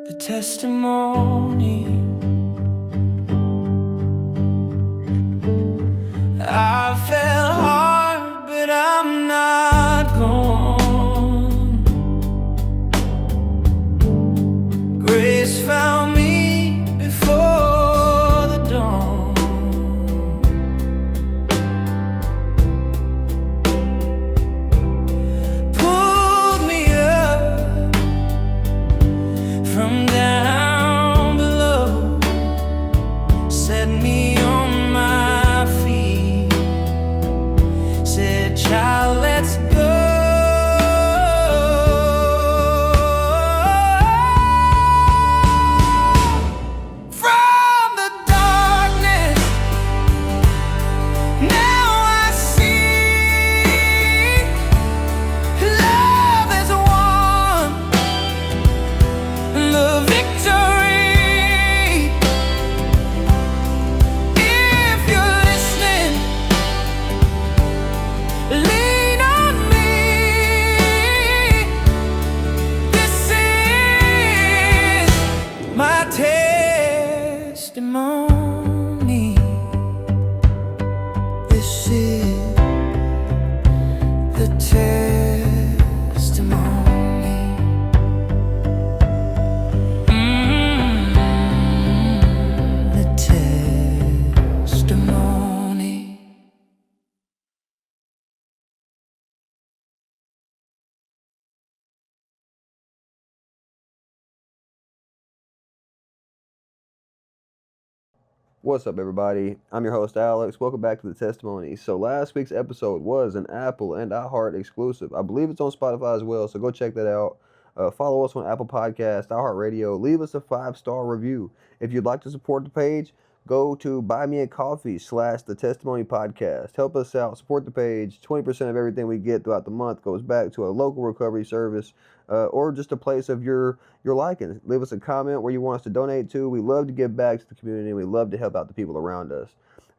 the testimony. I fell hard, but I'm not gone. Grace found me before the dawn. Pulled me up from down below, set me on my feet, said, "Child, let's go." From the darkness, now I see love has won the victory. If you're listening, lean on me. This is my testimony. This is the testimony. The testimony. What's up, everybody? I'm your host, Alex. Welcome back to the testimony. So last week's episode was an Apple and iHeart exclusive. I believe it's on Spotify as well, so go check that out. Follow us on Apple Podcasts, iHeartRadio. Leave us a 5-star review. If you'd like to support the page, go to buymeacoffee/the testimony podcast. Help us out. Support the page. 20% of everything we get throughout the month goes back to a local recovery service or just a place of your liking. Leave us a comment where you want us to donate to. We love to give back to the community. We love to help out the people around us.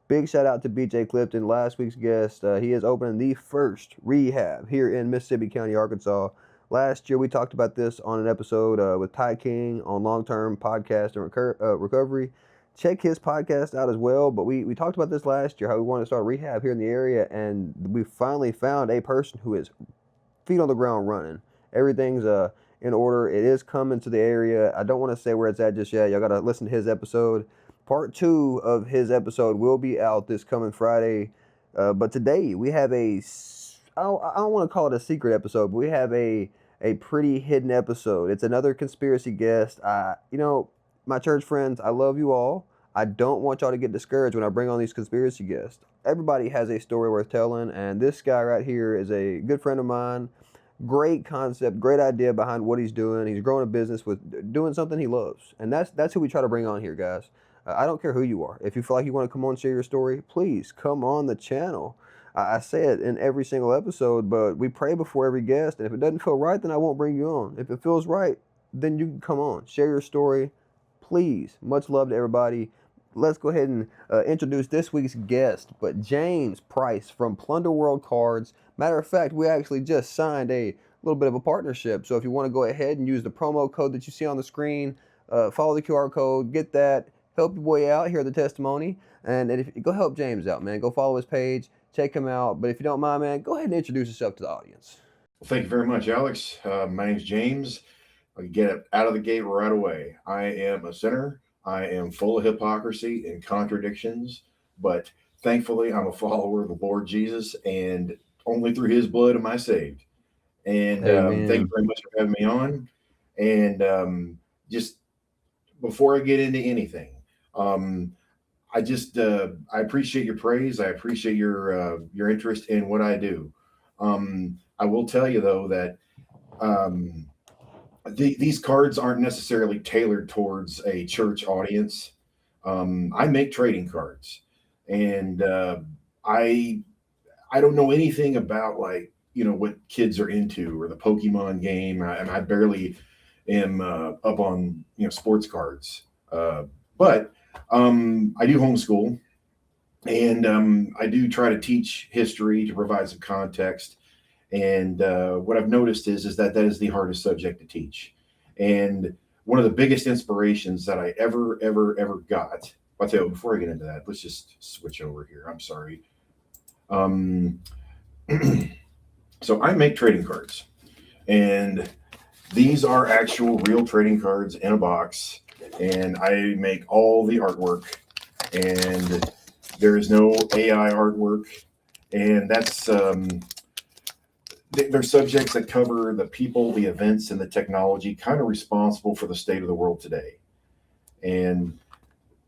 Big shout out to BJ Clifton, last week's guest. He is opening the first rehab here in Mississippi County, Arkansas. Last year we talked about this on an episode with Ty King on long-term podcast and recovery. Check his podcast out as well. But we talked about this last year, how we wanted to start rehab here in the area, and we finally found a person who is feet on the ground running. Everything's in order. It is coming to the area. I don't want to say where it's at just yet. Y'all got to listen to his episode. Part 2 of his episode will be out this coming Friday. But today we have I don't want to call it a secret episode, but we have a pretty hidden episode. It's another conspiracy guest. My church friends, I love you all. I don't want y'all to get discouraged when I bring on these conspiracy guests. Everybody has a story worth telling, and this guy right here is a good friend of mine. Great concept, great idea behind what he's doing. He's growing a business with doing something he loves, and that's who we try to bring on here, guys. I don't care who you are. If you feel like you want to come on and share your story, please come on the channel. I say it in every single episode, but we pray before every guest, and if it doesn't feel right, then I won't bring you on. If it feels right, then you can come on, share your story, please. Much love to everybody. Let's go ahead and introduce this week's guest, but James Price from Plunder World Cards. Matter of fact, we actually just signed a little bit of a partnership. So if you want to go ahead and use the promo code that you see on the screen, follow the QR code, get that, help your boy out, hear the testimony, and if go help James out, man. Go follow his page, check him out. But if you don't mind, man, go ahead and introduce yourself to the audience. Well, thank you very much, Alex. My name's James. I'll get it out of the gate right away. I am a sinner. I am full of hypocrisy and contradictions, but thankfully I'm a follower of the Lord Jesus, and only through his blood am I saved. And thank you very much for having me on. And just before I get into anything, I appreciate your praise. I appreciate your interest in what I do. I will tell you though that these cards aren't necessarily tailored towards a church audience. I make trading cards, and I don't know anything about what kids are into or the Pokemon game. I barely am up on sports cards, but I do homeschool, and I do try to teach history to provide some context. And what I've noticed is that is the hardest subject to teach. And one of the biggest inspirations that I ever got. I'll tell you, before I get into that, let's just switch over here. I'm sorry. Um, so I make trading cards, and these are actual real trading cards in a box, and I make all the artwork, and there is no AI artwork, and that's they're subjects that cover the people, the events, and the technology kind of responsible for the state of the world today. And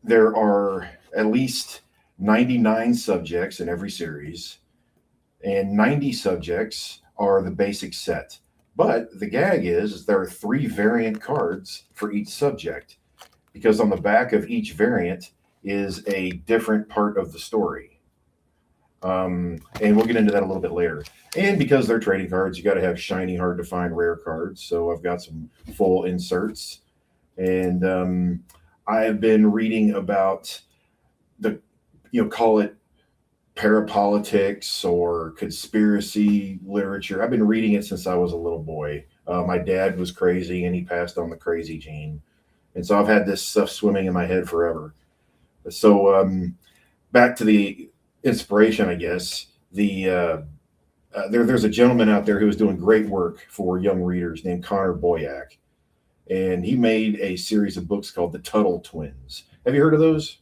there are at least 99 subjects in every series, and 90 subjects are the basic set. But the gag is there are 3 variant cards for each subject, because on the back of each variant is a different part of the story. And we'll get into that a little bit later. And because they're trading cards, you got to have shiny, hard to find, rare cards. So I've got some full inserts, and I've been reading about the, call it parapolitics or conspiracy literature. I've been reading it since I was a little boy. My dad was crazy, and he passed on the crazy gene, and so I've had this stuff swimming in my head forever. So back to the inspiration, I guess. There's a gentleman out there who is doing great work for young readers named Connor Boyack, and he made a series of books called the Tuttle Twins. Have you heard of those?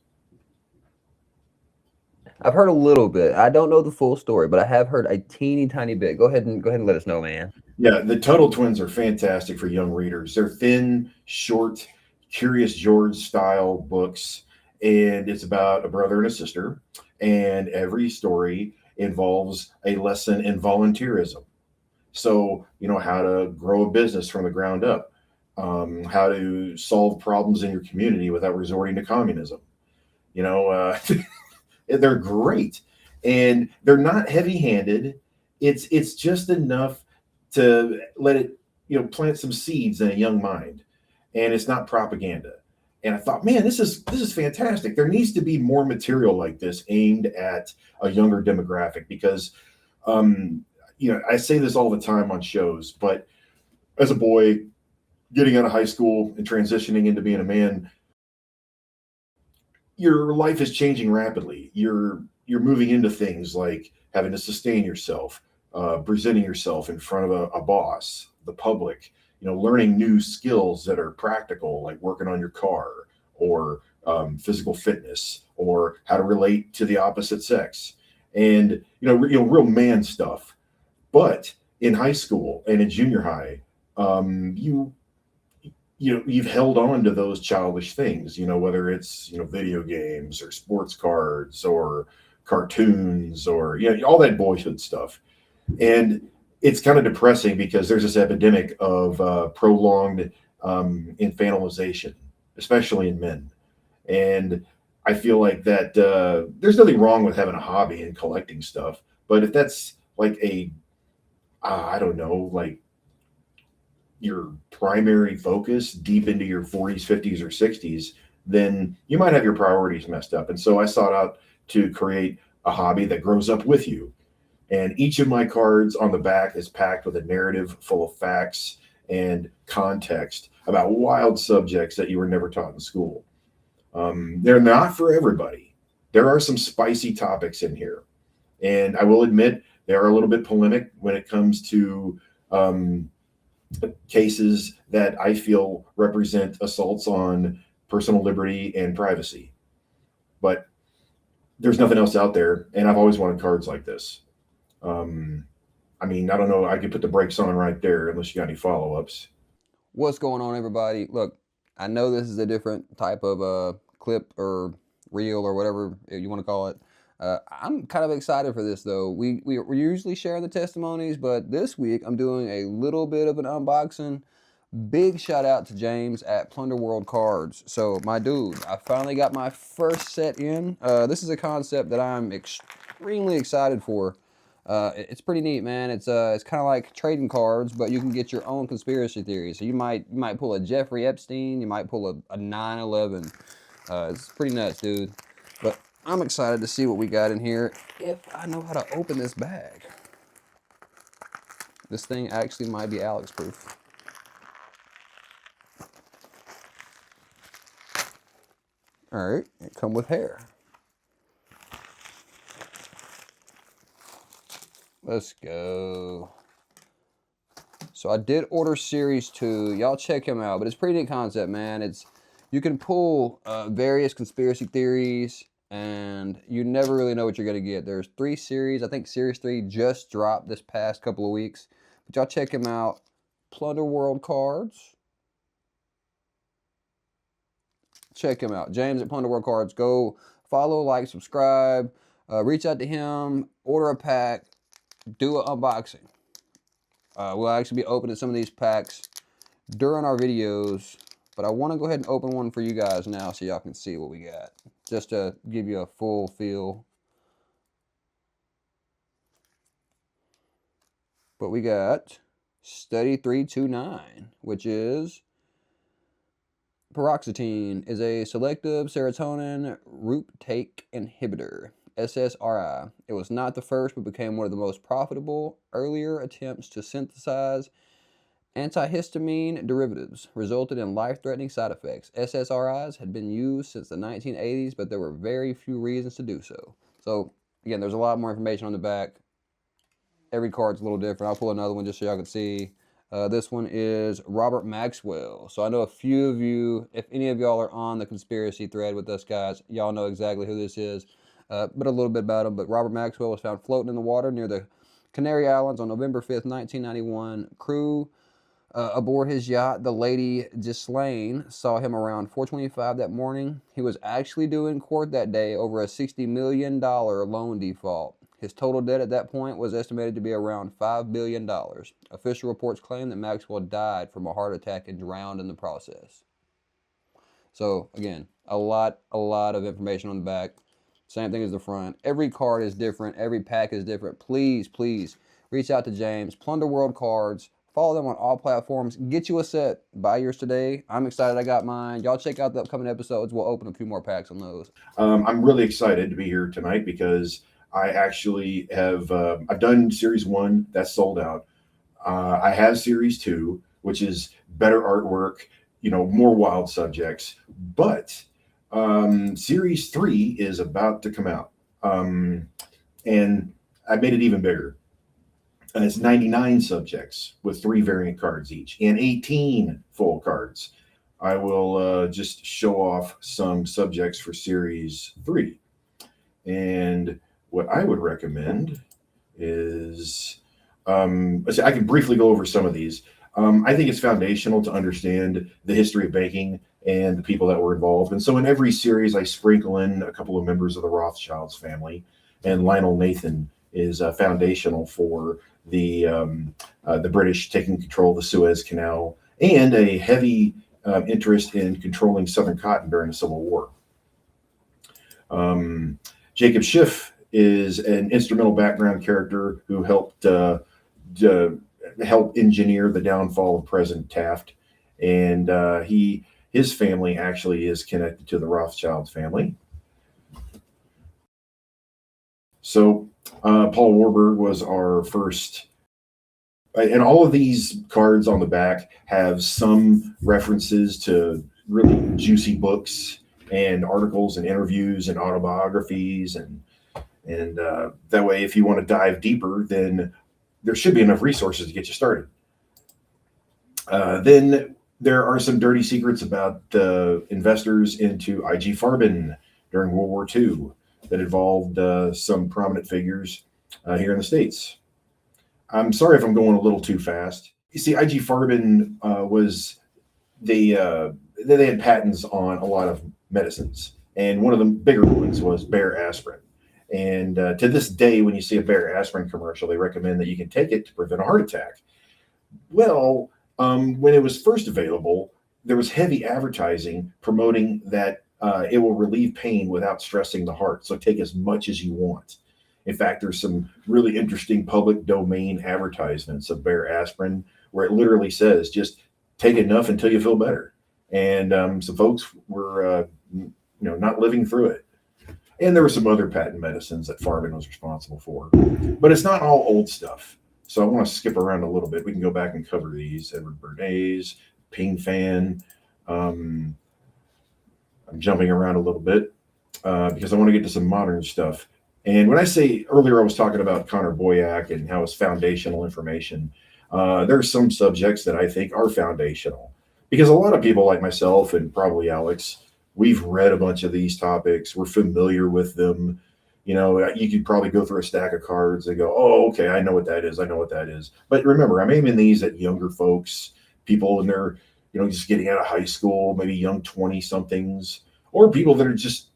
I've heard a little bit. I don't know the full story, but I have heard a teeny tiny bit. Go ahead and let us know, man. Yeah, the Tuttle Twins are fantastic for young readers. They're thin, short, Curious George style books, and it's about a brother and a sister, and every story involves a lesson in volunteerism. So, how to grow a business from the ground up, how to solve problems in your community without resorting to communism. You know, they're great, and they're not heavy-handed. It's just enough to let it, plant some seeds in a young mind, and it's not propaganda. And I thought, man, this is fantastic. There needs to be more material like this aimed at a younger demographic, because I say this all the time on shows, but as a boy getting out of high school and transitioning into being a man, your life is changing rapidly. You're moving into things like having to sustain yourself, presenting yourself in front of a boss, the public, learning new skills that are practical, like working on your car, or physical fitness, or how to relate to the opposite sex, and real man stuff. But in high school and in junior high, you've held on to those childish things, whether it's video games or sports cards or cartoons, or all that boyhood stuff. And it's kind of depressing, because there's this epidemic of prolonged infantilization, especially in men. And I feel like that there's nothing wrong with having a hobby and collecting stuff, but if that's like I don't know, like your primary focus deep into your 40s, 50s, or 60s, then you might have your priorities messed up. And so I sought out to create a hobby that grows up with you. And each of my cards on the back is packed with a narrative full of facts and context about wild subjects that you were never taught in school. They're not for everybody. There are some spicy topics in here. And I will admit, they are a little bit polemic when it comes to cases that I feel represent assaults on personal liberty and privacy. But there's nothing else out there, and I've always wanted cards like this. I don't know, I could put the brakes on right there unless you got any follow-ups. What's going on, everybody? Look, I know this is a different type of clip or reel or whatever you want to call it. I'm kind of excited for this, though. We usually share the testimonies, but this week I'm doing a little bit of an unboxing. Big shout out to James at Plunder World Cards. So, my dude, I finally got my first set in. This is a concept that I'm extremely excited for. It's pretty neat, man. It's kind of like trading cards, but you can get your own conspiracy theories. So you might pull a Jeffrey Epstein, you might pull a 9/11. It's pretty nuts, dude. But I'm excited to see what we got in here, if I know how to open this bag. This thing actually might be Alex proof. All right, it come with hair. Let's go. So I did order Series 2. Y'all check him out, but it's a pretty neat concept, man. You can pull various conspiracy theories, and you never really know what you're going to get. There's 3 series. I think Series 3 just dropped this past couple of weeks. But y'all check him out. Plunder World Cards. Check him out. James at Plunder World Cards. Go follow, like, subscribe. Reach out to him. Order a pack. Do an unboxing. We'll actually be opening some of these packs during our videos, but I want to go ahead and open one for you guys now so y'all can see what we got, just to give you a full feel. But we got Study 329, which is paroxetine, is a selective serotonin reuptake inhibitor. SSRI. It was not the first, but became one of the most profitable earlier attempts to synthesize antihistamine derivatives, resulted in life-threatening side effects. SSRIs had been used since the 1980s, but there were very few reasons to do so. So, again, there's a lot more information on the back. Every card's a little different. I'll pull another one just so y'all can see. This one is Robert Maxwell. So I know a few of you, if any of y'all are on the conspiracy thread with us guys, y'all know exactly who this is. But a little bit about him. But Robert Maxwell was found floating in the water near the Canary Islands on November 5th, 1991. Crew aboard his yacht, the Lady Ghislaine, saw him around 4:25 that morning. He was actually due in court that day over a $60 million loan default. His total debt at that point was estimated to be around $5 billion. Official reports claim that Maxwell died from a heart attack and drowned in the process. So, again, a lot of information on the back. Same thing as the front. Every card is different. Every pack is different. Please, please reach out to James. Plunder World Cards. Follow them on all platforms. Get you a set. Buy yours today. I'm excited I got mine. Y'all check out the upcoming episodes. We'll open a few more packs on those. I'm really excited to be here tonight because I actually have I've done Series 1. That's sold out. I have Series 2, which is better artwork, more wild subjects. But Series 3 is about to come out. And I made it even bigger. It's 99 subjects with 3 variant cards each and 18 full cards. I will just show off some subjects for Series 3. And what I would recommend is, I can briefly go over some of these. I think it's foundational to understand the history of banking and the people that were involved. And so in every series, I sprinkle in a couple of members of the Rothschilds family. And Lionel Nathan is foundational for the British taking control of the Suez Canal and a heavy interest in controlling Southern cotton during the Civil War. Jacob Schiff is an instrumental background character who helped engineer the downfall of President Taft, and his family actually is connected to the Rothschild family. So Paul Warburg was our first, and all of these cards on the back have some references to really juicy books and articles and interviews and autobiographies, and that way, if you want to dive deeper, then there should be enough resources to get you started. Then there are some dirty secrets about investors into IG Farben during World War II that involved some prominent figures here in the States. I'm sorry if I'm going a little too fast. You see, IG Farben they had patents on a lot of medicines, and one of the bigger ones was Bayer aspirin. And to this day, when you see a Bayer aspirin commercial, they recommend that you can take it to prevent a heart attack. Well, when it was first available, there was heavy advertising promoting that it will relieve pain without stressing the heart. So take as much as you want. In fact, there's some really interesting public domain advertisements of Bayer aspirin where it literally says, just take enough until you feel better. And some folks were, not living through it. And there were some other patent medicines that Farben was responsible for. But it's not all old stuff. So I want to skip around a little bit. We can go back and cover these. Edward Bernays, Ping Fan. I'm jumping around a little bit because I want to get to some modern stuff. And when I say earlier, I was talking about Connor Boyack and how it's foundational information. There are some subjects that I think are foundational because a lot of people like myself and probably Alex, we've read a bunch of these topics. We're familiar with them. You could probably go through a stack of cards and go, oh, okay, I know what that is. I know what that is. But remember, I'm aiming these at younger folks, people in their, just getting out of high school, maybe young 20 somethings, or people that are just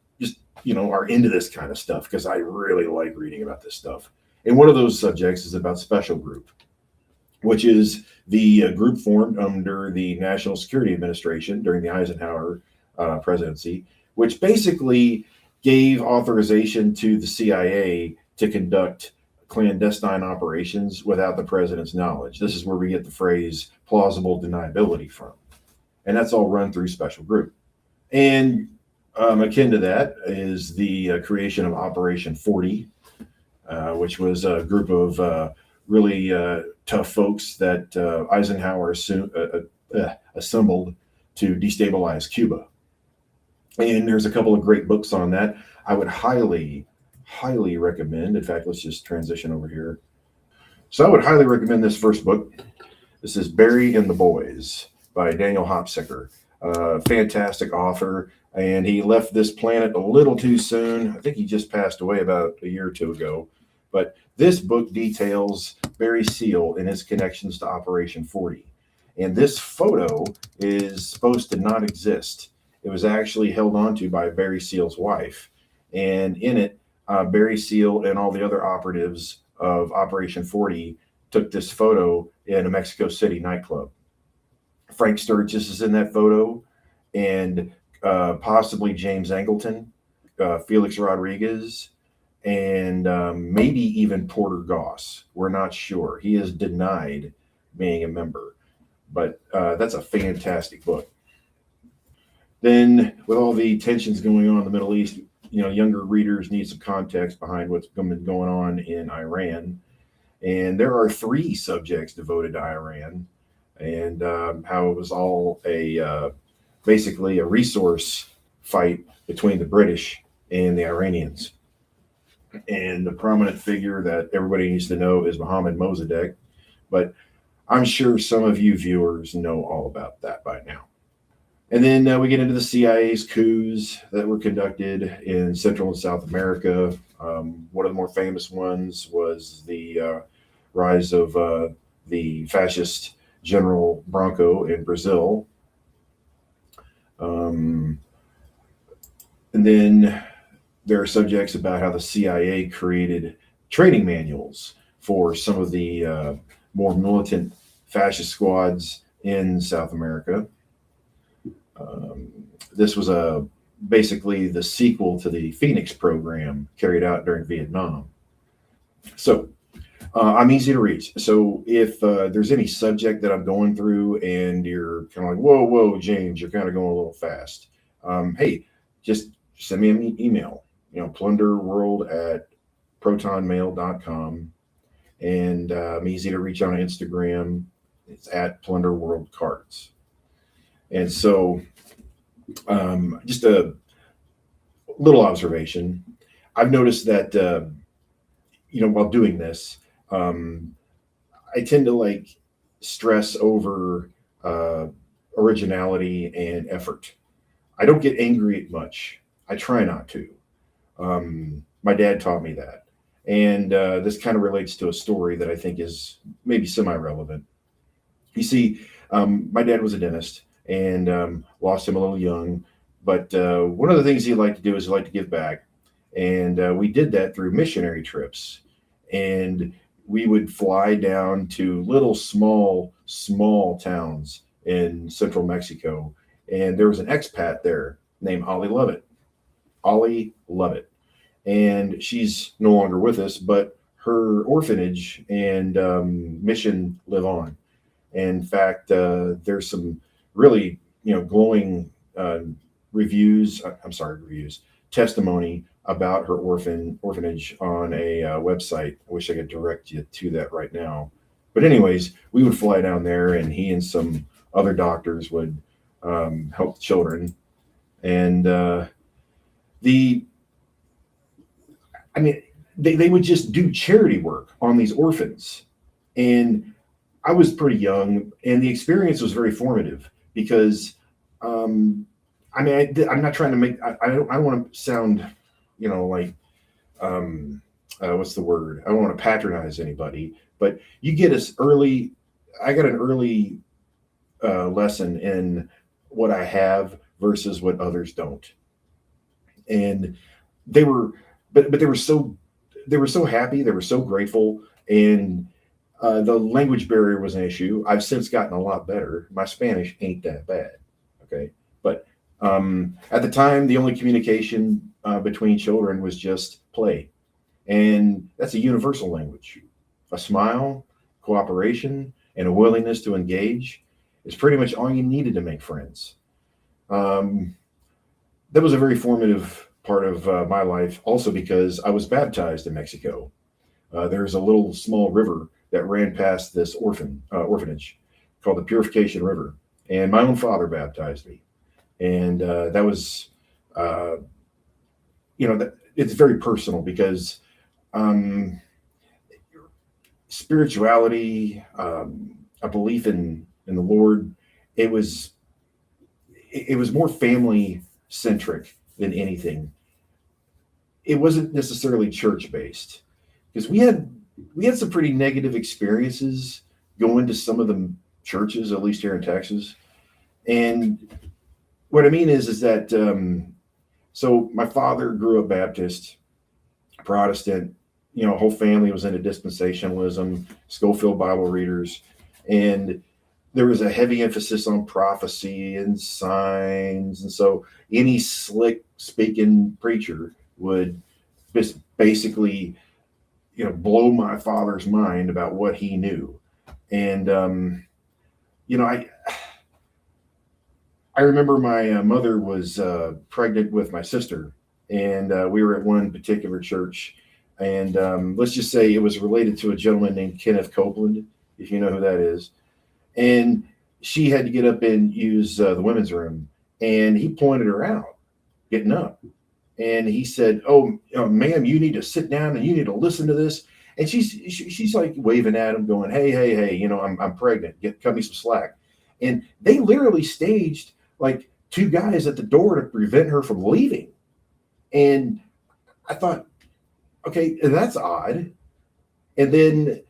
are into this kind of stuff because I really like reading about this stuff. And one of those subjects is about special group, which is the group formed under the National Security Administration during the Eisenhower presidency, which basically gave authorization to the CIA to conduct clandestine operations without the president's knowledge. This is where we get the phrase plausible deniability from. And that's all run through special group. And akin to that is the creation of Operation 40, which was a group of really tough folks that Eisenhower assembled to destabilize Cuba. And there's a couple of great books on that. I would highly, highly recommend. In fact, let's just transition over here. So I would highly recommend this first book. This is Barry and the Boys by Daniel Hopsicker. Fantastic author. And he left this planet a little too soon. I think he just passed away about a year or two ago. But this book details Barry Seal and his connections to Operation 40. And this photo is supposed to not exist. It was actually held onto by Barry Seal's wife. And in it, Barry Seal and all the other operatives of Operation 40 took this photo in a Mexico City nightclub. Frank Sturgis is in that photo, and possibly James Angleton, Felix Rodriguez, and maybe even Porter Goss. We're not sure. He is denied being a member, but that's a fantastic book. Then, with all the tensions going on in the Middle East, younger readers need some context behind what's been going on in Iran. And there are 3 subjects devoted to Iran and how it was all basically a resource fight between the British and the Iranians. And the prominent figure that everybody needs to know is Mohammad Mossadegh, but I'm sure some of you viewers know all about that by now. And then we get into the CIA's coups that were conducted in Central and South America. One of the more famous ones was the rise of the fascist General Branco in Brazil. And then there are subjects about how the CIA created training manuals for some of the more militant fascist squads in South America. This was basically the sequel to the Phoenix program carried out during Vietnam. So I'm easy to reach. So if there's any subject that I'm going through and you're kind of like, whoa, James, you're kind of going a little fast. Hey, just send me an email, plunderworld@protonmail.com. And I'm easy to reach on Instagram. It's at Plunder World Cards. And so just a little observation. I've noticed that, while doing this, I tend to stress over originality and effort. I don't get angry at much. I try not to. My dad taught me that. And this kind of relates to a story that I think is maybe semi-relevant. You see, my dad was a dentist and lost him a little young. But one of the things he liked to do is he liked to give back. And we did that through missionary trips. And we would fly down to little small towns in central Mexico. And there was an expat there named Ollie Lovett. And she's no longer with us, but her orphanage and mission live on. In fact, there's some really, glowing testimony about her orphanage on a website. I wish I could direct you to that right now. But anyways, we would fly down there and he and some other doctors would help the children. And the I mean, they would just do charity work on these orphans. And I was pretty young, and the experience was very formative because, I'm not trying to make, I don't want to sound, like, what's the word? I don't want to patronize anybody, but you get us early. I got an early lesson in what I have versus what others don't. And they were, but they were so happy, they were so grateful, and the language barrier was an issue. I've since gotten a lot better. My Spanish ain't that bad, okay? But at the time, the only communication between children was just play, and that's a universal language. A smile, cooperation, and a willingness to engage is pretty much all you needed to make friends. Um, that was a very formative part of my life, also because I was baptized in Mexico. There's a little small river that ran past this orphanage called the Purification River, and my own father baptized me, and that was, uh, that it's very personal because um, spirituality, a belief in the Lord, it was it was more family centric than anything. It wasn't necessarily church based because we had some pretty negative experiences going to some of the churches, at least here in Texas. And what I mean is that so my father grew up Baptist, Protestant. Whole family was into dispensationalism, Schofield Bible readers, and there was a heavy emphasis on prophecy and signs. And so any slick speaking preacher would just basically, blow my father's mind about what he knew. And, you know, I, I remember my mother was pregnant with my sister, and we were at one particular church. And let's just say it was related to a gentleman named Kenneth Copeland, if you know who that is. And she had to get up and use the women's room, and he pointed her out getting up. And he said, "Oh, ma'am, you need to sit down and you need to listen to this." And she's like waving at him, going, "Hey, hey, hey, I'm pregnant. Cut me some slack." And they literally staged like two guys at the door to prevent her from leaving. And I thought, okay, that's odd. And then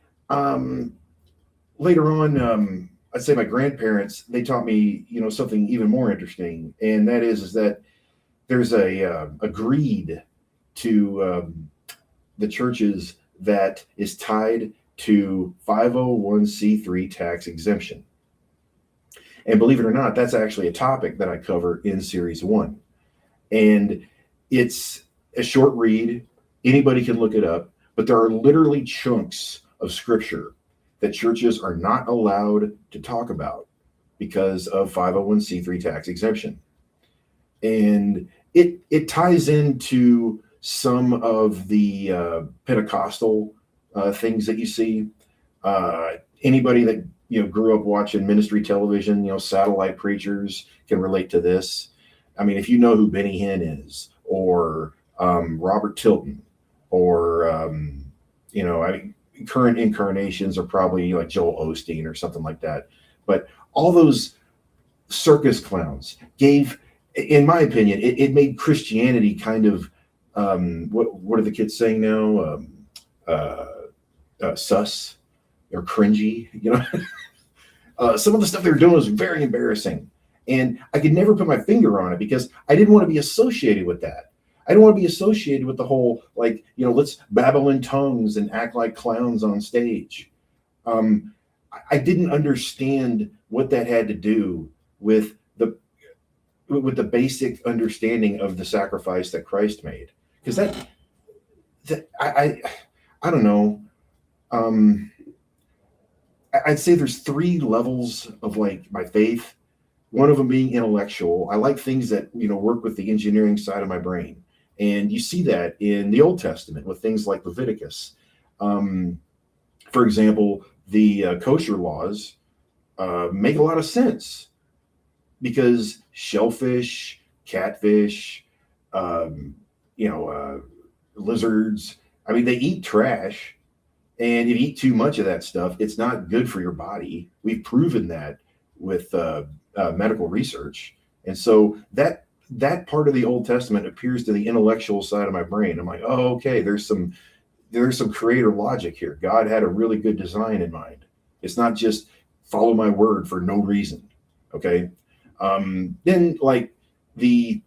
later on, I'd say my grandparents, they taught me, something even more interesting, and that is that there's a greed to the churches that is tied to 501c3 tax exemption. And believe it or not, that's actually a topic that I cover in series 1. And it's a short read. Anybody can look it up, but there are literally chunks of scripture that churches are not allowed to talk about because of 501c3 tax exemption. And it ties into some of the Pentecostal things that you see. Anybody that grew up watching ministry television, satellite preachers can relate to this. I mean, if you know who Benny Hinn is, or Robert Tilton, or current incarnations are probably like Joel Osteen or something like that. But all those circus clowns gave, in my opinion, it made Christianity kind of what are the kids saying now? Sus or cringy, some of the stuff they were doing was very embarrassing, and I could never put my finger on it because I didn't want to be associated with that. I don't want to be associated with the whole, let's babble in tongues and act like clowns on stage. I didn't understand what that had to do with the basic understanding of the sacrifice that Christ made. Because I don't know. I'd say there's 3 levels of my faith. One of them being intellectual. I like things that work with the engineering side of my brain. And you see that in the Old Testament with things like Leviticus. For example, the kosher laws make a lot of sense because shellfish, catfish, um, lizards. I mean, they eat trash, and if you eat too much of that stuff, it's not good for your body. We've proven that with medical research, and so that part of the Old Testament appears to the intellectual side of my brain. I'm like, oh, okay, there's some creator logic here. God had a really good design in mind. It's not just follow my word for no reason. Okay. Then like the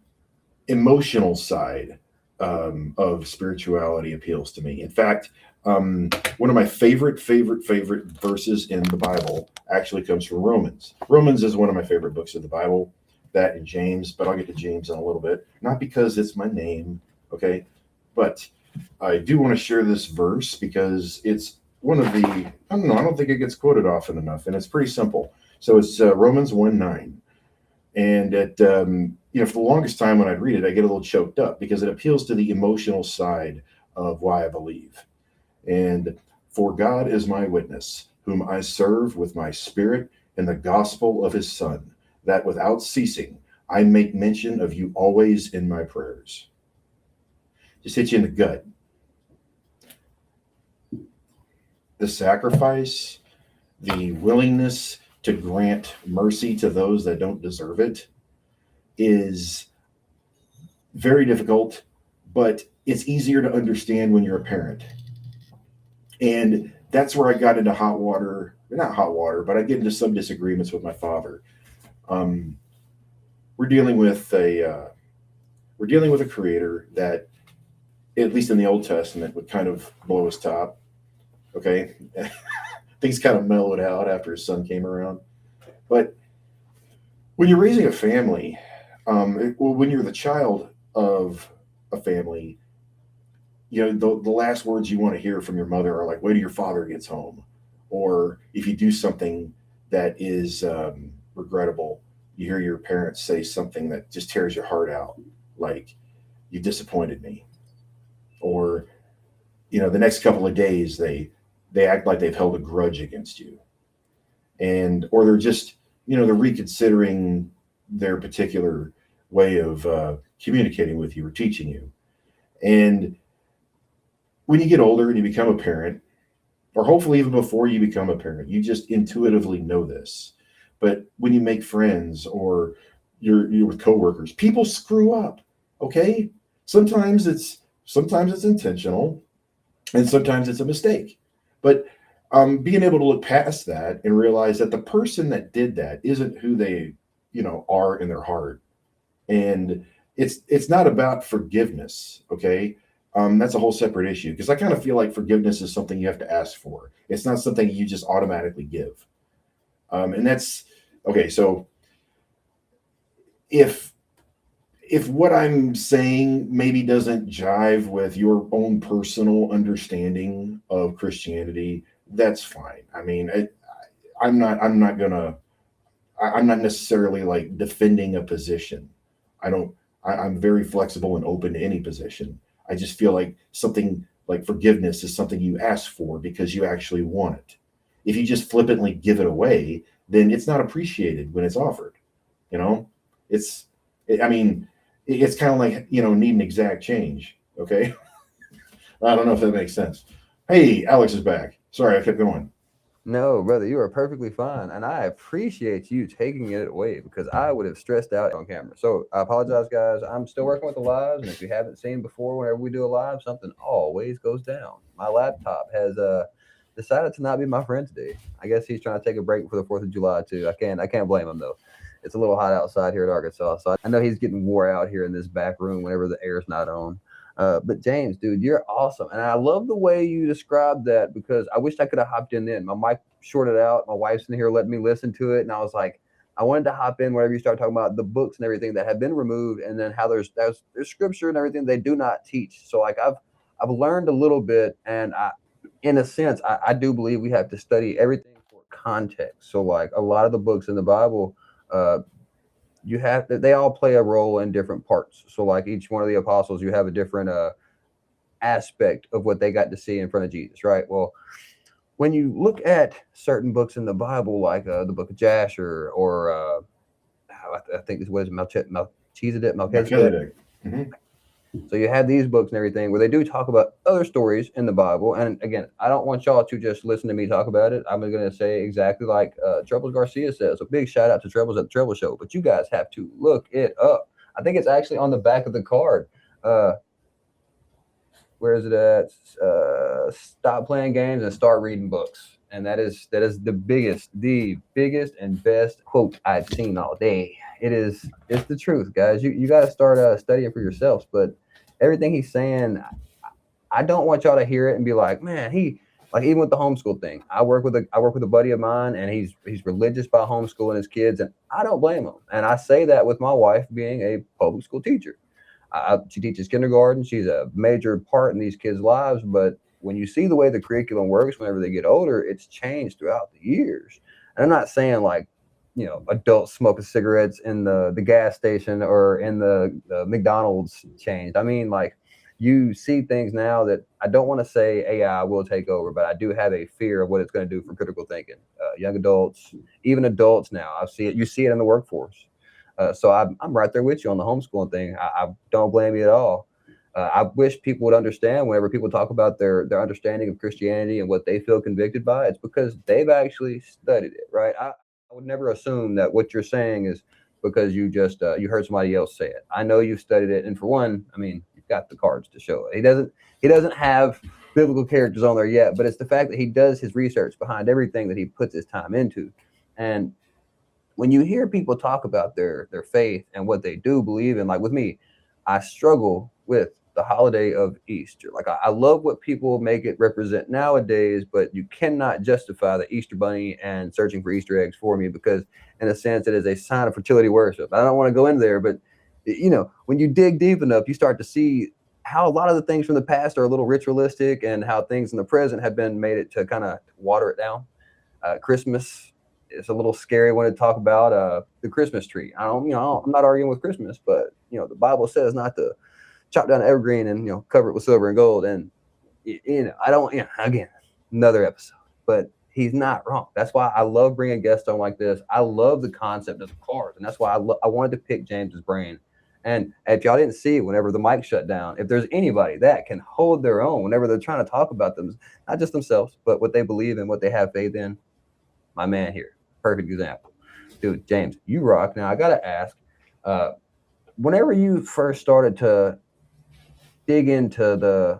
emotional side of spirituality appeals to me. In fact, one of my favorite verses in the Bible actually comes from Romans. Romans is one of my favorite books of the Bible, that and James, but I'll get to James in a little bit. Not because it's my name, okay, but I do want to share this verse because it's one of the, I don't know, I don't think it gets quoted often enough, and it's pretty simple. So it's Romans 1:9. And for the longest time when I'd read it, I get a little choked up because it appeals to the emotional side of why I believe. And for God is my witness, whom I serve with my spirit in the gospel of his Son, that without ceasing I make mention of you always in my prayers. Just hit you in the gut. The sacrifice, the willingness to grant mercy to those that don't deserve it is very difficult, but it's easier to understand when you're a parent. And that's where I got into hot water, not hot water, but I get into some disagreements with my father. We're dealing with a creator that, at least in the Old Testament, would kind of blow his top. Okay. Things kind of mellowed out after his son came around. But when you're raising a family, when you're the child of a family, the last words you want to hear from your mother are like, wait till your father gets home. Or if you do something that is regrettable, you hear your parents say something that just tears your heart out, like, you disappointed me. Or, the next couple of days, they act like they've held a grudge against you. Or they're just, they're reconsidering their particular way of communicating with you or teaching you. And when you get older and you become a parent, or hopefully even before you become a parent, you just intuitively know this. But when you make friends or you're with coworkers, people screw up. Okay. Sometimes it's intentional and sometimes it's a mistake. But being able to look past that and realize that the person that did that isn't who they, are in their heart. And it's not about forgiveness. Okay. That's a whole separate issue, because I kind of feel like forgiveness is something you have to ask for. It's not something you just automatically give. And that's okay. So if what I'm saying maybe doesn't jive with your own personal understanding of Christianity, that's fine. I mean, I'm not necessarily like defending a position. I'm very flexible and open to any position. I just feel like something like forgiveness is something you ask for because you actually want it. If you just flippantly give it away, then it's not appreciated when it's offered. It's kind of like, need an exact change. Okay. I don't know if that makes sense. Hey, Alex is back. Sorry, I kept going. No, brother, you are perfectly fine. And I appreciate you taking it away, because I would have stressed out on camera. So I apologize, guys. I'm still working with the lives. And if you haven't seen before, whenever we do a live, something always goes down. My laptop has decided to not be my friend today. I guess he's trying to take a break for the 4th of July, too. I can't blame him, though. It's a little hot outside here in Arkansas. So I know he's getting wore out here in this back room whenever the air's not on. But James, dude, you're awesome. And I love the way you described that, because I wish I could have hopped in then. My mic shorted out. My wife's in here letting me listen to it. And I was like, I wanted to hop in whenever you start talking about the books and everything that have been removed, and then how there's scripture and everything they do not teach. So like I've learned a little bit, and in a sense, I do believe we have to study everything for context. So like a lot of the books in the Bible, they all play a role in different parts. So like each one of the apostles, you have a different aspect of what they got to see in front of Jesus, right? Well, when you look at certain books in the Bible, like the book of Jasher, or I think this was Melchizedek. Mhm. So you have these books and everything where they do talk about other stories in the Bible. And again, I don't want y'all to just listen to me talk about it. I'm going to say exactly like Trebles Garcia says. A big shout out to Trebles at the Treble Show. But you guys have to look it up. I think it's actually on the back of the card. Where is it at? Stop playing games and start reading books. And that is the biggest and best quote I've seen all day. It's the truth, guys. You got to start studying for yourselves. But everything he's saying, I don't want y'all to hear it and be like, man, even with the homeschool thing. I work with a buddy of mine, and he's religious by homeschooling his kids, and I don't blame him. And I say that with my wife being a public school teacher. She teaches kindergarten. She's a major part in these kids' lives. But when you see the way the curriculum works, whenever they get older, it's changed throughout the years. And I'm not saying like, adults smoking cigarettes in the gas station or in the McDonald's changed. I mean, like, you see things now that I don't want to say AI will take over, but I do have a fear of what it's going to do for critical thinking. Young adults, even adults now, you see it in the workforce. So I'm right there with you on the homeschooling thing. I don't blame you at all. I wish people would understand whenever people talk about their understanding of Christianity and what they feel convicted by, it's because they've actually studied it, right? I would never assume that what you're saying is because you just you heard somebody else say it. I know you've studied it, and for one, I mean, you've got the cards to show it. He doesn't have biblical characters on there yet, but it's the fact that he does his research behind everything that he puts his time into. And when you hear people talk about their faith and what they do believe in, like with me, I struggle with the holiday of Easter. Like I love what people make it represent nowadays, but you cannot justify the Easter bunny and searching for Easter eggs for me, because in a sense it is a sign of fertility worship. I don't want to go in there, but when you dig deep enough, you start to see how a lot of the things from the past are a little ritualistic, and how things in the present have been made it to kind of water it down. Christmas, it's a little scary when to talk about the Christmas tree. I'm not arguing with Christmas, but the Bible says not to chop down an evergreen and cover it with silver and gold. And I don't. Again, another episode, but he's not wrong. That's why I love bringing guests on like this. I love the concept of the cards, and that's why I wanted to pick James's brain. And if y'all didn't see it, whenever the mic shut down, if there's anybody that can hold their own whenever they're trying to talk about them, not just themselves, but what they believe in, what they have faith in, my man here. Perfect example. Dude, James, you rock. Now I gotta ask, whenever you first started to dig into the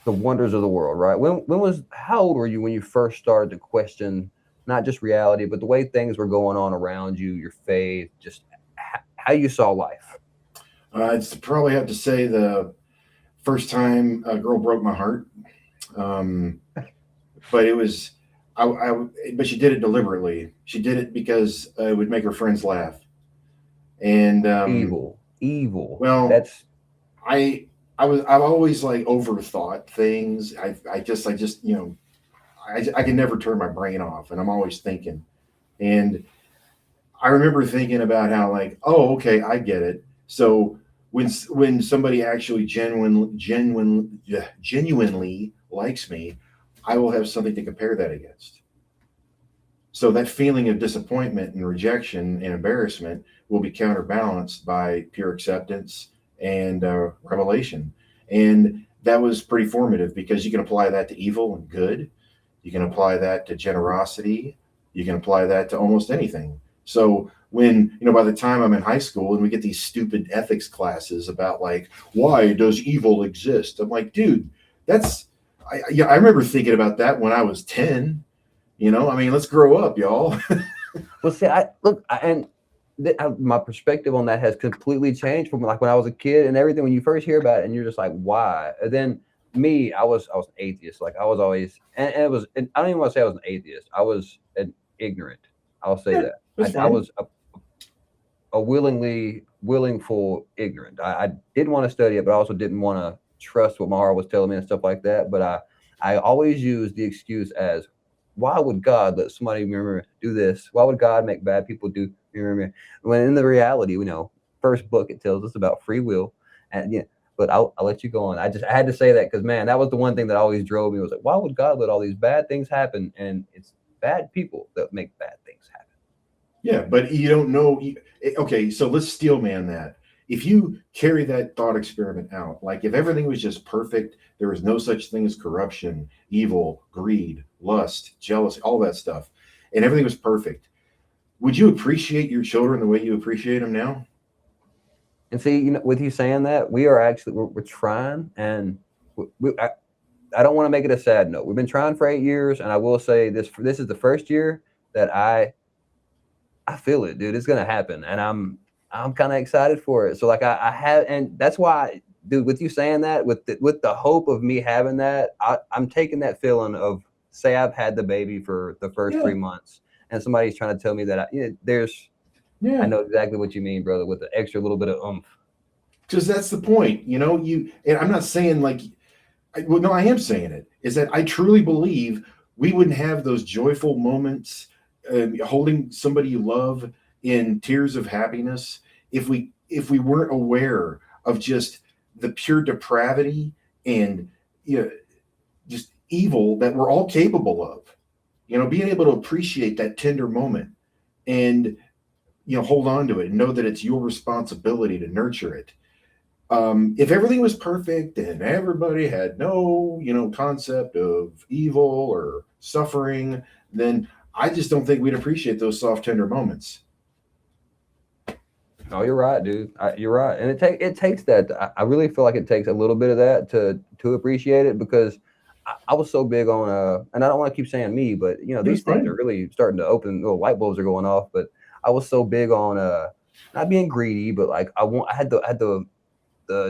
wonders of the world, right? How old were you when you first started to question not just reality, but the way things were going on around you, your faith, just how you saw life? I'd probably have to say the first time a girl broke my heart. But it was, but she did it deliberately. She did it because it would make her friends laugh. And evil. Well, that's I've always like overthought things. I just I can never turn my brain off, and I'm always thinking. And I remember thinking about how like, oh, okay, I get it. So when somebody actually genuinely likes me, I will have something to compare that against. So that feeling of disappointment and rejection and embarrassment will be counterbalanced by pure acceptance and revelation. And that was pretty formative, because you can apply that to evil and good. You can apply that to generosity. You can apply that to almost anything. So when, by the time I'm in high school and we get these stupid ethics classes about like, why does evil exist? I'm like, dude, I remember thinking about that when I was 10. Let's grow up, y'all. Well, see, my perspective on that has completely changed from like when I was a kid and everything. When you first hear about it and you're just like, why? And then me, I was an atheist. Like I was always, and I don't even want to say I was an atheist. I was an ignorant. I'll say that. I was a willingful ignorant. I didn't want to study it, but I also didn't want to trust what my heart was telling me and stuff like that. But I always used the excuse as, why would God let somebody do this? Why would God make bad people do? When in the reality, first book, it tells us about free will. And but I'll let you go on. I had to say that because, man, that was the one thing that always drove me, was like, why would God let all these bad things happen? And it's bad people that make bad things happen. Yeah, but you don't know. Okay, so let's steel man that. if you carry that thought experiment out, like if everything was just perfect, there was no such thing as corruption, evil, greed, lust, jealousy, all that stuff, and everything was perfect, would you appreciate your children the way you appreciate them now? And see, with you saying that, we are actually we're trying, and I don't want to make it a sad note. We've been trying for 8 years, and I will say this is the first year that I feel it, dude. It's gonna happen, and I'm kind of excited for it. So like I have, and that's why, dude. With you saying that, with the hope of me having that, I'm taking that feeling of, say I've had the baby for the first Yeah. 3 months, and somebody's trying to tell me that I know exactly what you mean, brother, with the extra little bit of oomph. Because that's the point, and I'm not saying like, well, no, I am saying it, is that I truly believe we wouldn't have those joyful moments, holding somebody you love in tears of happiness, if we weren't aware of just the pure depravity and, just evil that we're all capable of. Being able to appreciate that tender moment and, hold on to it and know that it's your responsibility to nurture it. If everything was perfect and everybody had no, concept of evil or suffering, then I just don't think we'd appreciate those soft, tender moments. Oh, you're right, dude. You're right, and it takes that. I really feel like it takes a little bit of that to appreciate it, because I was so big on and I don't want to keep saying me, but these things are really starting to open. Little light bulbs are going off. But I was so big on not being greedy, but like I had the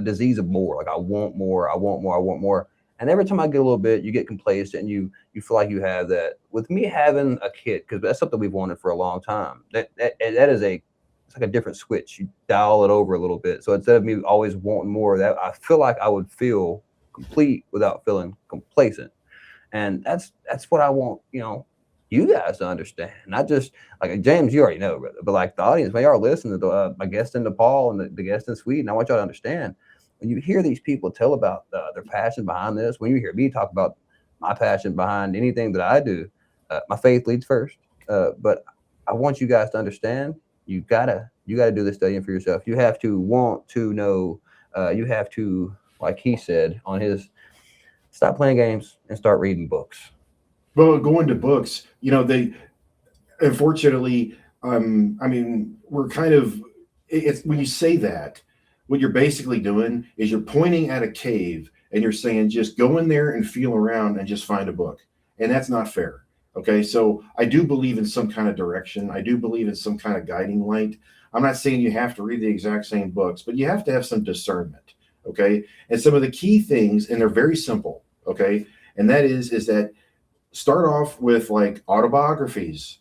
disease of more. Like I want more, I want more, I want more. And every time I get a little bit, you get complacent, and you feel like you have that. With me having a kid, because that's something we've wanted for a long time. That is it's like a different switch. You dial it over a little bit. So instead of me always wanting more, that I feel like I would feel complete without feeling complacent. And that's what I want, you guys to understand. Not just like James, you already know, brother, but like the audience, man, y'all listen to my guest in Nepal and the guest in Sweden. I want y'all to understand, when you hear these people tell about their passion behind this, when you hear me talk about my passion behind anything that I do, my faith leads first. But I want you guys to understand, you gotta do this studying for yourself. You have to want to know. You have to, like he said on his, stop playing games and start reading books. Well, going to books, they unfortunately, I mean, we're kind of, it's when you say that, what you're basically doing is you're pointing at a cave and you're saying, just go in there and feel around and just find a book. And that's not fair. Okay. So I do believe in some kind of direction. I do believe in some kind of guiding light. I'm not saying you have to read the exact same books, but you have to have some discernment. Okay. And some of the key things, and they're very simple. Okay. And that is that start off with like autobiographies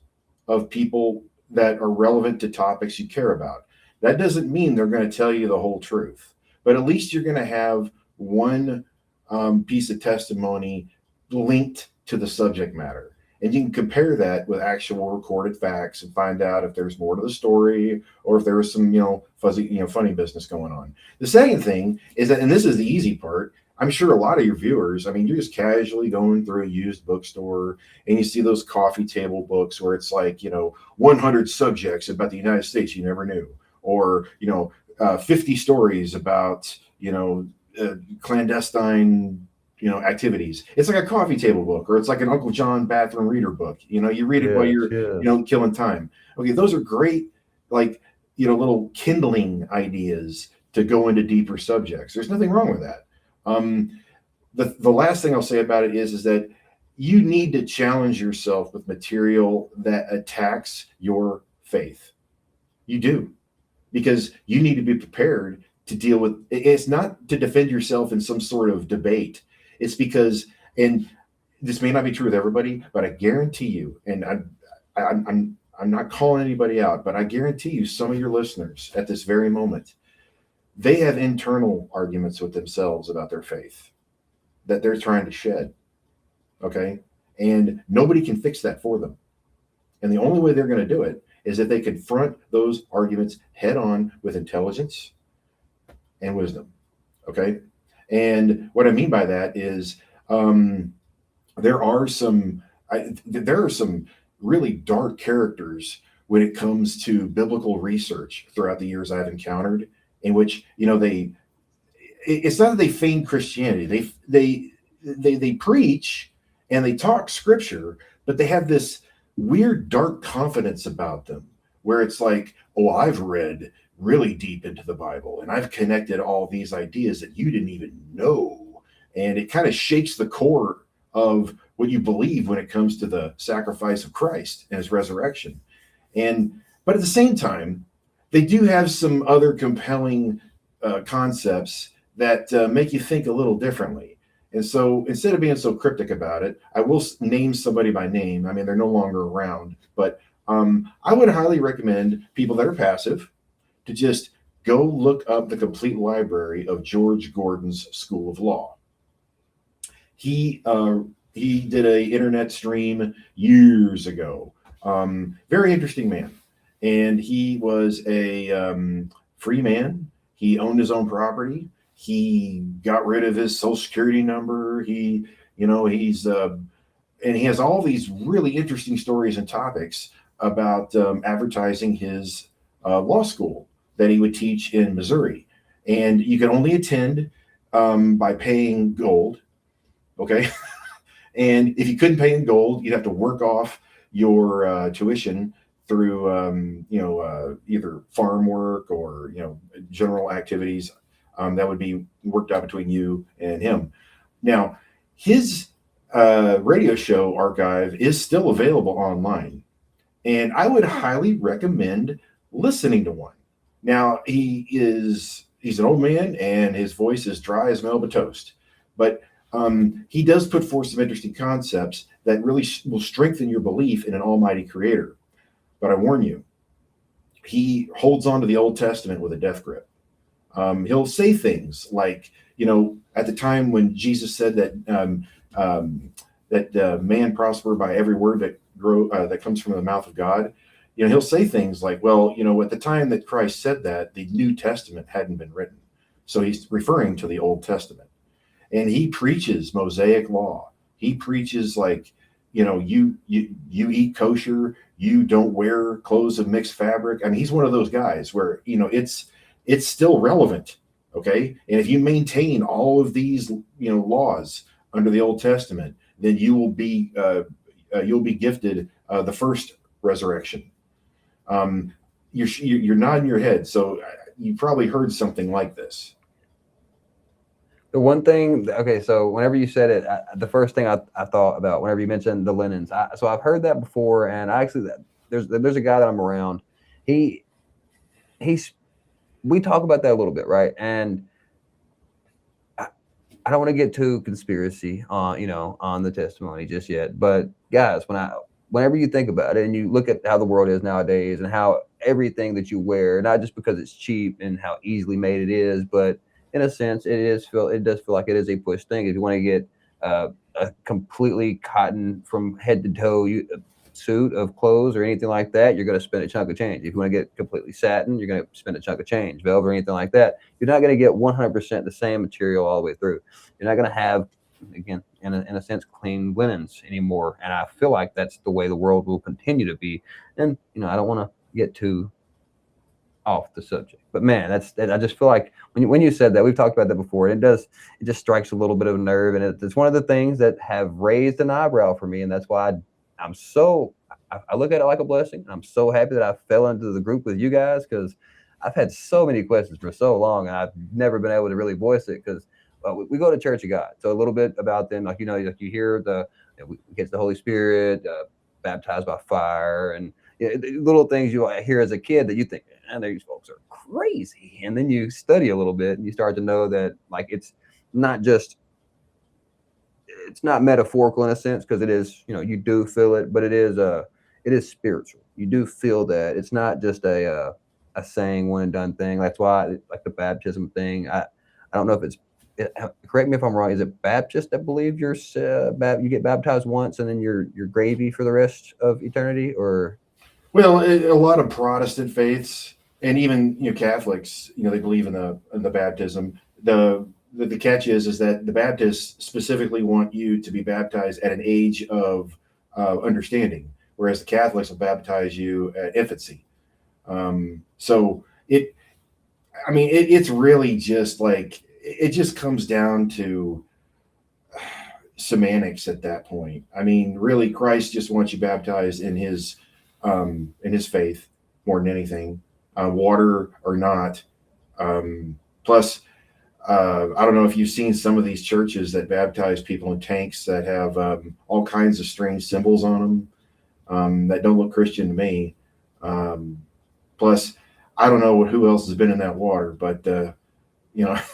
of people that are relevant to topics you care about. That doesn't mean they're going to tell you the whole truth, but at least you're going to have one piece of testimony linked to the subject matter. And you can compare that with actual recorded facts and find out if there's more to the story or if there was some, fuzzy, funny business going on. The second thing is that, and this is the easy part, I'm sure a lot of your viewers, I mean, you're just casually going through a used bookstore and you see those coffee table books where it's like, 100 subjects about the United States you never knew, or, 50 stories about, clandestine, activities. It's like a coffee table book, or it's like an Uncle John bathroom reader book. You read it while you're, killing time. Okay, those are great, like, little kindling ideas to go into deeper subjects. There's nothing wrong with that. The last thing I'll say about it is that you need to challenge yourself with material that attacks your faith. You do, because you need to be prepared to deal with. It's not to defend yourself in some sort of debate. It's because, and this may not be true with everybody, but I guarantee you, and I'm not calling anybody out, but I guarantee you, some of your listeners at this very moment, they have internal arguments with themselves about their faith that they're trying to shed. Okay. And nobody can fix that for them. And the only way they're going to do it is if they confront those arguments head on with intelligence and wisdom. Okay. And what I mean by that is there are some really dark characters when it comes to biblical research throughout the years I've encountered. in which it's not that they feign Christianity. They preach and they talk scripture, but they have this weird dark confidence about them where it's like, oh, I've read really deep into the Bible and I've connected all these ideas that you didn't even know. And it kind of shakes the core of what you believe when it comes to the sacrifice of Christ and his resurrection. But at the same time, they do have some other compelling concepts that make you think a little differently. And so instead of being so cryptic about it, I will name somebody by name. I mean, they're no longer around, but I would highly recommend people that are passive to just go look up the complete library of George Gordon's School of Law. He did a internet stream years ago. Very interesting man. And he was a free man. He owned his own property. He got rid of his social security number. He's and he has all these really interesting stories and topics about advertising his law school that he would teach in Missouri. And you can only attend by paying gold. Okay. And if you couldn't pay in gold, you'd have to work off your tuition through, either farm work or, general activities that would be worked out between you and him. Now, his radio show archive is still available online, and I would highly recommend listening to one. Now, he's an old man, and his voice is dry as Melba toast, but he does put forth some interesting concepts that really will strengthen your belief in an almighty creator. But I warn you, he holds on to the Old Testament with a death grip. He'll say things like, at the time when Jesus said that man prosper by every word that comes from the mouth of God, he'll say things like, well, at the time that Christ said that, the New Testament hadn't been written. So he's referring to the Old Testament. And he preaches Mosaic law. He preaches like, you eat kosher, you don't wear clothes of mixed fabric. I mean, he's one of those guys where, it's still relevant. Okay. And if you maintain all of these, laws under the Old Testament, then you will be gifted the first resurrection. You're nodding your head. So you probably heard something like this. The one thing, okay, so whenever you said it, the first thing I thought about whenever you mentioned the linens, so I've heard that before, and there's a guy that I'm around. We talk about that a little bit, right? And I don't want to get too conspiracy on the testimony just yet, but guys, whenever you think about it and you look at how the world is nowadays and how everything that you wear, not just because it's cheap and how easily made it is, but in a sense, it does feel like it is a push thing. If you want to get a completely cotton from head to toe suit of clothes or anything like that, you're going to spend a chunk of change. If you want to get completely satin, you're going to spend a chunk of change. Velvet or anything like that, you're not going to get 100% the same material all the way through. You're not going to have, again, in a sense, clean linens anymore. And I feel like that's the way the world will continue to be. And I don't want to get too off the subject, but man, I just feel like when you said that, we've talked about that before, and it just strikes a little bit of a nerve, and it's one of the things that have raised an eyebrow for me, and that's why I look at it like a blessing. I'm so happy that I fell into the group with you guys, because I've had so many questions for so long, and I've never been able to really voice it, because we go to Church of God, so a little bit about them, like like you hear we get the Holy Spirit, baptized by fire, and little things you hear as a kid that you think, man, these folks are crazy. And then you study a little bit and you start to know that it's not metaphorical in a sense, because it is, you do feel it, but it is spiritual. You do feel that it's not just a saying one and done thing. That's why like the baptism thing. I don't know if correct me if I'm wrong. Is it Baptist that believe you get baptized once and then you're gravy for the rest of eternity, or? Well, a lot of Protestant faiths and even Catholics, they believe in the baptism. The catch is that the Baptists specifically want you to be baptized at an age of understanding, whereas the Catholics will baptize you at infancy. So I mean, it's really just like it just comes down to semantics at that point. I mean, really, Christ just wants you baptized in his faith more than anything, water or not. Plus, I don't know if you've seen some of these churches that baptize people in tanks that have all kinds of strange symbols on them that don't look Christian to me. Um, Plus, I don't know who else has been in that water, but you know, let's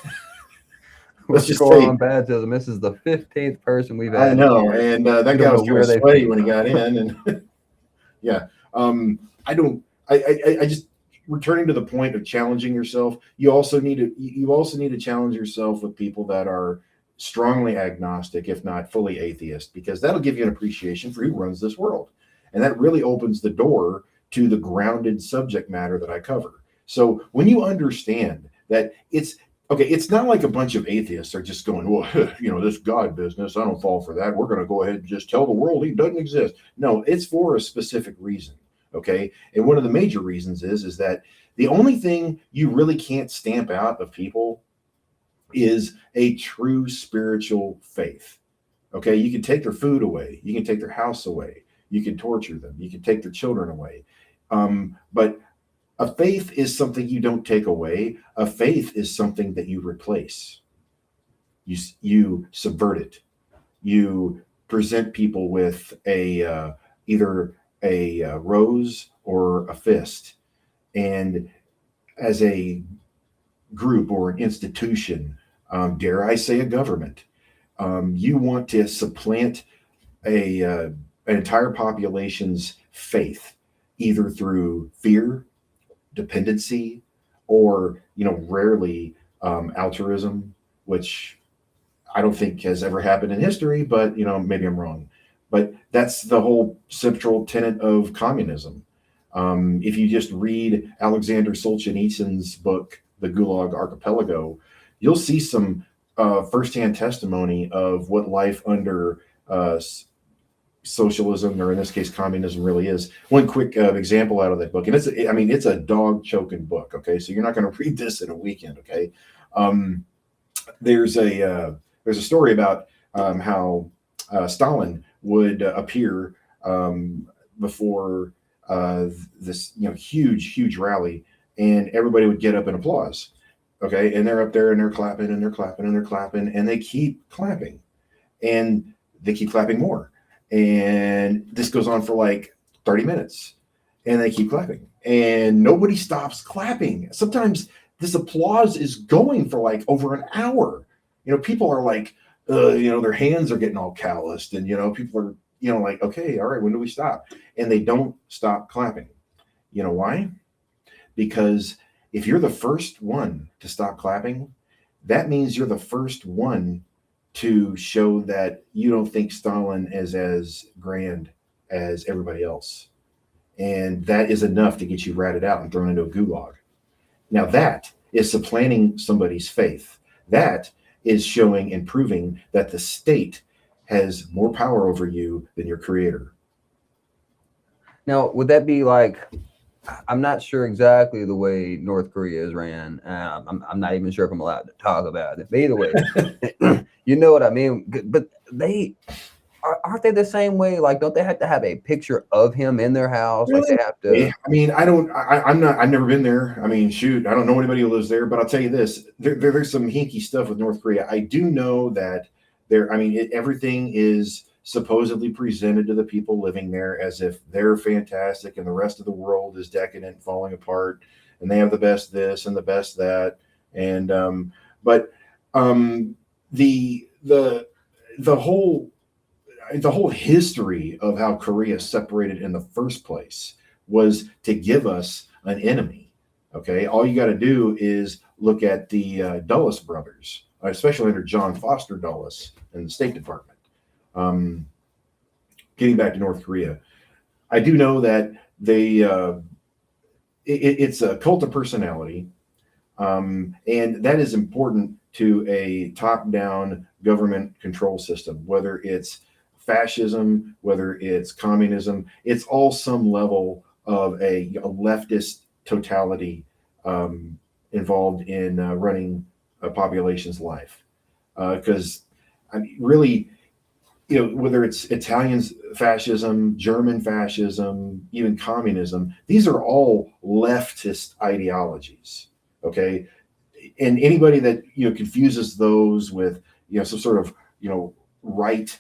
What's just going say on baptism? This is the 15th person we've I had know, here. and We that don't guy know was kind where of they sweaty came when he from. got in, and yeah, I don't. I just returning to the point of challenging yourself. You also need to challenge yourself with people that are strongly agnostic, if not fully atheist, because that'll give you an appreciation for who runs this world, and that really opens the door to the grounded subject matter that I cover. So when you understand that it's okay, it's not like a bunch of atheists are just going, well, this God business, I don't fall for that. We're going to go ahead and just tell the world he doesn't exist. No, it's for a specific reason. Okay. And one of the major reasons is that the only thing you really can't stamp out of people is a true spiritual faith. Okay. You can take their food away, you can take their house away, you can torture them, you can take their children away. But a faith is something you don't take away. A faith is something that you replace. You subvert it. You present people with a either a rose or a fist, and as a group or an institution, dare I say, a government, you want to supplant an entire population's faith, either through fear, dependency, or rarely altruism, which I don't think has ever happened in history, but maybe I'm wrong. But that's the whole central tenet of communism. If you just read Alexander Solzhenitsyn's book, The Gulag Archipelago, you'll see some firsthand testimony of what life under socialism, or in this case communism, really is. One quick example out of that book, and it's a dog choking book. Okay, so you're not going to read this in a weekend. Okay, um, there's a story about how Stalin would appear before this huge rally, and everybody would get up and applause. Okay, and they're up there and they're clapping and they're clapping and they're clapping and they keep clapping and they keep clapping more. And this goes on for like 30 minutes and they keep clapping and nobody stops clapping. Sometimes this applause is going for like over an hour. People are like, their hands are getting all calloused and, people are, like, okay, all right, when do we stop? And they don't stop clapping. You know why? Because if you're the first one to stop clapping, that means you're the first one to show that you don't think Stalin is as grand as everybody else. And that is enough to get you ratted out and thrown into a gulag. Now, that is supplanting somebody's faith. That is showing and proving that the state has more power over you than your creator. Now, would that be like, I'm not sure exactly the way North Korea is ran. I'm not even sure if I'm allowed to talk about it. But either way, you know what I mean? But aren't they the same way? Like, don't they have to have a picture of him in their house? Like Really? they have to. I mean, I've never been there. I mean, shoot, I don't know anybody who lives there, but I'll tell you this, there's some hinky stuff with North Korea. I do know that everything is supposedly presented to the people living there as if they're fantastic and the rest of the world is decadent, falling apart, and they have the best this and the best that. And, but the, the, the whole, the whole history of how Korea separated in the first place was to give us an enemy. Okay, all you got to do is look at the Dulles brothers, especially under John Foster Dulles in the State Department. Getting back to North Korea, I do know that it's a cult of personality, and that is important to a top-down government control system, whether it's fascism, whether it's communism. It's all some level of a leftist totality involved in running a population's life. Because I mean, really, whether it's Italian fascism, German fascism, even communism, these are all leftist ideologies. Okay, and anybody that confuses those with some sort of right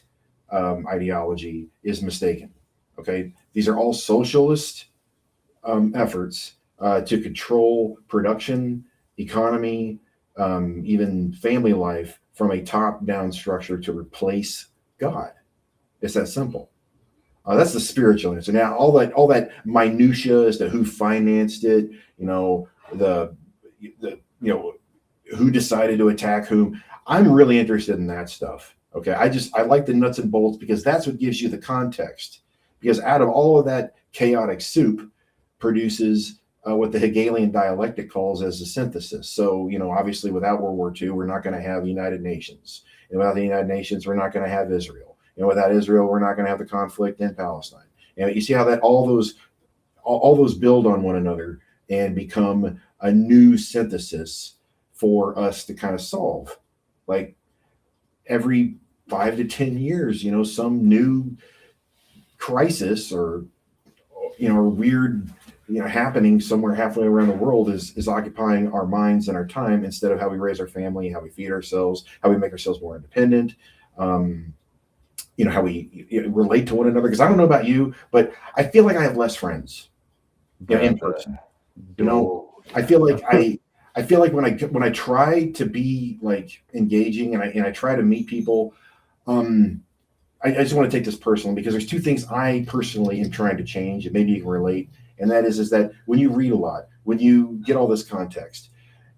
ideology is mistaken. Okay, these are all socialist efforts to control production, economy, even family life from a top-down structure to replace God. It's that simple. That's the spiritual answer. Now, all that minutia as to who financed it, the who decided to attack whom. I'm really interested in that stuff. Okay, I like the nuts and bolts because that's what gives you the context. Because out of all of that chaotic soup produces what the Hegelian dialectic calls as a synthesis. So, obviously, without World War II, we're not going to have the United Nations, and without the United Nations, we're not going to have Israel. Without Israel, we're not going to have the conflict in Palestine. And you see how that all those build on one another and become a new synthesis for us to kind of solve. Like every 5 to 10 years, some new crisis or weird happening somewhere halfway around the world is occupying our minds and our time instead of how we raise our family, how we feed ourselves, how we make ourselves more independent. How we relate to one another. Because I don't know about you, but I feel like I have less friends in person. I feel like I feel like when I try to be like engaging and I try to meet people, I just want to take this personally because there's two things I personally am trying to change, and maybe you can relate. And that is that when you read a lot, when you get all this context,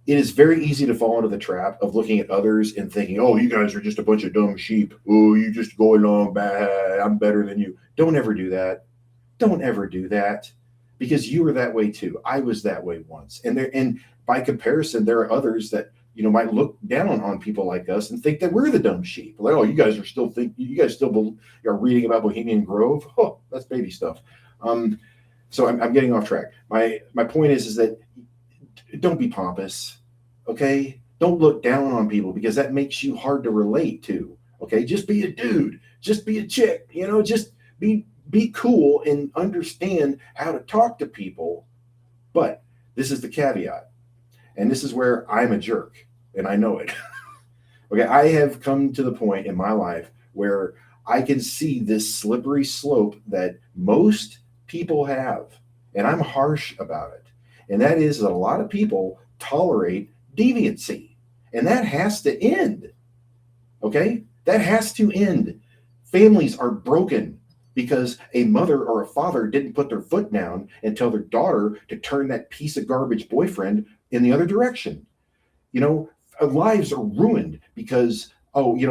it is very easy to fall into the trap of looking at others and thinking, oh, you guys are just a bunch of dumb sheep. Oh, you just go along bad. I'm better than you. Don't ever do that. Don't ever do that because you were that way too. I was that way once. And by comparison, there are others that, might look down on people like us and think that we're the dumb sheep. Like, oh, you guys still are reading about Bohemian Grove. Oh, that's baby stuff. So I'm getting off track. My point is that don't be pompous, okay? Don't look down on people because that makes you hard to relate to, okay? Just be a dude. Just be a chick, just be cool and understand how to talk to people. But this is the caveat, and this is where I'm a jerk, and I know it. Okay, I have come to the point in my life where I can see this slippery slope that most people have, and I'm harsh about it. And that is that a lot of people tolerate deviancy, and that has to end. Okay? That has to end. Families are broken because a mother or a father didn't put their foot down and tell their daughter to turn that piece of garbage boyfriend in the other direction. Lives are ruined because,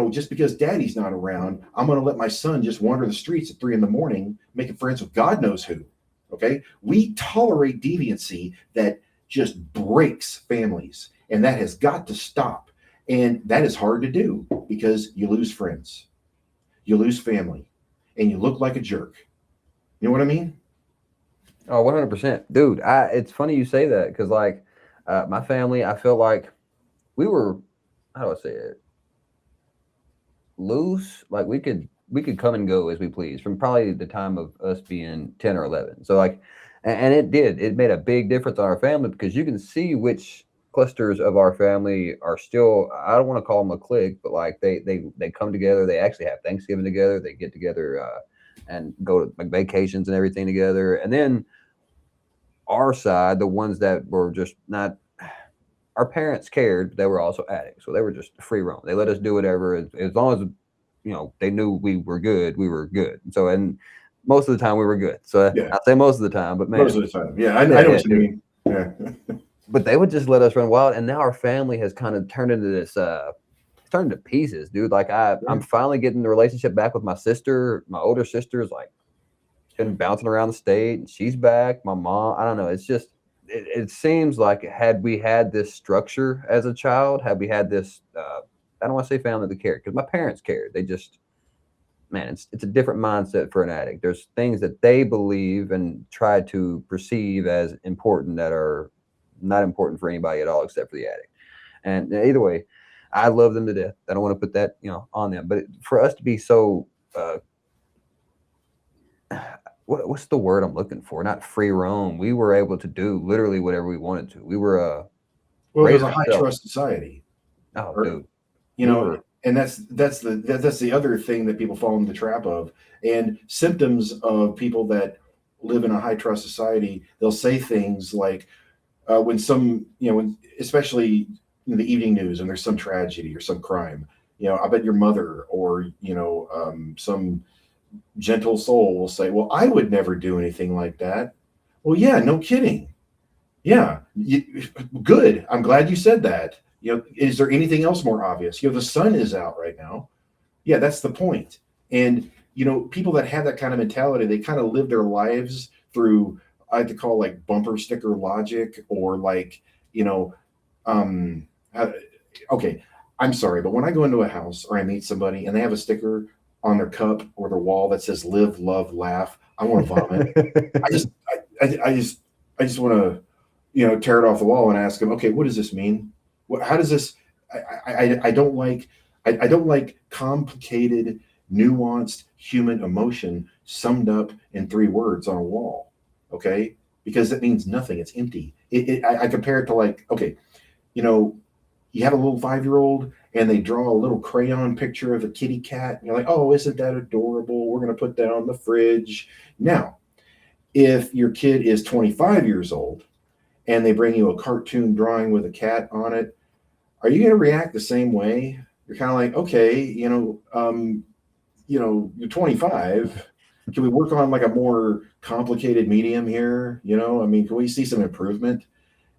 just because daddy's not around, I'm going to let my son just wander the streets at 3 a.m, making friends with God knows who. Okay, we tolerate deviancy that just breaks families, and that has got to stop. And that is hard to do because you lose friends, you lose family, and you look like a jerk. You know what I mean? Oh, 100%. Dude, it's funny you say that because, like, my family, I feel like we were, how do I say it? Loose. Like, we could come and go as we please from probably the time of us being 10 or 11. So, like, and it made a big difference on our family because you can see which clusters of our family are still, I don't want to call them a clique, but like they come together. They actually have Thanksgiving together. They get together and go to like vacations and everything together. And then our side, the ones that were just not, our parents cared, but they were also addicts. So they were just free roam. They let us do whatever as long as, they knew we were good. We were good. So, and most of the time we were good. So yeah. I say most of the time, but man, most of the time. Yeah. I know what you mean. Yeah. But they would just let us run wild. And now our family has kind of turned into this, it's turned to pieces, dude. Like I'm finally getting the relationship back with my sister. My older sister's like been bouncing around the state and she's back. My mom, I don't know. It's just, it seems like had we had this structure as a child, had we had this, I don't want to say family that cared because my parents cared. They just, man, it's a different mindset for an addict. There's things that they believe and try to perceive as important that are not important for anybody at all except for the addict. And either way, I love them to death. I don't want to put that, on them. But for us to be so, what's the word I'm looking for? Not free roam. We were able to do literally whatever we wanted to. We were Well, there's raising a high ourselves. trust society, Oh, or, dude. you know, and that's the other thing that people fall into the trap of. And symptoms of people that live in a high trust society, they'll say things like, when some, when especially in the evening news, and there's some tragedy or some crime, I bet your mother or some gentle soul will say, "Well, I would never do anything like that." Well, yeah, no kidding. Yeah, good. I'm glad you said that. Is there anything else more obvious? The sun is out right now. Yeah, that's the point. And people that have that kind of mentality, they kind of live their lives through, I like to call, like, bumper sticker logic, or like, um, okay, I'm sorry, but when I go into a house or I meet somebody and they have a sticker on their cup or their wall that says "Live, Love, Laugh," I want to vomit. I just, I just want to, tear it off the wall and ask them, okay, what does this mean? How does this? I don't like, I don't like complicated, nuanced human emotion summed up in 3 words on a wall. Okay, because that means nothing. It's empty. I compare it to, like, okay, you have a little 5-year-old and they draw a little crayon picture of a kitty cat. And you're like, oh, isn't that adorable? We're going to put that on the fridge. Now, if your kid is 25 years old and they bring you a cartoon drawing with a cat on it, are you going to react the same way? You're kind of like, okay, you're 25. Can we work on, like, a more complicated medium here? I mean, can we see some improvement?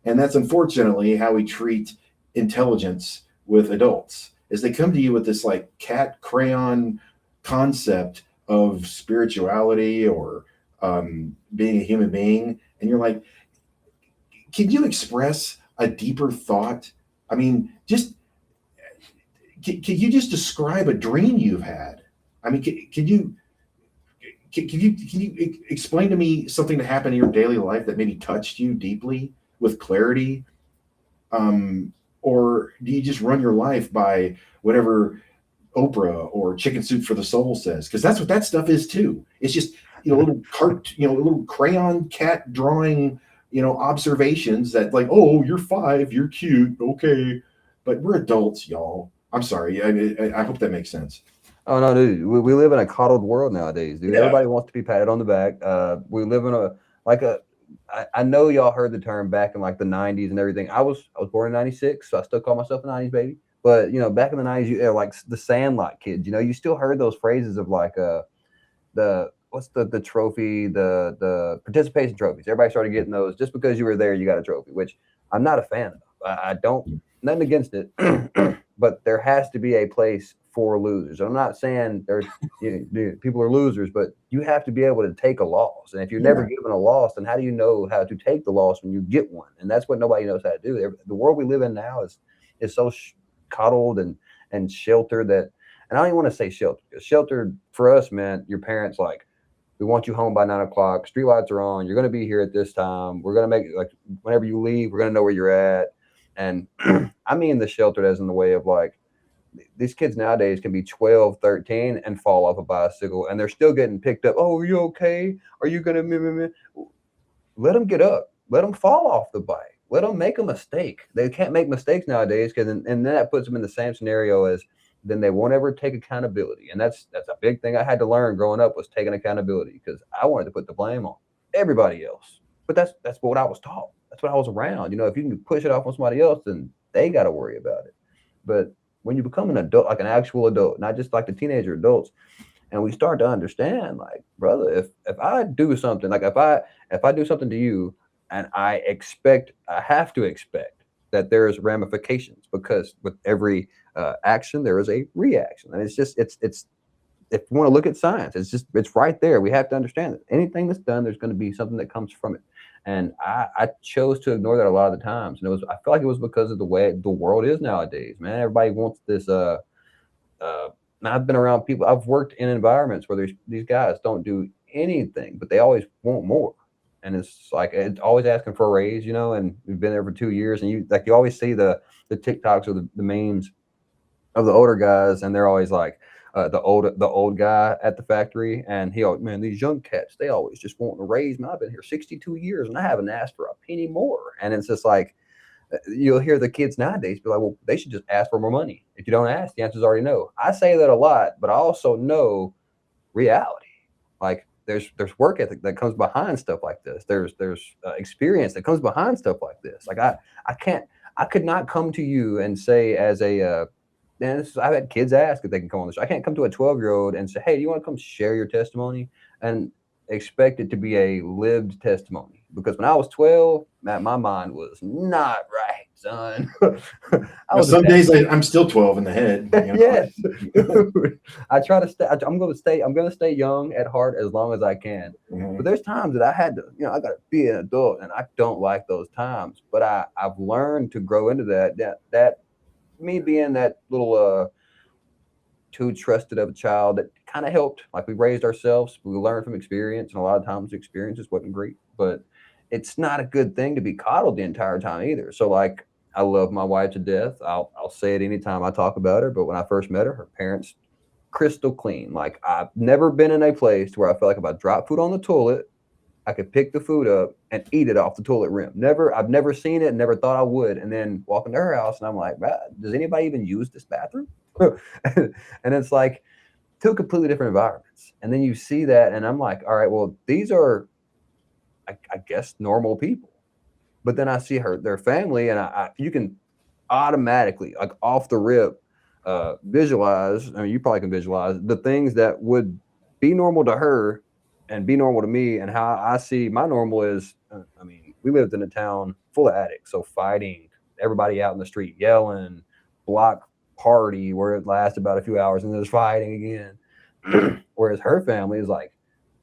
And that's unfortunately how we treat intelligence with adults, is they come to you with this, like, cat crayon concept of spirituality or being a human being. And you're like, can you express a deeper thought? I mean, can you just describe a dream you've had? I mean, can you explain to me something that happened in your daily life that maybe touched you deeply with clarity? Or do you just run your life by whatever Oprah or Chicken Soup for the Soul says? Because that's what that stuff is too. It's just, a little a little crayon cat drawing, observations that, like, oh, you're 5, you're cute, okay, but we're adults, y'all. I'm sorry. I hope that makes sense. Oh no, dude. We live in a coddled world nowadays, dude. Yeah. Everybody wants to be patted on the back. We live in I know y'all heard the term back in, like, the 90s and everything. I was born in 96, so I still call myself a 90s baby. But back in the 90s, you like the Sandlot kids. You still heard those phrases of, like, the what's the trophy, the participation trophies. Everybody started getting those. Just because you were there, you got a trophy, which I'm not a fan of. I don't, nothing against it, but there has to be a place for losers. I'm not saying there's people are losers, but you have to be able to take a loss. And if you're never given a loss, then how do you know how to take the loss when you get one? And that's what nobody knows how to do. The world we live in now is so coddled and sheltered that, and I don't even want to say sheltered, because sheltered for us meant your parents, like, we want you home by 9 o'clock. Street lights are on. You're going to be here at this time. We're going to make, like, whenever you leave, we're going to know where you're at. And I mean the sheltered as in the way of, like, these kids nowadays can be 12, 13 and fall off a bicycle, and they're still getting picked up. Oh, are you okay? Are you going to let them get up? Let them fall off the bike. Let them make a mistake. They can't make mistakes nowadays, because and then that puts them in the same scenario as, then they won't ever take accountability. And that's a big thing I had to learn growing up, was taking accountability, because I wanted to put the blame on everybody else. But that's what I was taught. That's what I was around. If you can push it off on somebody else, then they got to worry about it. But when you become an adult, like an actual adult, not just like the teenager adults, and we start to understand, like, brother, if I do something, like if I do something to you, and I have to expect that there's ramifications, because with every action there is a reaction. And it's if you want to look at science, it's right there. We have to understand that anything that's done, there's going to be something that comes from it. And I chose to ignore that a lot of the times. And I feel like it was because of the way the world is nowadays, man. Everybody wants this. I've been around people. I've worked in environments where these guys don't do anything, but they always want more. and it's like it's always asking for a raise, and we've been there for 2 years, and you always see the TikToks or the memes of the older guys, and they're always like the old guy at the factory, and man, these young cats, they always just want to raise me. I've been here 62 years, and I haven't asked for a penny more. And it's just like you'll hear the kids nowadays be like, well, they should just ask for more money. If you don't ask, the answer's already no. I say that a lot, but I also know reality. Like there's work ethic that comes behind stuff like this. There's experience that comes behind stuff like this. Like I could not come to you and say as a and I've had kids ask if they can come on the show. I can't come to a 12-year-old and say, hey, do you want to come share your testimony and expect it to be a lived testimony? Because when I was 12, man, my mind was not right, son. Some days I'm still 12 in the head. Yes. I try to stay. I'm going to stay young at heart as long as I can. Mm-hmm. But there's times that I had to, I got to be an adult, and I don't like those times. But I've learned to grow into that me being that little too trusted of a child, that kind of helped. Like, we raised ourselves, we learned from experience, and a lot of times experiences wasn't great, but it's not a good thing to be coddled the entire time either. So like, I love my wife to death. I'll say it anytime I talk about her, but when I first met her parents, crystal clean. Like, I've never been in a place where I felt like if I dropped food on the toilet, I could pick the food up and eat it off the toilet rim. I've never seen it, never thought I would. And then walk into her house and I'm like, does anybody even use this bathroom? And it's like two completely different environments. And then you see that and I'm like, all right, well, these are, I guess, normal people. But then I see their family, and you can automatically, like off the rip, visualize. I mean, you probably can visualize the things that would be normal to her and be normal to me, and how I see my normal is. I mean, we lived in a town full of addicts, so fighting, everybody out in the street yelling, block party where it lasts about a few hours, and there's fighting again. Whereas her family is like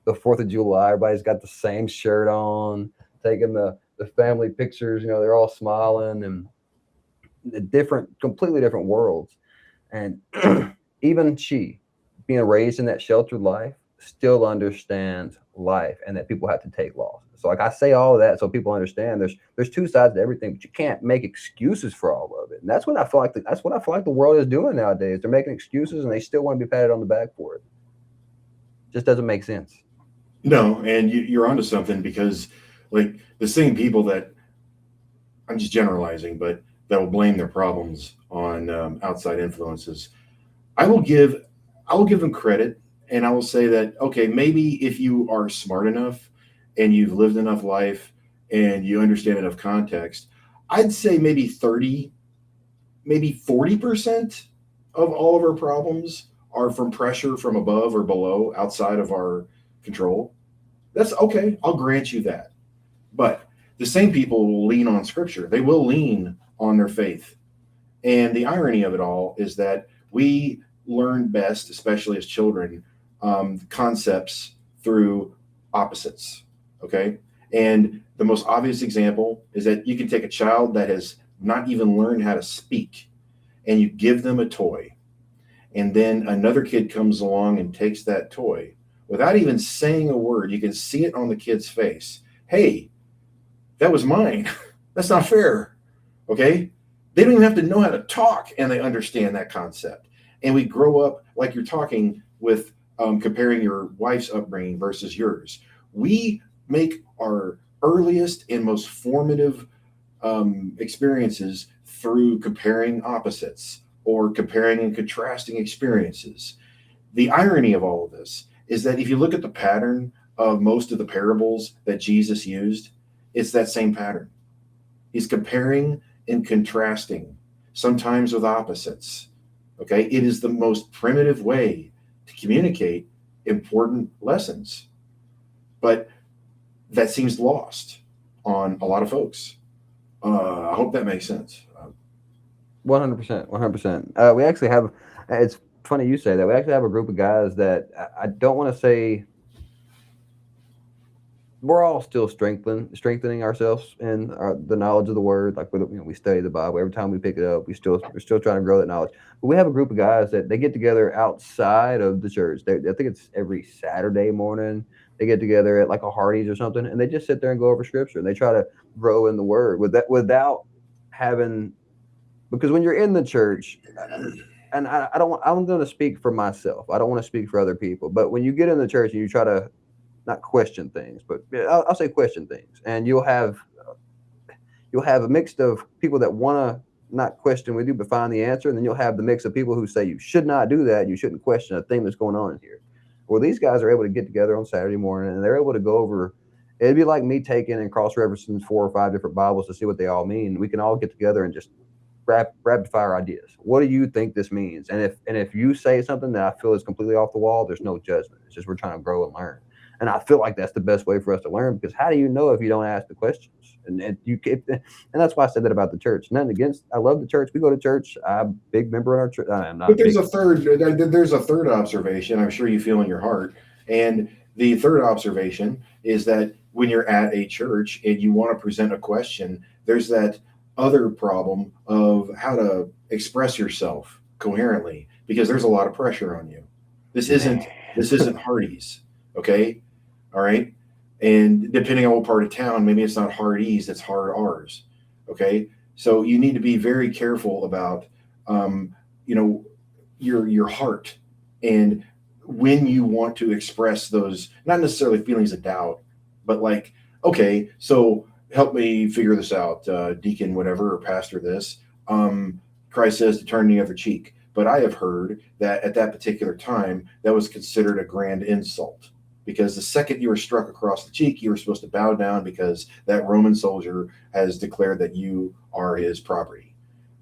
the 4th of July, everybody's got the same shirt on, taking the family pictures, they're all smiling, and the completely different worlds. And even she, being raised in that sheltered life, still understands life and that people have to take losses. So like, I say all of that so people understand there's two sides to everything, but you can't make excuses for all of it. And that's what I feel like the world is doing nowadays. They're making excuses and they still want to be patted on the back for it. Just doesn't make sense. No, and you're onto something, because like the same people that, I'm just generalizing, but that will blame their problems on outside influences, I will give them credit, and I will say that, okay, maybe if you are smart enough and you've lived enough life and you understand enough context, I'd say maybe 30, maybe 40% of all of our problems are from pressure from above or below, outside of our control. That's okay. I'll grant you that. But the same people will lean on scripture. They will lean on their faith. And the irony of it all is that we learn best, especially as children, concepts through opposites. Okay. And the most obvious example is that you can take a child that has not even learned how to speak, and you give them a toy. And then another kid comes along and takes that toy without even saying a word. You can see it on the kid's face. Hey, that was mine. That's not fair. Okay. They don't even have to know how to talk, and they understand that concept. And we grow up like you're talking with comparing your wife's upbringing versus yours. We make our earliest and most formative experiences through comparing opposites or comparing and contrasting experiences. The irony of all of this is that if you look at the pattern of most of the parables that Jesus used, it's that same pattern. He's comparing and contrasting, sometimes with opposites. Okay, it is the most primitive way to communicate important lessons, but that seems lost on a lot of folks. I hope that makes sense. 100%, 100%. We actually have. It's funny you say that. We actually have a group of guys that I don't want to say. We're all still strengthening ourselves in the knowledge of the word. Like, we study the Bible every time we pick it up. We're still trying to grow that knowledge. But we have a group of guys that they get together outside of the church. I think it's every Saturday morning. they get together at like a Hardee's or something, and they just sit there and go over scripture, and they try to grow in the word without having, because when you're in the church, and I don't I'm going to speak for myself. I don't want to speak for other people, but when you get in the church and you try to not question things, but yeah, I'll say question things, and you'll have a mix of people that want to not question with you but find the answer, and then you'll have the mix of people who say you should not do that, you shouldn't question a thing that's going on in here. Well, these guys are able to get together on Saturday morning, and they're able to go over. It'd be like me taking and cross-referencing 4 or 5 different Bibles to see what they all mean. We can all get together and just rapid fire ideas. What do you think this means? And if you say something that I feel is completely off the wall, there's no judgment. It's just we're trying to grow and learn. And I feel like that's the best way for us to learn, because how do you know if you don't ask the questions? And that's why I said that about the church. Nothing against. I love the church. We go to church. I'm a big member in our church. I'm not. But there's a third observation. I'm sure you feel in your heart, and the third observation is that when you're at a church and you want to present a question, there's that other problem of how to express yourself coherently, because there's a lot of pressure on you. This isn't Hardee's, okay? All right. And depending on what part of town, maybe it's not Hardee's, it's hard R's. Okay. So you need to be very careful about, your heart, and when you want to express those, not necessarily feelings of doubt, but like, okay, so help me figure this out, deacon, whatever, or pastor this. Christ says to turn the other cheek. But I have heard that at that particular time, that was considered a grand insult, because the second you were struck across the cheek, you were supposed to bow down, because that Roman soldier has declared that you are his property.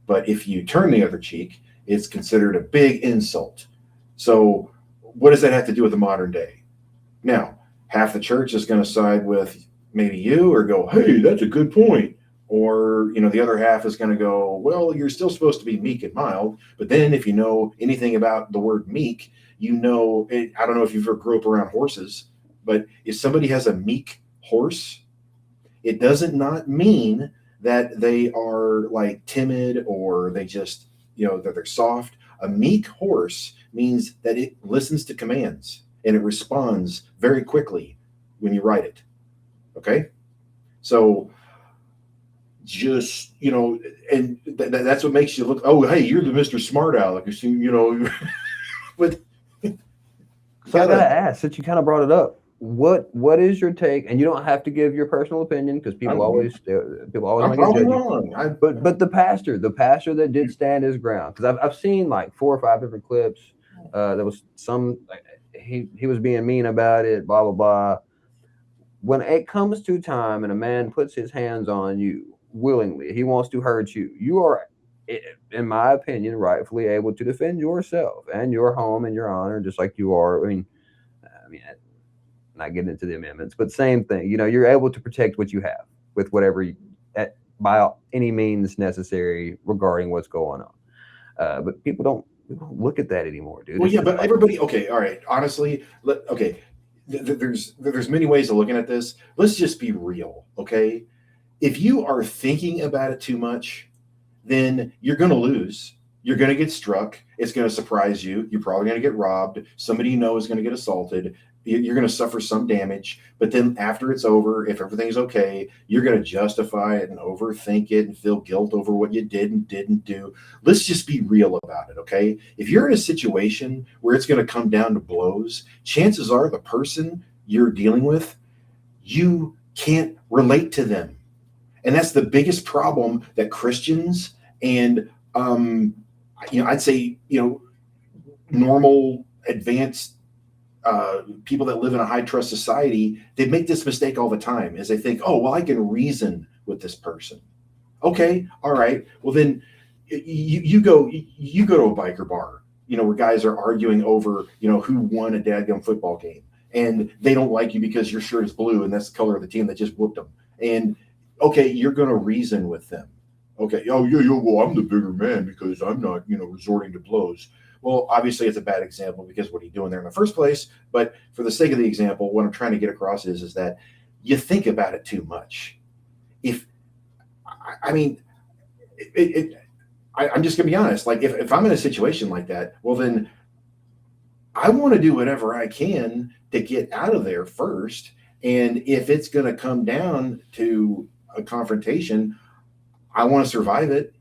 But if you turn the other cheek, it's considered a big insult. So what does that have to do with the modern day? Now, half the church is going to side with maybe you, or go, hey, that's a good point. Or, the other half is going to go, well, you're still supposed to be meek and mild. But then if you know anything about the word meek, I don't know if you've ever grew up around horses, but if somebody has a meek horse, it doesn't not mean that they are like timid, or they just, that they're soft. A meek horse means that it listens to commands and it responds very quickly when you ride it. Okay. So just, and that's what makes you look, oh, hey, you're the Mr. Smart Aleck, but so I gotta ask, since you kind of brought it up, what is your take? And you don't have to give your personal opinion, because people always I'm want to probably judge wrong. you. But the pastor that did stand his ground, because I've seen like 4 or 5 different clips. There was some, he was being mean about it, blah blah blah. When it comes to time and a man puts his hands on you willingly, he wants to hurt you, you are, in my opinion, rightfully able to defend yourself and your home and your honor, just like you are. I mean, not getting into the amendments, but same thing. You're able to protect what you have with whatever by any means necessary regarding what's going on. But people don't look at that anymore, dude. Well, yeah, but everybody. Okay, all right. Honestly, there's many ways of looking at this. Let's just be real, okay? If you are thinking about it too much, then you're going to lose. You're going to get struck. It's going to surprise you. You're probably going to get robbed. Somebody you know is going to get assaulted. You're going to suffer some damage. But then after it's over, if everything's okay, you're going to justify it and overthink it and feel guilt over what you did and didn't do. Let's just be real about it, okay? If you're in a situation where it's going to come down to blows, chances are the person you're dealing with, you can't relate to them. And that's the biggest problem that Christians and, I'd say, normal, advanced people that live in a high trust society, they make this mistake all the time, is they think, oh, well, I can reason with this person. Okay. All right. Well, then you go to a biker bar, where guys are arguing over, who won a dadgum football game, and they don't like you because your shirt is blue and that's the color of the team that just whooped them. And okay, you're going to reason with them. Okay. Oh, yeah, well, I'm the bigger man because I'm not, resorting to blows. Well, obviously it's a bad example, because what are you doing there in the first place? But for the sake of the example, what I'm trying to get across is that you think about it too much. I'm just going to be honest. Like if I'm in a situation like that, well, then I want to do whatever I can to get out of there first. And if it's going to come down to a confrontation, I want to survive it.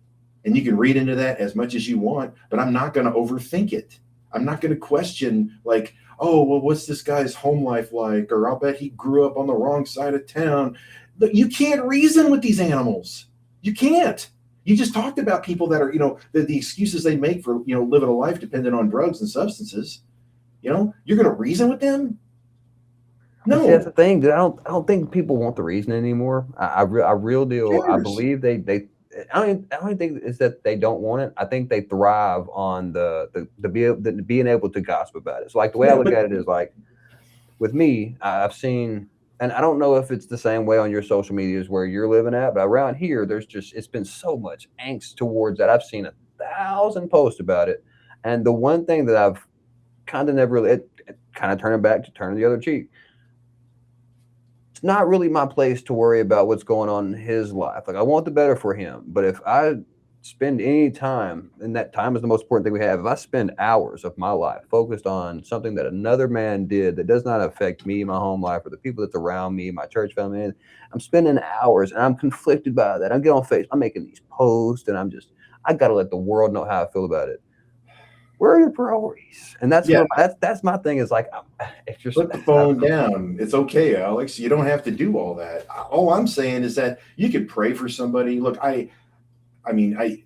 And you can read into that as much as you want, but I'm not going to overthink it. I'm not going to question, like, oh, well, what's this guy's home life like? Or I'll bet he grew up on the wrong side of town. But you can't reason with these animals. You can't. You just talked about people that are, the excuses they make for, living a life dependent on drugs and substances. You're going to reason with them? No. See, that's the thing, dude. I don't think people want the reason anymore. I real deal. I believe they I don't think it's that they don't want it. I think they thrive on the being able to gossip about it. So like the way I look at it is like with me, I've seen, and I don't know if it's the same way on your social medias where you're living at, but around here, it's been so much angst towards that. I've seen 1,000 posts about it. And the one thing that I've kind of never really, it kind of turning back to turning the other cheek. It's not really my place to worry about what's going on in his life. Like I want the better for him. But if I spend any time, and that time is the most important thing we have, if I spend hours of my life focused on something that another man did that does not affect me, my home life, or the people that's around me, my church family, I'm spending hours and I'm conflicted by that. I'm getting on Facebook, I'm making these posts, and I got to let the world know how I feel about it. Where are your priorities? And that's that's my thing. Is like, if you're put the phone down, it's okay, Alex. You don't have to do all that. All I'm saying is that you could pray for somebody. Look, I mean,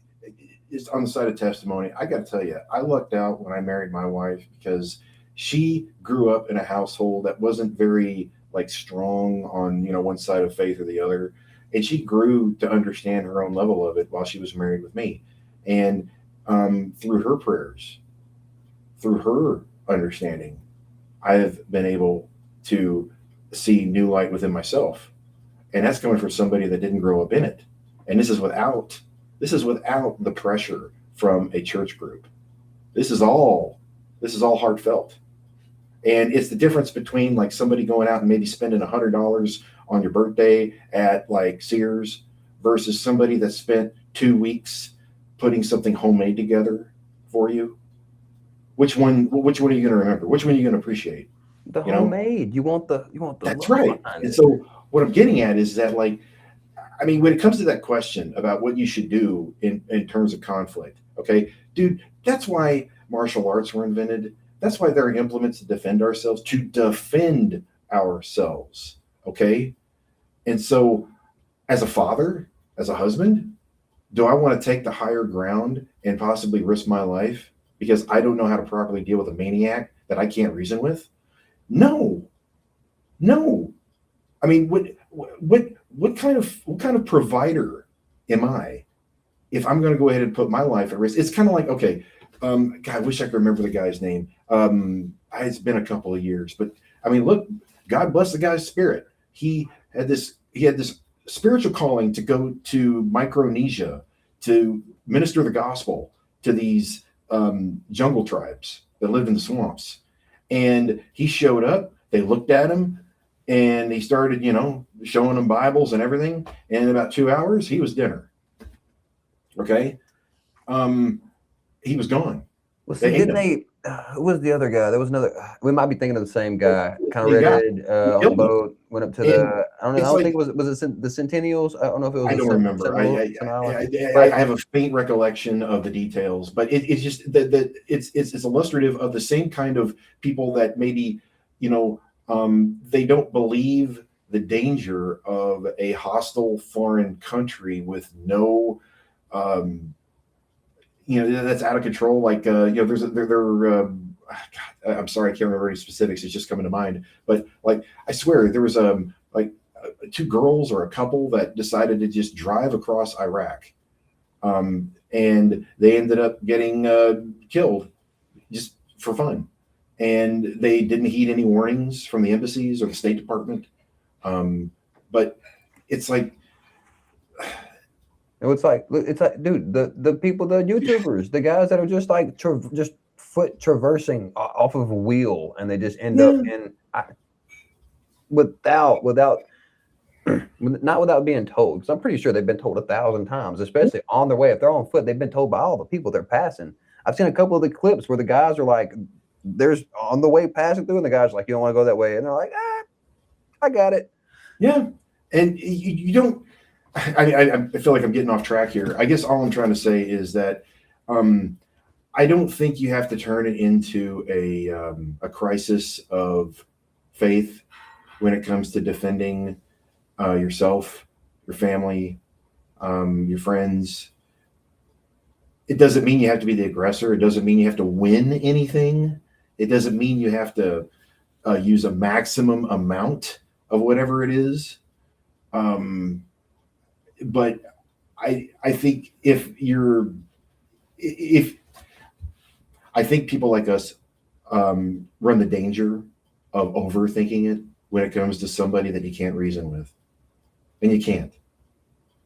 it's on the side of testimony. I got to tell you, I lucked out when I married my wife because she grew up in a household that wasn't very like strong on one side of faith or the other, and she grew to understand her own level of it while she was married with me, and through her prayers, through her understanding, I have been able to see new light within myself. And that's coming from somebody that didn't grow up in it. And this is without the pressure from a church group. This is all heartfelt. And it's the difference between like somebody going out and maybe spending $100 on your birthday at like Sears versus somebody that spent 2 weeks putting something homemade together for you. Which one are you going to remember? Which one are you going to appreciate? The homemade. You want the That's right. And so what I'm getting at is that, like, I mean, when it comes to that question about what you should do in terms of conflict, okay, dude, that's why martial arts were invented. That's why there are implements to defend ourselves, okay? And so as a father, as a husband, do I want to take the higher ground and possibly risk my life because I don't know how to properly deal with a maniac that I can't reason with? No. I mean, what kind of provider am I if I'm going to go ahead and put my life at risk? It's kind of like, okay, God, I wish I could remember the guy's name. It's been a couple of years, but I mean, look, God bless the guy's spirit. He had this spiritual calling to go to Micronesia to minister the gospel to these jungle tribes that lived in the swamps. And he showed up, they looked at him, and he started, showing them Bibles and everything. And in about 2 hours, he was dinner. Okay. He was gone. Well, see, who was the other guy? There was another. We might be thinking of the same guy. Kind of redheaded on the boat. Went up to the. I don't know. I don't think it was it the Centennials. I don't know if it was. I don't remember. I have a faint recollection of the details, but it's just that it's illustrative of the same kind of people that maybe they don't believe the danger of a hostile foreign country with no. That's out of control. Like, there's I'm sorry, I can't remember any specifics. It's just coming to mind. But like, I swear there was two girls or a couple that decided to just drive across Iraq. And they ended up getting killed just for fun. And they didn't heed any warnings from the embassies or the State Department. But it's like, it's like, dude, the people, the YouTubers, the guys that are just like just foot traversing off of a wheel, and they just end up in without being told. Because I'm pretty sure they've been told 1,000 times, especially on their way. If they're on foot, they've been told by all the people they're passing. I've seen a couple of the clips where the guys are like there's on the way passing through, and the guy's like, "You don't want to go that way," and they're like, "Ah, I got it." Yeah, and you don't. I feel like I'm getting off track here. I guess all I'm trying to say is that I don't think you have to turn it into a crisis of faith when it comes to defending yourself, your family, your friends. It doesn't mean you have to be the aggressor. It doesn't mean you have to win anything. It doesn't mean you have to use a maximum amount of whatever it is. But I think if I think people like us run the danger of overthinking it when it comes to somebody that you can't reason with, and you can't.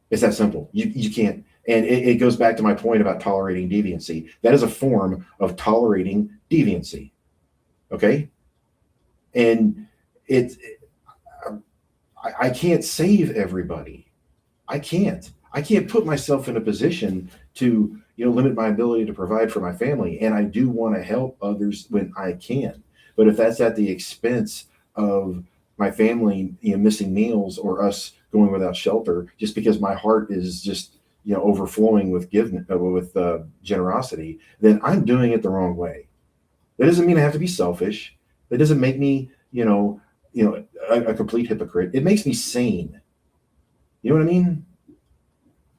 It's that simple. You can't. And it goes back to my point about tolerating deviancy. That is a form of tolerating deviancy. Okay. And I can't save everybody. I can't put myself in a position to, limit my ability to provide for my family. And I do want to help others when I can. But if that's at the expense of my family, missing meals, or us going without shelter, just because my heart is just, overflowing with generosity, then I'm doing it the wrong way. That doesn't mean I have to be selfish. That doesn't make me, a complete hypocrite. It makes me sane. You know what I mean?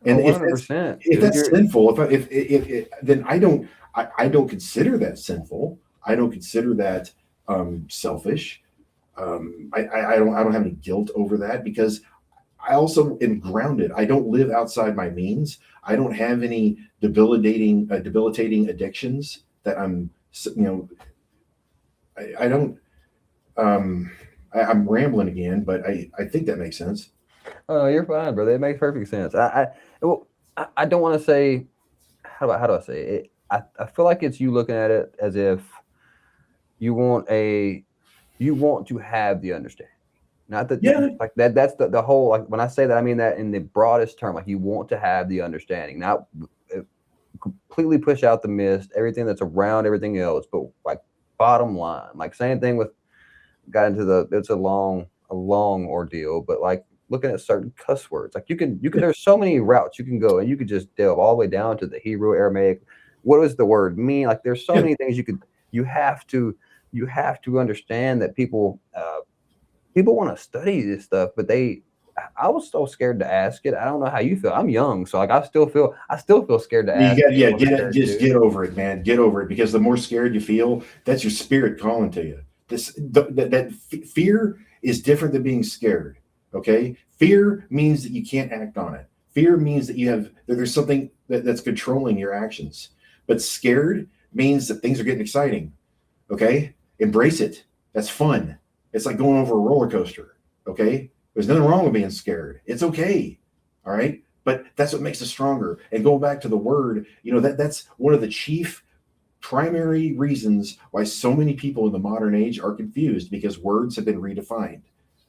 And if 100%. that's sinful, then I don't consider that sinful. I don't consider that selfish. I don't have any guilt over that, because I also am grounded. I don't live outside my means. I don't have any debilitating addictions that I'm, I don't. I'm rambling again, but I think that makes sense. Oh, you're fine, brother. It makes perfect sense. I don't want to say, how do I say it? I feel like it's you looking at it as if you want to have the understanding. Not that, Yeah. like that. That's the whole, like, when I say that, I mean that in the broadest term. Like, you want to have the understanding, not completely push out the mist, everything that's around everything else, but like bottom line. Like, same thing with, got into it's a long ordeal, but like looking at certain cuss words, like you can there's so many routes you can go, and you could just delve all the way down to the Hebrew, Aramaic. What does the word mean? Like, there's so Yeah. many things you have to understand that people want to study this stuff, but I was so scared to ask it. I don't know how you feel. I'm young, so like I still feel scared to You ask got, it. get over it, man. Get over it, because the more scared you feel, that's your spirit calling to you. Fear is different than being scared. Okay, fear means that you can't act on it. Fear means that there's something that's controlling your actions. But scared means that things are getting exciting. Okay, embrace it. That's fun. It's like going over a roller coaster. Okay, there's nothing wrong with being scared. It's okay. All right, but that's what makes us stronger. And going back to the word, that's one of the chief primary reasons why so many people in the modern age are confused, because words have been redefined.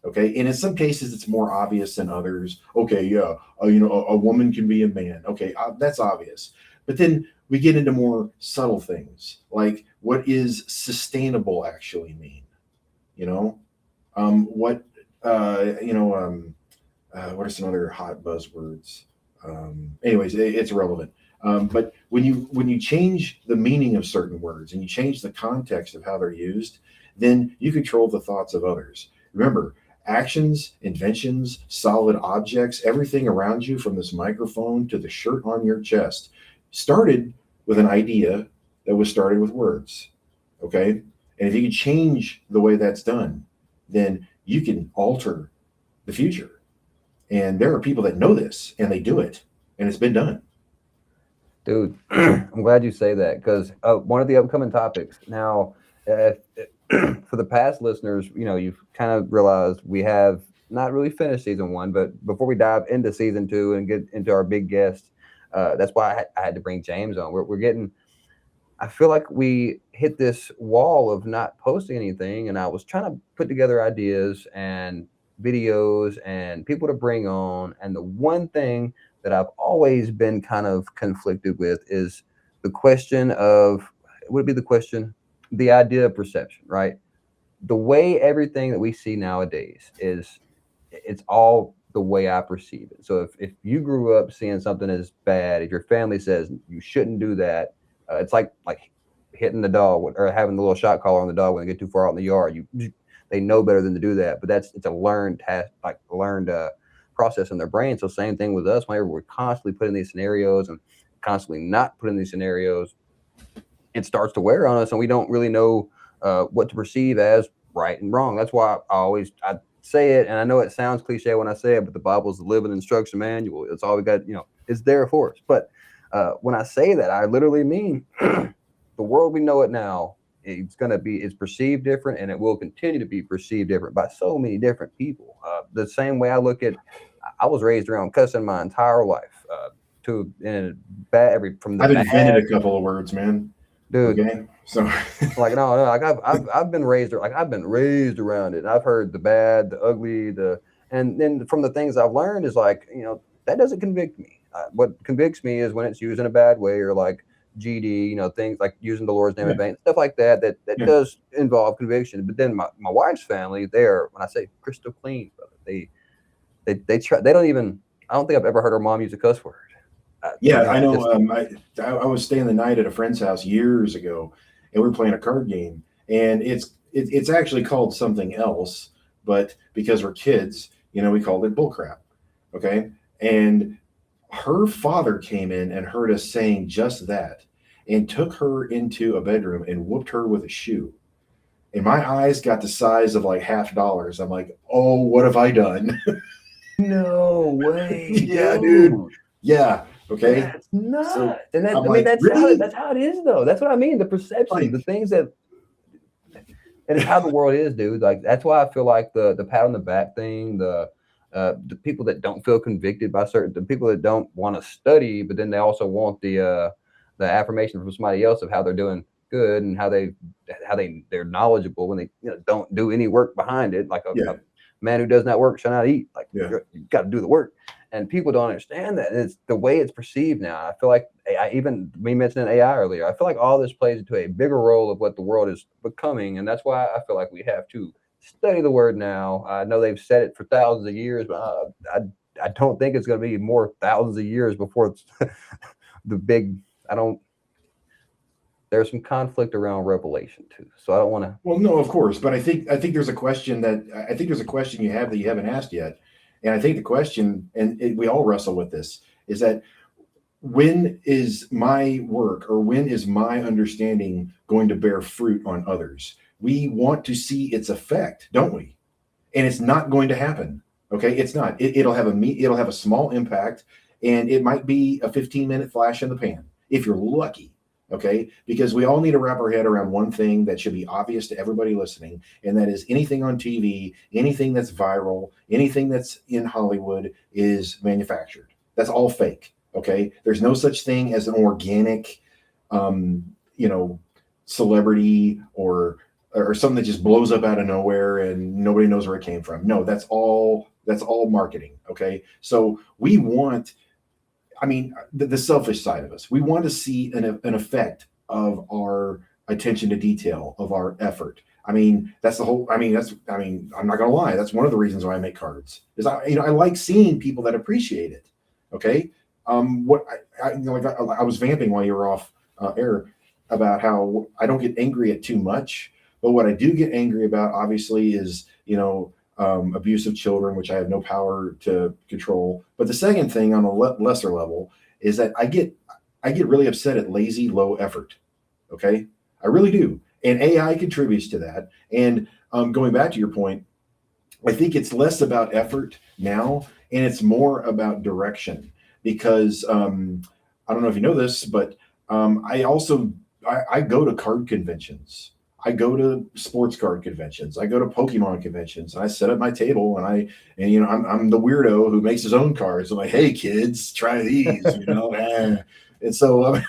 Okay, and in some cases it's more obvious than others. Okay, yeah, a woman can be a man. Okay, that's obvious. But then we get into more subtle things, like, what is sustainable actually mean? What what are some other hot buzzwords? Anyways, it's irrelevant. But when you change the meaning of certain words, and you change the context of how they're used, then you control the thoughts of others. Remember, actions, inventions, solid objects, everything around you, from this microphone to the shirt on your chest, started with an idea that was started with words. Okay? And if you can change the way that's done, then you can alter the future. And there are people that know this, and they do it, and it's been done. Dude, I'm glad you say that, because one of the upcoming topics now, for the past listeners, you've kind of realized we have not really finished season 1, but before we dive into season 2 and get into our big guest, that's why I had to bring James on. We're getting, I feel like we hit this wall of not posting anything, and I was trying to put together ideas and videos and people to bring on, and the one thing that I've always been kind of conflicted with is the question of, would it be the question, the idea of perception, right? The way everything that we see nowadays is, it's all the way I perceive it. So if you grew up seeing something as bad, if your family says you shouldn't do that, it's like hitting the dog or having the little shot collar on the dog when they get too far out in the yard. They know better than to do that, but it's a learned task, like learned process in their brain. So same thing with us. Whenever we're constantly putting these scenarios and constantly not putting these scenarios, it starts to wear on us, and we don't really know what to perceive as right and wrong. That's why I say it, and I know it sounds cliche when I say it, but the Bible's the living instruction manual. It's all we got, it's there for us. But when I say that, I literally mean the world we know it now, it's perceived different, and it will continue to be perceived different by so many different people. The same way I was raised around cussing my entire life. From the I've bad, invented a couple of words, man. dude. Okay, so Like no, like I've been raised around it. And I've heard the bad, the ugly, and then from the things I've learned is like, that doesn't convict me. What convicts me is when it's used in a bad way, or like GD, things like using the Lord's name in vain, stuff like that. That Yeah. does involve conviction. But then my wife's family, when I say crystal clean, brother, they try. They don't even. I don't think I've ever heard her mom use a cuss word. Yeah, I know. I was staying the night at a friend's house years ago, and we were playing a card game, and it's actually called something else, but because we're kids, we called it bullcrap. Okay, and her father came in and heard us saying just that, and took her into a bedroom and whooped her with a shoe. And my eyes got the size of like $50. I'm like, oh, what have I done? No way. Yeah, dude. Yeah. Okay. That's nuts. So, and I'm like, that's really? that's how it is though. That's what I mean. The perception, the things that, and it's how the world is, dude. Like that's why I feel like the pat on the back thing, the people that don't feel convicted by the people that don't want to study, but then they also want the affirmation from somebody else of how they're doing good and how they're knowledgeable when they don't do any work behind it. Like a man who does not work shall not eat. Like you got to do the work. And people don't understand that. It's the way it's perceived now. I feel like even me mentioning AI earlier, I feel like all this plays into a bigger role of what the world is becoming. And that's why I feel like we have to study the word now. I know they've said it for thousands of years, but I don't think it's going to be more thousands of years before it's there's some conflict around revelation too. So I don't want to. Well, no, of course. But I think there's a question you have that you haven't asked yet. And I think the question, and we all wrestle with this, is that when is my work or when is my understanding going to bear fruit on others? We want to see its effect, don't we? And it's not going to happen. Okay, it's not. It'll have a small impact, and it might be a 15-minute flash in the pan if you're lucky. Okay, because we all need to wrap our head around one thing that should be obvious to everybody listening, and that is anything on TV, anything that's viral, anything that's in Hollywood is manufactured. That's all fake. Okay, there's no such thing as an organic, celebrity or something that just blows up out of nowhere and nobody knows where it came from. No, that's all marketing. Okay, so we want. I mean, the selfish side of us. We want to see an effect of our attention to detail, of our effort. I mean, I'm not gonna lie. That's one of the reasons why I make cards. Is I like seeing people that appreciate it. Okay. I was vamping while you were off air about how I don't get angry at too much, but what I do get angry about, obviously, is abuse of children, which I have no power to control. But the second thing on a lesser level is that I get really upset at lazy, low effort. Okay, I really do, and AI contributes to that. And going back to your point, I think it's less about effort now, and it's more about direction. Because I don't know if you know this, but I go to card conventions. I go to sports card conventions. I go to Pokemon conventions, and I set up my table, and I'm the weirdo who makes his own cards. I'm like, hey kids, try these, And so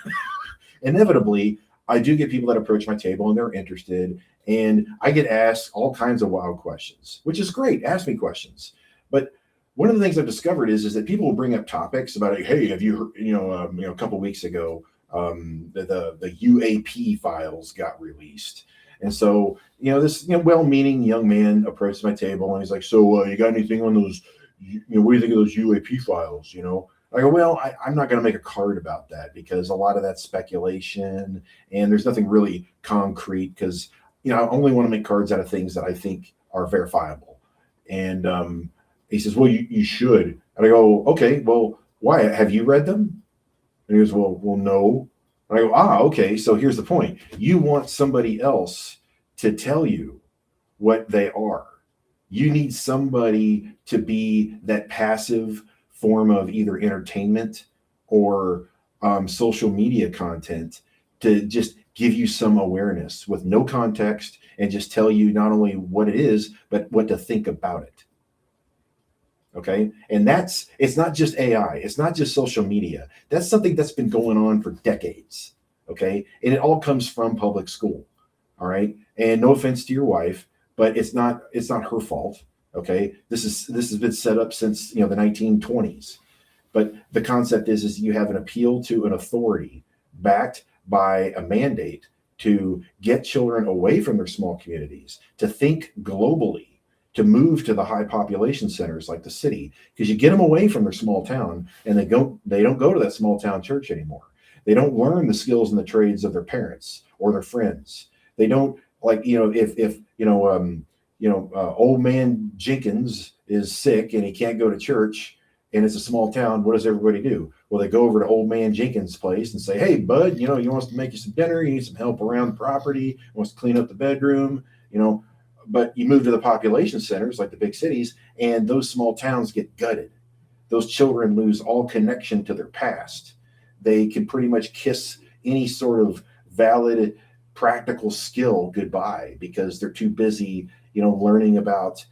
inevitably, I do get people that approach my table and they're interested, and I get asked all kinds of wild questions, which is great. Ask me questions, but one of the things I've discovered is that people will bring up topics about, hey, have you heard, a couple of weeks ago, The UAP files got released. And so, this well-meaning young man approached my table and he's like, "So, you got anything on those? What do you think of those UAP files?" I go, "Well, I'm not going to make a card about that because a lot of that's speculation and there's nothing really concrete because, I only want to make cards out of things that I think are verifiable." And he says, "Well, you should." And I go, "Okay, well, why? Have you read them?" And he goes, "Well, no." And I go, "Okay. So here's the point. You want somebody else to tell you what they are. You need somebody to be that passive form of either entertainment or social media content to just give you some awareness with no context and just tell you not only what it is, but what to think about it." Okay. And it's not just AI. It's not just social media. That's something that's been going on for decades. Okay. And it all comes from public school. All right. And no offense to your wife, but it's not her fault. Okay. This has been set up since, the 1920s. But the concept is you have an appeal to an authority backed by a mandate to get children away from their small communities, to think globally, to move to the high population centers like the city, because you get them away from their small town and they don't go to that small town church anymore. They don't learn the skills and the trades of their parents or their friends. They don't if old man Jenkins is sick and he can't go to church and it's a small town, what does everybody do? Well, they go over to old man Jenkins' place and say, "Hey, bud, he wants to make you some dinner. He needs some help around the property. He wants to clean up the bedroom, But you move to the population centers like the big cities, and those small towns get gutted. Those children lose all connection to their past. They can pretty much kiss any sort of valid, practical skill goodbye because they're too busy, learning about,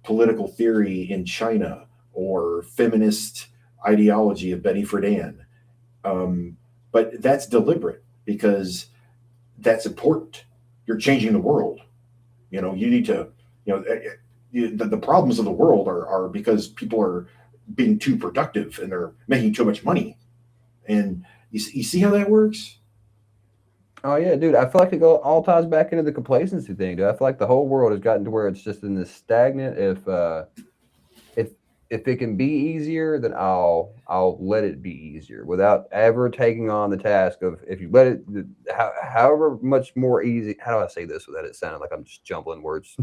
political theory in China or feminist ideology of Betty Friedan. But that's deliberate because that's important. You're changing the world. You need to, the problems of the world are because people are being too productive and they're making too much money. And you see how that works? Oh yeah, dude. I feel like it all ties back into the complacency thing, dude. I feel like the whole world has gotten to where it's just in this stagnant. If it can be easier, then I'll let it be easier without ever taking on the task of if you let it, however much more easy. How do I say this without it sounding like I'm just jumbling words?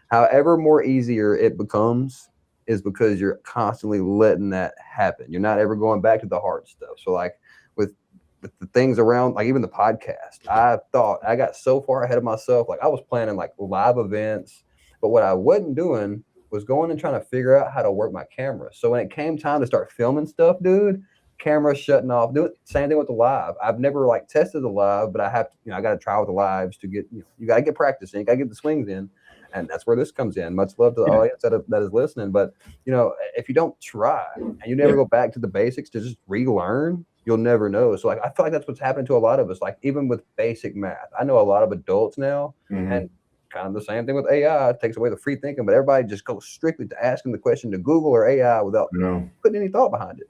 However more easier it becomes is because you're constantly letting that happen. You're not ever going back to the hard stuff. So like with the things around, like even the podcast, I thought I got so far ahead of myself. Like I was planning like live events, but what I wasn't doing was going and trying to figure out how to work my camera. So when it came time to start filming stuff, dude, camera shutting off. Do it. Same thing with the live. I've never like tested the live, but I have to, I got to try with the lives to get, you got to get practicing. You got to get the swings in. And that's where this comes in. Much love to the audience that is listening. But, if you don't try and you never go back to the basics to just relearn, you'll never know. So like, I feel like that's what's happened to a lot of us. Like even with basic math, I know a lot of adults now and kind of the same thing with AI. It takes away the free thinking, but everybody just goes strictly to asking the question to Google or AI without putting any thought behind it.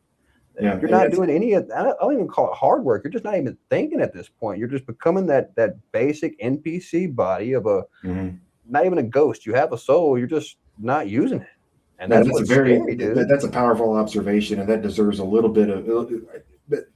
Yeah, you're not doing any of, I don't even call it hard work. You're just not even thinking at this point. You're just becoming that basic NPC body of not even a ghost. You have a soul. You're just not using it. And that's what's scary, dude. That's a powerful observation, and that deserves a little bit of. But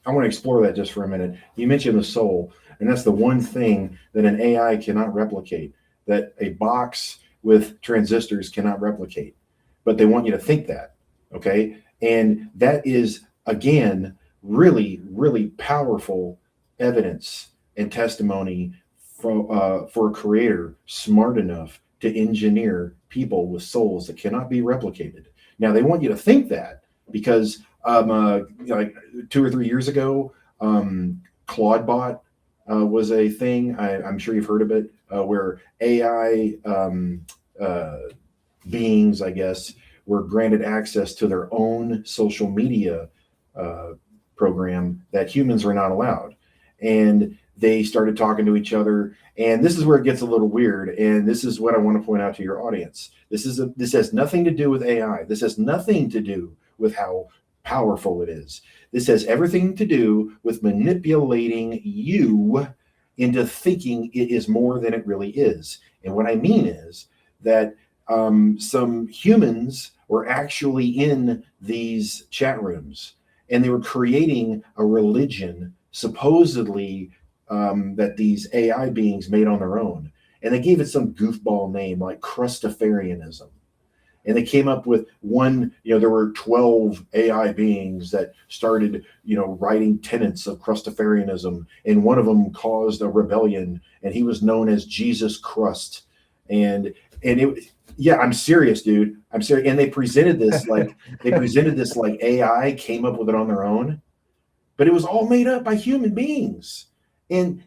I want to explore that just for a minute. You mentioned the soul, and that's the one thing that an AI cannot replicate, that a box with transistors cannot replicate. But they want you to think that, okay? And that is, again, really, really powerful evidence and testimony for a creator smart enough to engineer people with souls that cannot be replicated. Now, they want you to think that because like 2 or 3 years ago, Claudebot was a thing. I'm sure you've heard of it, where AI beings, I guess, were granted access to their own social media program that humans are not allowed. And they started talking to each other. And this is where it gets a little weird. And this is what I want to point out to your audience. This has nothing to do with AI. This has nothing to do with how powerful it is. This has everything to do with manipulating you into thinking it is more than it really is. And what I mean is that some humans were actually in these chat rooms, and they were creating a religion supposedly that these AI beings made on their own. And they gave it some goofball name like Crustafarianism. And they came up with one, there were 12 AI beings that started, writing tenets of Crustafarianism. And one of them caused a rebellion, and he was known as Jesus Crust. And yeah, I'm serious, dude. I'm serious. And they presented this like AI came up with it on their own, but it was all made up by human beings. And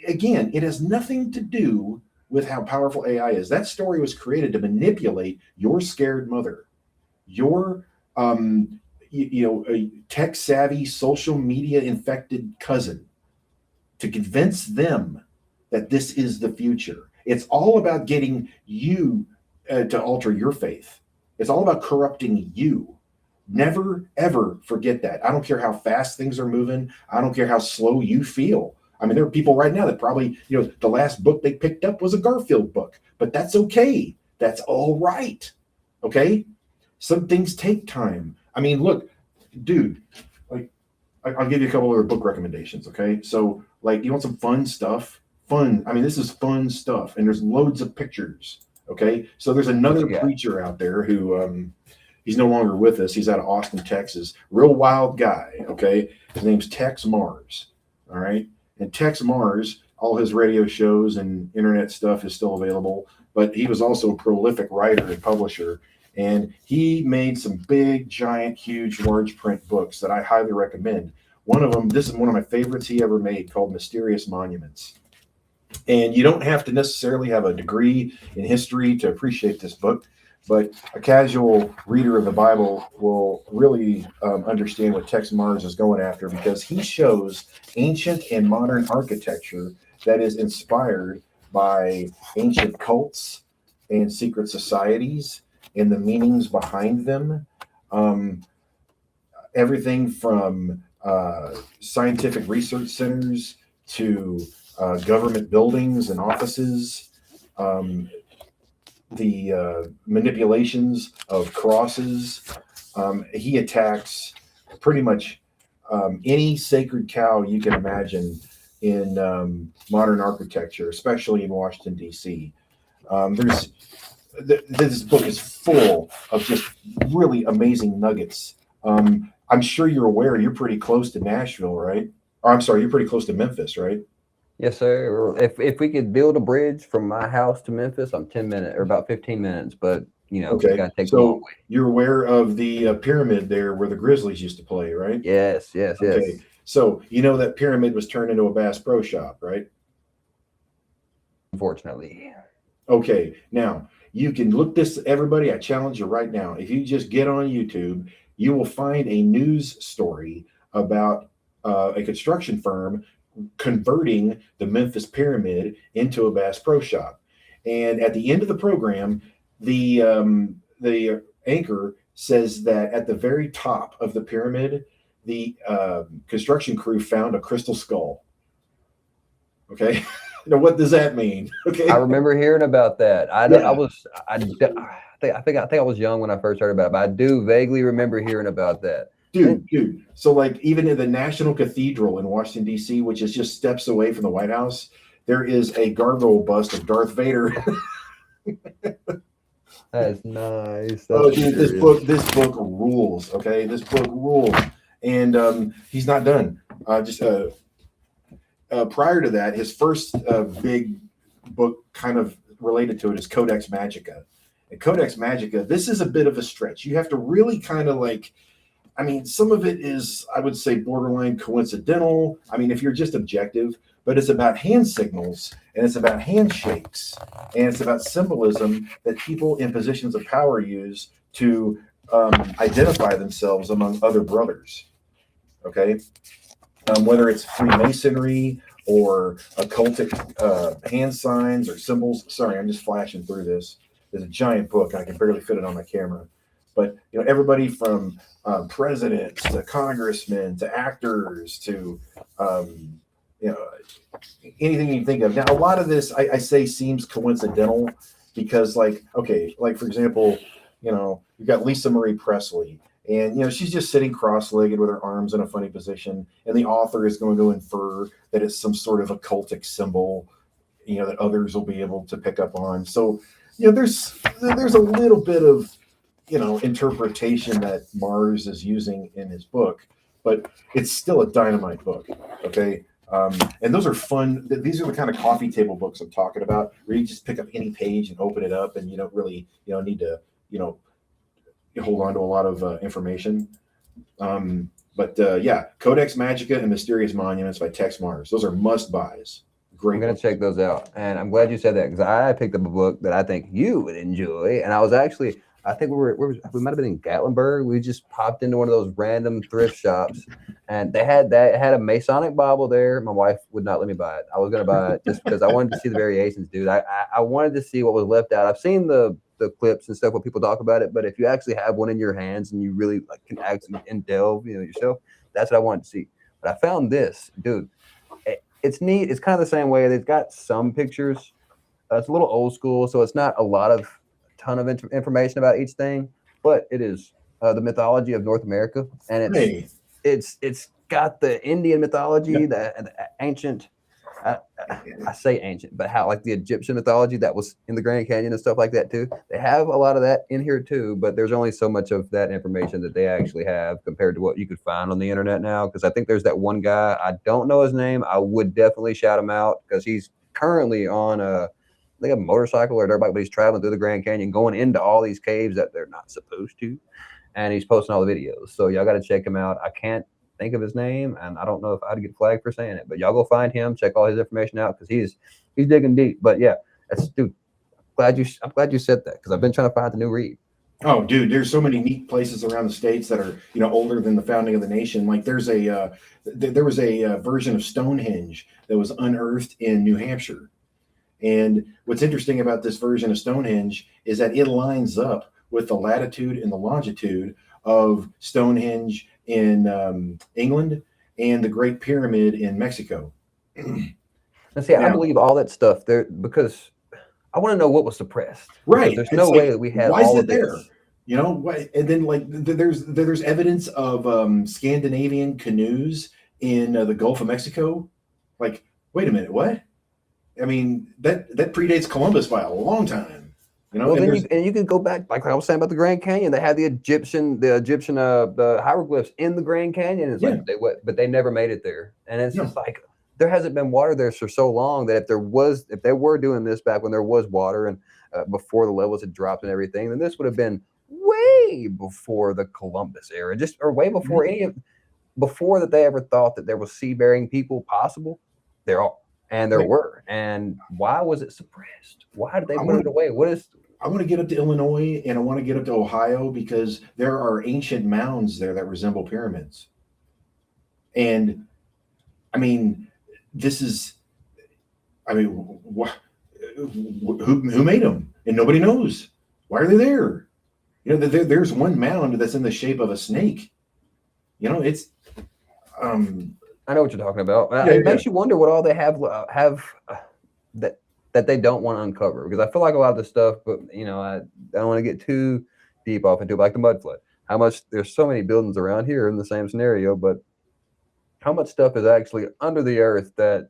again, it has nothing to do with how powerful AI is. That story was created to manipulate your scared mother, your a tech savvy, social media infected cousin, to convince them that this is the future. It's all about getting you to alter your faith. It's all about corrupting you. Never, ever forget that. I don't care how fast things are moving. I don't care how slow you feel. I mean, there are people right now that probably, the last book they picked up was a Garfield book, but that's okay. That's all right. Okay. Some things take time. I mean, look, dude, like I'll give you a couple other book recommendations. Okay. So like, you want some fun stuff? Fun. I mean, this is fun stuff, and there's loads of pictures. Okay. So there's another preacher out there who, he's no longer with us. He's out of Austin, Texas. Real wild guy. Okay. His name's Tex Mars. All right. And Tex Mars, all his radio shows and internet stuff is still available, but he was also a prolific writer and publisher. And he made some big, giant, huge, large print books that I highly recommend. One of them, this is one of my favorites he ever made, called Mysterious Monuments. And you don't have to necessarily have a degree in history to appreciate this book, but a casual reader of the Bible will really understand what Tex Mars is going after, because he shows ancient and modern architecture that is inspired by ancient cults and secret societies and the meanings behind them. Everything from scientific research centers to government buildings and offices. The manipulations of crosses. He attacks pretty much any sacred cow you can imagine in modern architecture, especially in Washington, D.C. This book is full of just really amazing nuggets. I'm sure you're aware you're pretty close to Nashville, right? Or I'm sorry, you're pretty close to Memphis, right? Yes, sir. If we could build a bridge from my house to Memphis, I'm 10 minutes or about 15 minutes, but okay. It's gotta take so a long way. You're aware of the pyramid there where the Grizzlies used to play, right? Yes. Okay. So that pyramid was turned into a Bass Pro Shop, right? Unfortunately. Okay. Now you can look this, everybody. I challenge you right now. If you just get on YouTube, you will find a news story about a construction firm converting the Memphis pyramid into a Bass Pro Shop. And at the end of the program, the anchor says that at the very top of the pyramid, the construction crew found a crystal skull. Okay. What does that mean? Okay. I remember hearing about that. I think I was young when I first heard about it, but I do vaguely remember hearing about that. Dude. So like even in the National Cathedral in Washington, D.C., which is just steps away from the White House, there is a gargoyle bust of Darth Vader. That's nice. Dude, this book rules. Okay. This book rules. And he's not done. Prior to that, his first big book kind of related to it is Codex Magica. And Codex Magica, this is a bit of a stretch. You have to really kind of some of it is, I would say, borderline coincidental. I mean, if you're just objective, but it's about hand signals and it's about handshakes and it's about symbolism that people in positions of power use to identify themselves among other brothers. Okay. Whether it's Freemasonry or occultic hand signs or symbols. Sorry, I'm just flashing through this. There's a giant book. I can barely fit it on my camera. But everybody from presidents to congressmen to actors to you know anything you think of. Now, a lot of this I say seems coincidental because, like, okay, like for example, you've got Lisa Marie Presley, and she's just sitting cross-legged with her arms in a funny position, and the author is going to infer that it's some sort of occultic symbol, that others will be able to pick up on. So, there's a little bit of interpretation that Mars is using in his book, but it's still a dynamite book. Okay. And those are fun. These are the kind of coffee table books I'm talking about, where you just pick up any page and open it up, and you don't really, need to, hold on to a lot of information. But Codex Magica and Mysterious Monuments by Tex Mars. Those are must buys. Great. I'm gonna check those out, and I'm glad you said that because I picked up a book that I think you would enjoy, and I think we might have been in Gatlinburg. We just popped into one of those random thrift shops, and they had a Masonic Bible there. My wife would not let me buy it. I was gonna buy it just because I wanted to see the variations, dude. I wanted to see what was left out. I've seen the clips and stuff when people talk about it, but if you actually have one in your hands and you really can actually delve, yourself, that's what I wanted to see. But I found this, dude. It's neat. It's kind of the same way. They've got some pictures. It's a little old school, so it's not a ton of information about each thing, but it is the mythology of North America, and it's got the Indian mythology, the ancient. I say ancient, but how like the Egyptian mythology that was in the Grand Canyon and stuff like that too. They have a lot of that in here too, but there's only so much of that information that they actually have compared to what you could find on the internet now. Because I think there's that one guy, I don't know his name. I would definitely shout him out because he's currently on a motorcycle or dirt bike, but he's traveling through the Grand Canyon, going into all these caves that they're not supposed to, and he's posting all the videos. So y'all got to check him out. I can't think of his name, and I don't know if I'd get flagged for saying it, but y'all go find him, check all his information out because he's digging deep. But yeah, dude. I'm glad you said that because I've been trying to find the new read. Oh, dude, there's so many neat places around the states that are older than the founding of the nation. Like there was a version of Stonehenge that was unearthed in New Hampshire, and what's interesting about this version of Stonehenge is that it lines up with the latitude and the longitude of Stonehenge in England and the Great Pyramid in Mexico. Let's see, I believe all that stuff there because I want to know what was suppressed. Right. There's no way that we had all of there. this. And then like there's evidence of Scandinavian canoes in the Gulf of Mexico. Like, wait a minute, what? I mean, that predates Columbus by a long time. Well, then you could go back, like I was saying about the Grand Canyon. They had the Egyptian the hieroglyphs in the Grand Canyon. It's but they never made it there, and it's just like there hasn't been water there for so long that if they were doing this back when there was water and before the levels had dropped and everything, then this would have been way before the Columbus era, or way before before that they ever thought that there was sea-bearing people possible. There were, and why was it suppressed? Why did they put it away? I want to get up to Illinois and I want to get up to Ohio because there are ancient mounds there that resemble pyramids. And I mean, who made them? And nobody knows. Why are they there? There's one mound that's in the shape of a snake. It's I know what you're talking about. It makes you wonder what all they have that they don't want to uncover, because I feel like a lot of the stuff, but I don't want to get too deep off into it, like the mud flood. How much there's so many buildings around here in the same scenario, but how much stuff is actually under the earth that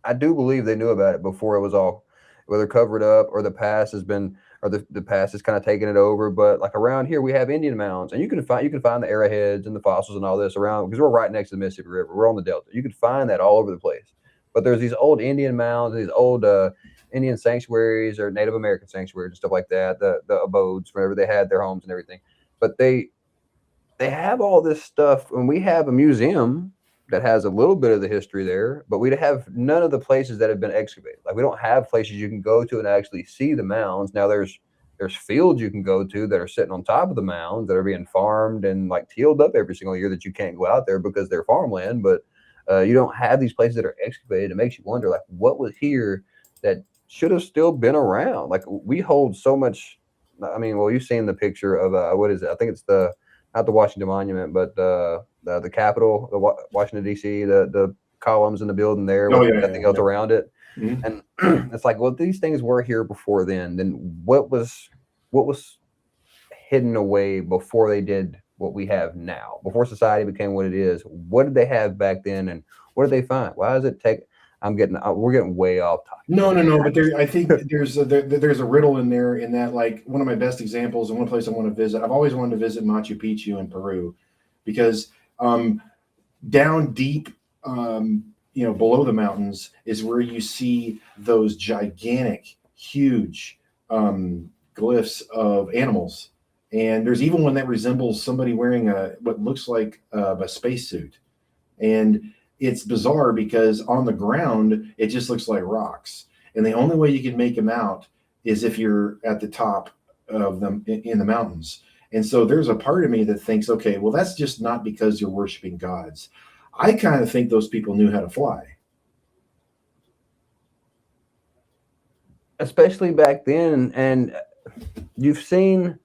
I do believe they knew about it before it was all whether covered up or the past has been or the past is kind of taking it over. But like around here we have Indian mounds, and you can find the arrowheads and the fossils and all this around because we're right next to the Mississippi River. We're on the Delta. You can find that all over the place. But there's these old Indian mounds, these old Indian sanctuaries or Native American sanctuaries and stuff like that, the abodes, wherever they had their homes and everything. But they have all this stuff, and we have a museum that has a little bit of the history there, but we have none of the places that have been excavated. Like we don't have places you can go to and actually see the mounds. Now there's fields you can go to that are sitting on top of the mounds that are being farmed and like tilled up every single year that you can't go out there because they're farmland, but you don't have these places that are excavated. It makes you wonder, like, what was here that should have still been around? Like, we hold so much I mean, well, you've seen the picture of what is it? I think it's not the Washington Monument, but the Capitol, Washington D.C., the columns in the building there Oh with yeah, nothing yeah, else yeah. around it. Mhm. And it's like, well, these things were here before then what was hidden away before they did what we have now, before society became what it is? What did they have back then, and what did they find? Why does it take? We're getting way off topic. No. But I think there's a riddle in there. In that, like, one of my best examples, and one place I want to visit. I've always wanted to visit Machu Picchu in Peru, because down deep, below the mountains is where you see those gigantic, huge glyphs of animals. And there's even one that resembles somebody wearing what looks like a spacesuit. And it's bizarre because on the ground, it just looks like rocks. And the only way you can make them out is if you're at the top of them in the mountains. And so there's a part of me that thinks, okay, well, that's just not because you're worshiping gods. I kind of think those people knew how to fly. Especially back then. And you've seen,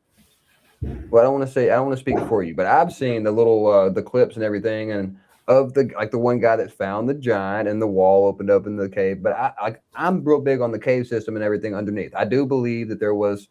well, I don't want to speak for you, but I've seen the little the clips and everything, and of the one guy that found the giant and the wall opened up in the cave. But I'm real big on the cave system and everything underneath. I do believe that there was.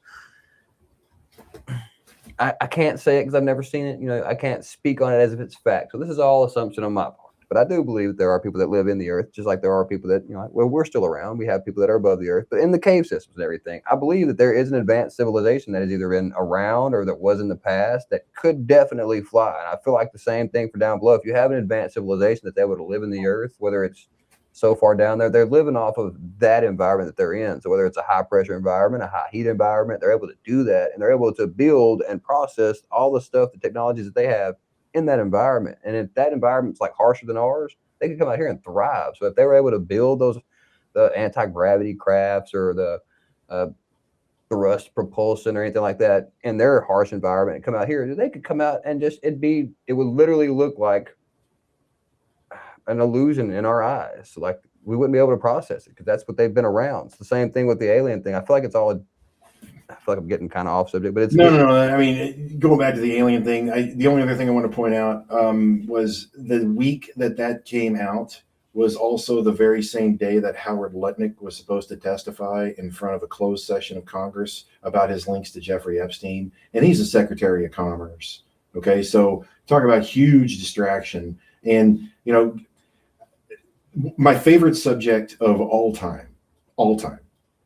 I can't say it because I've never seen it. I can't speak on it as if it's fact. So this is all assumption on my part. But I do believe that there are people that live in the earth, just like there are people that, well, we're still around. We have people that are above the earth, but in the cave systems and everything, I believe that there is an advanced civilization that has either been around or that was in the past that could definitely fly. And I feel like the same thing for down below. If you have an advanced civilization that's able to live in the earth, whether it's so far down there, they're living off of that environment that they're in. So whether it's a high pressure environment, a high heat environment, they're able to do that, and they're able to build and process all the stuff, the technologies that they have in that environment. And if that environment's like harsher than ours, they can come out here and thrive. So if they were able to build the anti-gravity crafts or the thrust propulsion or anything like that in their harsh environment and come out here, they could come out and it would literally look like an illusion in our eyes. Like we wouldn't be able to process it because that's what they've been around. It's the same thing with the alien thing. I feel like I'm getting kind of off subject, but No. I mean, going back to the alien thing, the only other thing I want to point out was the week that came out was also the very same day that Howard Lutnick was supposed to testify in front of a closed session of Congress about his links to Jeffrey Epstein. And he's the Secretary of Commerce. Okay, so talk about huge distraction. And, my favorite subject of all time,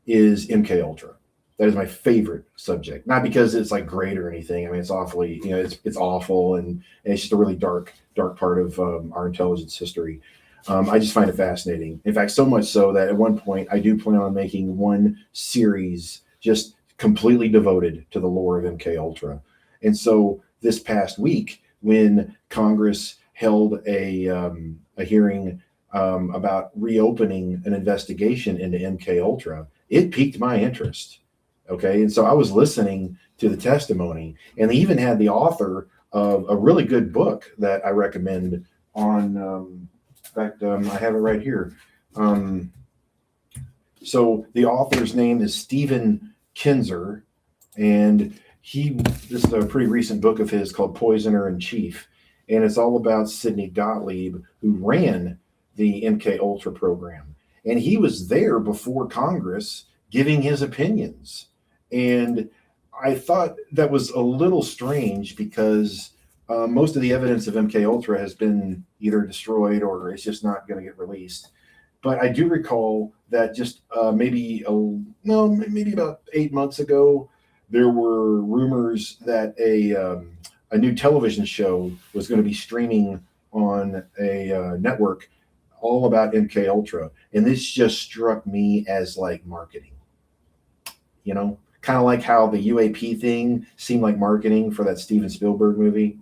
is MK Ultra. That is my favorite subject. Not because it's like great or anything. I mean, it's awfully, it's awful, and it's just a really dark part of our intelligence history. I just find it fascinating. In fact, so much so that at one point I do plan on making one series just completely devoted to the lore of MK Ultra. And so this past week, when Congress held a hearing about reopening an investigation into MK Ultra, it piqued my interest. Okay, and so I was listening to the testimony, and they even had the author of a really good book that I recommend on. In fact, I have it right here. So the author's name is Stephen Kinzer, and this is a pretty recent book of his called Poisoner in Chief, and it's all about Sidney Gottlieb, who ran the MK Ultra program, and he was there before Congress giving his opinions. And I thought that was a little strange because most of the evidence of MK Ultra has been either destroyed or it's just not going to get released. But I do recall that just maybe about 8 months ago, there were rumors that a new television show was going to be streaming on a network all about MK Ultra, and this just struck me as like marketing. Kind of like how the UAP thing seemed like marketing for that Steven Spielberg movie.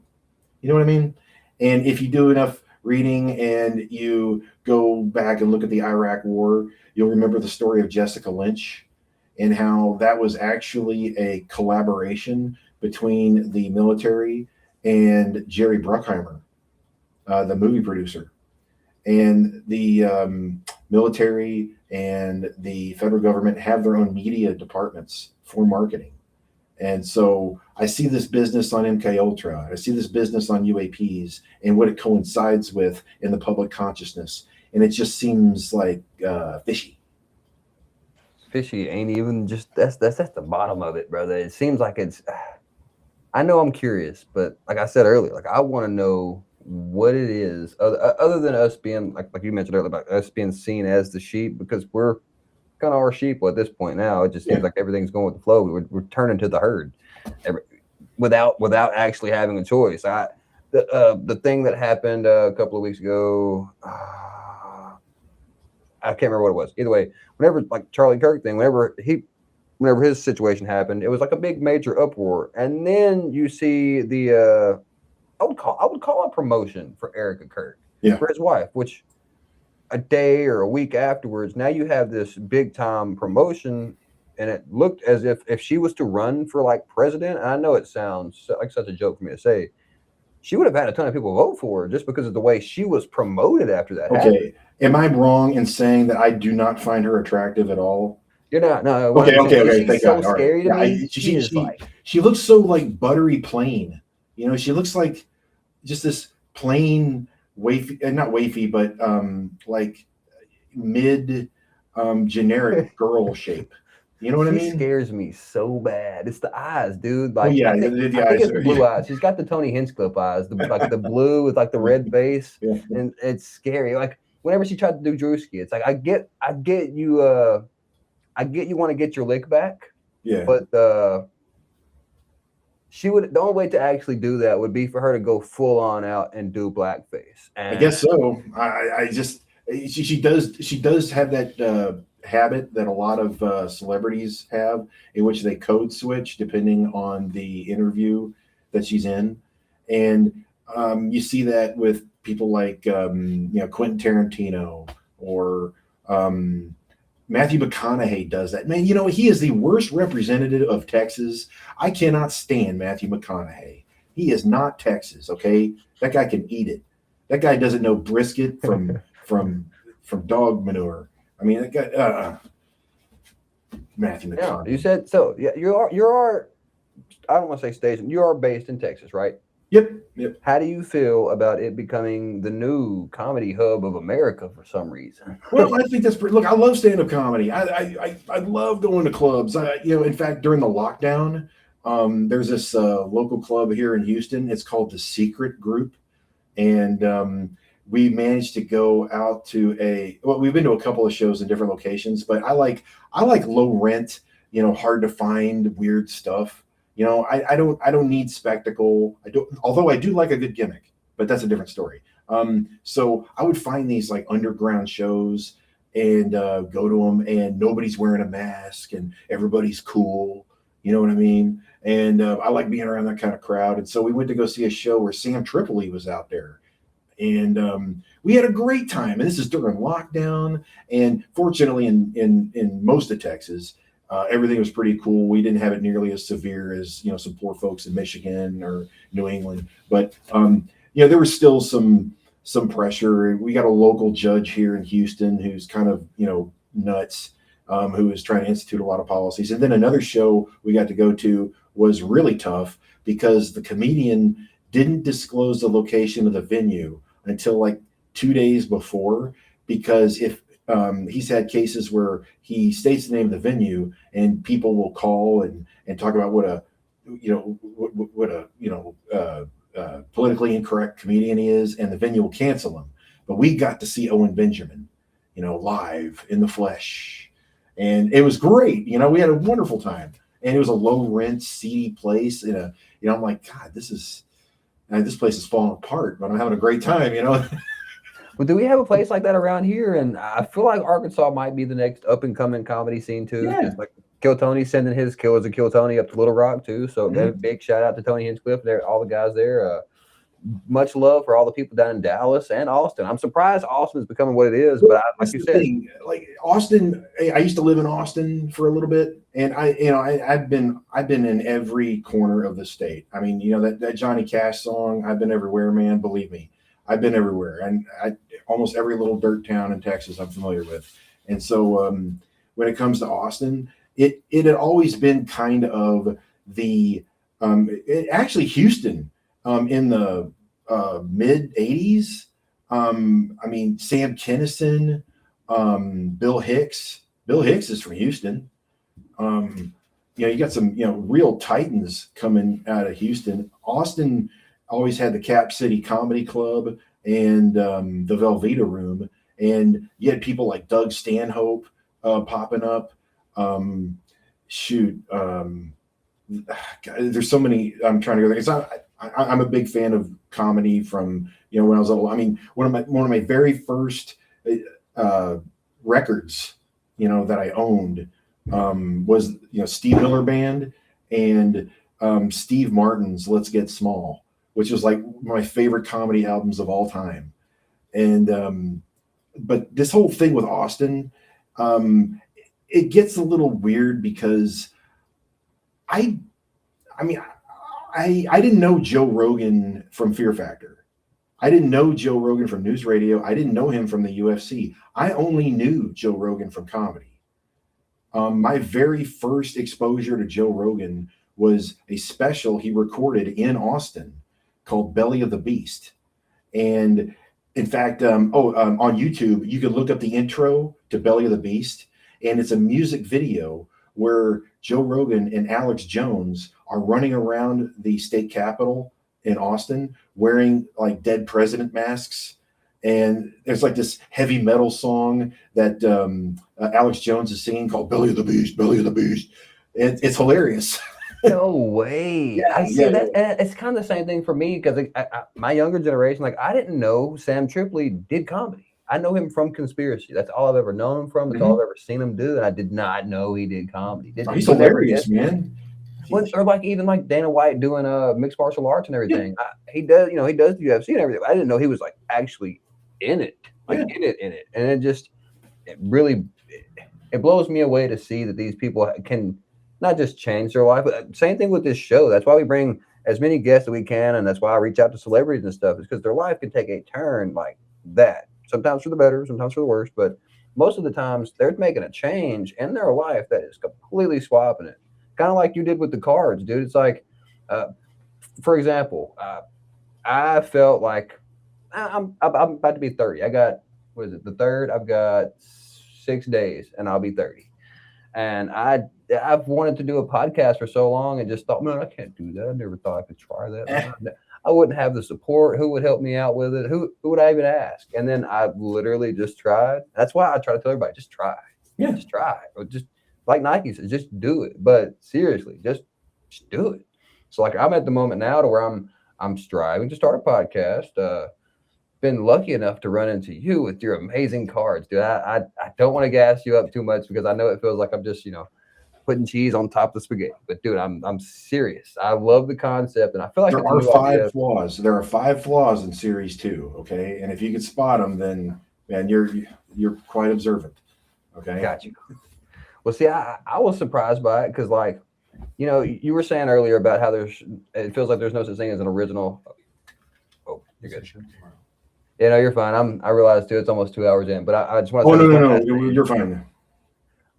You know what I mean? And if you do enough reading and you go back and look at the Iraq War, you'll remember the story of Jessica Lynch and how that was actually a collaboration between the military and Jerry Bruckheimer, the movie producer. And the military and the federal government have their own media departments for marketing. And so I see this business on MK Ultra. I see this business on UAPs and what it coincides with in the public consciousness, and it just seems like fishy. Fishy ain't even just that's the bottom of it, brother. It seems like it's. I know I'm curious, but like I said earlier, like I want to know what it is other than us being like you mentioned earlier about us being seen as the sheep, because we're kind of our sheep at this point now. It just seems like everything's going with the flow. We're turning to the herd without actually having a choice. The thing that happened a couple of weeks ago, I can't remember what it was. Either way, whenever like Charlie Kirk thing, whenever his situation happened, it was like a big major uproar. And then you see the I would call a promotion for Erica Kirk, for his wife, which a day or a week afterwards, now you have this big time promotion, and it looked as if she was to run for like president. And I know it sounds like such a joke for me to say, she would have had a ton of people vote for her just because of the way she was promoted after that. Okay. Am I wrong in saying that I do not find her attractive at all? You're not. No. Okay. She's so scary to me. She looks so like buttery plain. You know, she looks like just this plain wafy, not wafy, but like mid generic girl shape. You know what I mean? She scares me so bad. It's the eyes, dude. Like, I think it's the blue eyes. She's got the Tony Hinchcliffe eyes, like the blue with like the red face, and it's scary. Like whenever she tried to do Drewski, it's like I get you. I get you want to get your lick back. Yeah. But the only way to actually do that would be for her to go full on out and do blackface. And I guess so. I just she does have that habit that a lot of celebrities have, in which they code switch depending on the interview that she's in, and you see that with people like Quentin Tarantino or Matthew McConaughey does that. Man, he is the worst representative of Texas. I cannot stand Matthew McConaughey. He is not Texas, okay? That guy can eat it. That guy doesn't know brisket from dog manure. I mean, that guy, Matthew McConaughey. Yeah, you said so. Yeah, you are. I don't want to say station. You are based in Texas, right? Yep. How do you feel about it becoming the new comedy hub of America for some reason? Well, I think that's pretty. Look, I love stand-up comedy. I love going to clubs. In fact, during the lockdown, there's this local club here in Houston. It's called The Secret Group, and we managed to go out to we've been to a couple of shows in different locations, but I like low rent, hard to find weird stuff. I don't need spectacle. Although I do like a good gimmick, but that's a different story. So I would find these like underground shows and go to them, and nobody's wearing a mask and everybody's cool. You know what I mean? And I like being around that kind of crowd. And so we went to go see a show where Sam Tripoli was out there. And we had a great time. And this is during lockdown. And fortunately, in most of Texas, everything was pretty cool. We didn't have it nearly as severe as some poor folks in Michigan or New England, but there was still some pressure. We got a local judge here in Houston who's kind of nuts, who is trying to institute a lot of policies. And then another show we got to go to was really tough because the comedian didn't disclose the location of the venue until like 2 days before, because if he's had cases where he states the name of the venue and people will call and talk about what a politically incorrect comedian he is, and the venue will cancel him. But we got to see Owen Benjamin, live in the flesh, and it was great. We had a wonderful time, and it was a low rent, seedy place. I'm like, God, this place is falling apart, but I'm having a great time. Well, do we have a place like that around here? And I feel like Arkansas might be the next up and coming comedy scene too. Yeah. Like Kill Tony sending his Killers of Kill Tony up to Little Rock too. So big shout out to Tony Hinchcliffe there, all the guys there. Much love for all the people down in Dallas and Austin. I'm surprised Austin is becoming what it is, but like you said, like Austin, I used to live in Austin for a little bit, and I've been in every corner of the state. I mean, that Johnny Cash song, I've been everywhere, man. Believe me, I've been everywhere, and almost every little dirt town in Texas I'm familiar with. And so when it comes to Austin, it had always been kind of actually Houston in the mid 80s. I mean, Sam Kinison, Bill Hicks. Bill Hicks is from Houston. You got some, real titans coming out of Houston. Austin always had the Cap City Comedy Club and the Velveeta Room. And you had people like Doug Stanhope popping up. There's so many. I'm trying to go. I'm a big fan of comedy from when I was little. I mean, one of my very first records that I owned was Steve Miller Band and Steve Martin's Let's Get Small, which was like my favorite comedy albums of all time. And but this whole thing with Austin, it gets a little weird because I didn't know Joe Rogan from Fear Factor. I didn't know Joe Rogan from News Radio. I didn't know him from the UFC. I only knew Joe Rogan from comedy. My very first exposure to Joe Rogan was a special he recorded in Austin called Belly of the Beast. And in fact, on YouTube, you can look up the intro to Belly of the Beast, and it's a music video where Joe Rogan and Alex Jones are running around the state capitol in Austin wearing like dead president masks. And there's like this heavy metal song that Alex Jones is singing called Belly of the Beast, Belly of the Beast. It's hilarious. No way. Yeah, I see yeah, that. And it's kind of the same thing for me because my younger generation, like I didn't know Sam Tripoli did comedy. I know him from Conspiracy. That's all I've ever known him from. That's all I've ever seen him do. And I did not know he did comedy. He's hilarious, man. Or like even like Dana White doing mixed martial arts and everything. Yeah. He does the UFC and everything. I didn't know he was like actually in it, in it. And it really blows me away to see that these people can not just change their life, but same thing with this show. That's why we bring as many guests that we can, and that's why I reach out to celebrities and stuff, is because their life can take a turn like that. Sometimes for the better, sometimes for the worse, but most of the times they're making a change in their life that is completely swapping it. Kind of like you did with the cards, dude. It's like, for example, I felt like I'm about to be 30. I got, what is it, the 3rd? I've got 6 days and I'll be 30. And I've wanted to do a podcast for so long and just thought, man, I can't do that. I never thought I could try that. I wouldn't have the support. Who would help me out with it? Who would I even ask? And then I literally just tried. That's why I try to tell everybody, just try. Yeah, just try. Or just like Nike says, just do it. But seriously, just do it. So like I'm at the moment now to where I'm striving to start a podcast. Been lucky enough to run into you with your amazing cards, dude. I don't want to gas you up too much because I know it feels like I'm just, putting cheese on top of the spaghetti. But dude, I'm serious. I love the concept, and I feel like there are 5 flaws. There are 5 flaws in Series 2. Okay, and if you can spot them, then man, you're quite observant. Okay, got you. Well, see, I was surprised by it because, like, you were saying earlier about how it feels like there's no such thing as an original. Oh, you're good. Yeah, no, you're fine. I realize too. It's almost 2 hours in, but I just want to. Oh no, you're fine.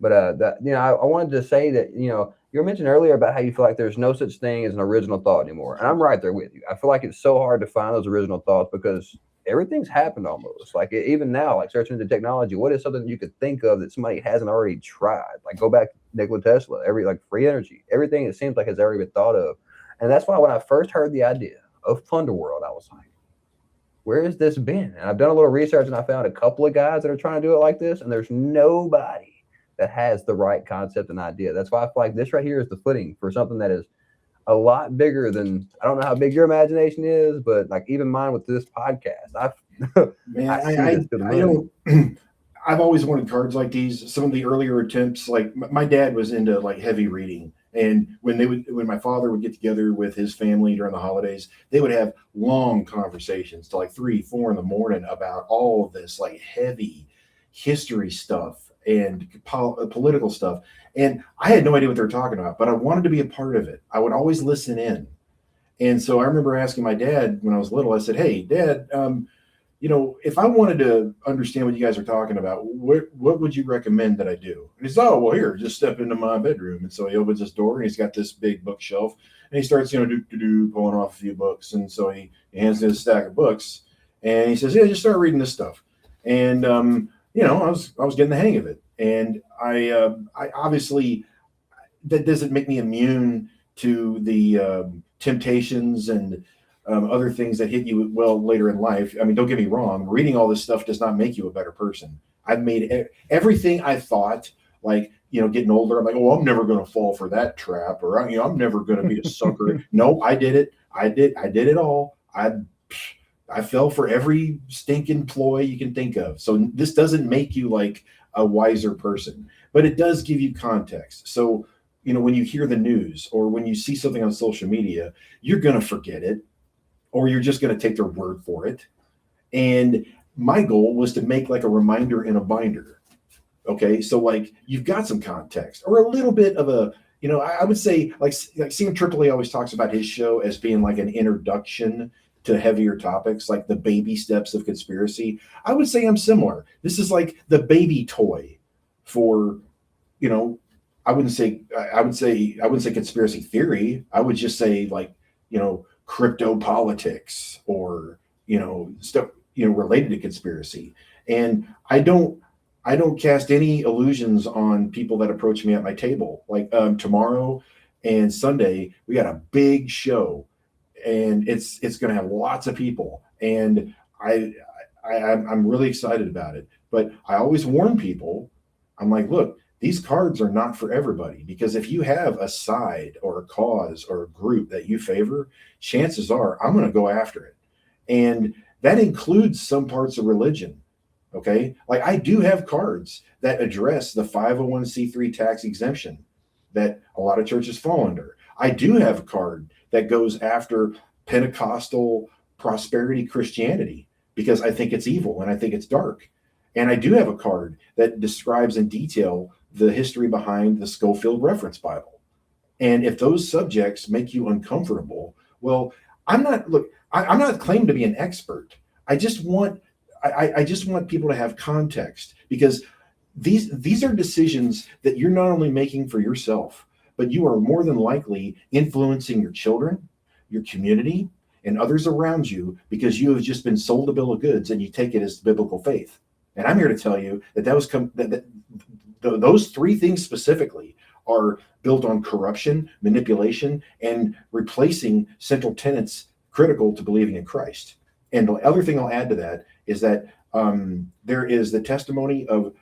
But I wanted to say that you were mentioning earlier about how you feel like there's no such thing as an original thought anymore, and I'm right there with you. I feel like it's so hard to find those original thoughts because everything's happened almost. Like even now, like searching into technology, what is something you could think of that somebody hasn't already tried? Like go back to Nikola Tesla, free energy, everything it seems like has already been thought of, and that's why when I first heard the idea of Plunder World, I was like, where has this been? And I've done a little research and I found a couple of guys that are trying to do it like this, and there's nobody that has the right concept and idea. That's why I feel like this right here is the footing for something that is a lot bigger than, I don't know how big your imagination is, but like even mine with this podcast. I've always wanted cards like these. Some of the earlier attempts, like my dad was into like heavy reading. And when my father would get together with his family during the holidays, they would have long conversations till like 3, 4 in the morning about all of this like heavy history stuff and political stuff. And I had no idea what they were talking about, but I wanted to be a part of it. I would always listen in. And so I remember asking my dad when I was little, I said, hey, Dad, if I wanted to understand what you guys are talking about, what would you recommend that I do? And he's, oh, well, here, just step into my bedroom. And so he opens this door, and he's got this big bookshelf, and he starts, pulling off a few books. And so he hands me a stack of books, and he says, yeah, just start reading this stuff. And I was getting the hang of it, and I obviously, that doesn't make me immune to the temptations and other things that hit you later in life. I mean, don't get me wrong. Reading all this stuff does not make you a better person. I've made everything I thought, like, getting older. I'm like, oh, I'm never going to fall for that trap, or I'm never going to be a sucker. No, I did it. I did it all. I fell for every stinking ploy you can think of. So this doesn't make you like a wiser person, but it does give you context. So, when you hear the news or when you see something on social media, you're going to forget it, or you're just going to take their word for it. And my goal was to make like a reminder in a binder. Okay. So like you've got some context or a little bit of a, I would say like Sam Tripoli always talks about his show as being like an introduction to heavier topics, like the baby steps of conspiracy. I would say I'm similar. This is like the baby toy for, I wouldn't say conspiracy theory. I would just say like, crypto politics or stuff related to conspiracy. And I don't cast any illusions on people that approach me at my table. Like tomorrow and Sunday we got a big show, and it's going to have lots of people, and I'm really excited about it. But I always warn people, I'm like, look, these cards are not for everybody, because if you have a side or a cause or a group that you favor, chances are I'm going to go after it. And that includes some parts of religion. Okay. Like I do have cards that address the 501c3 tax exemption that a lot of churches fall under. I do have a card that goes after Pentecostal prosperity Christianity because I think it's evil and I think it's dark. And I do have a card that describes in detail the history behind the Schofield Reference Bible. And if those subjects make you uncomfortable, well, I'm not claiming to be an expert. I just want people to have context, because these are decisions that you're not only making for yourself, but you are more than likely influencing your children, your community, and others around you, because you have just been sold a bill of goods and you take it as biblical faith. And I'm here to tell you that those three things specifically are built on corruption, manipulation, and replacing central tenets critical to believing in Christ. And the other thing I'll add to that is that there is the testimony of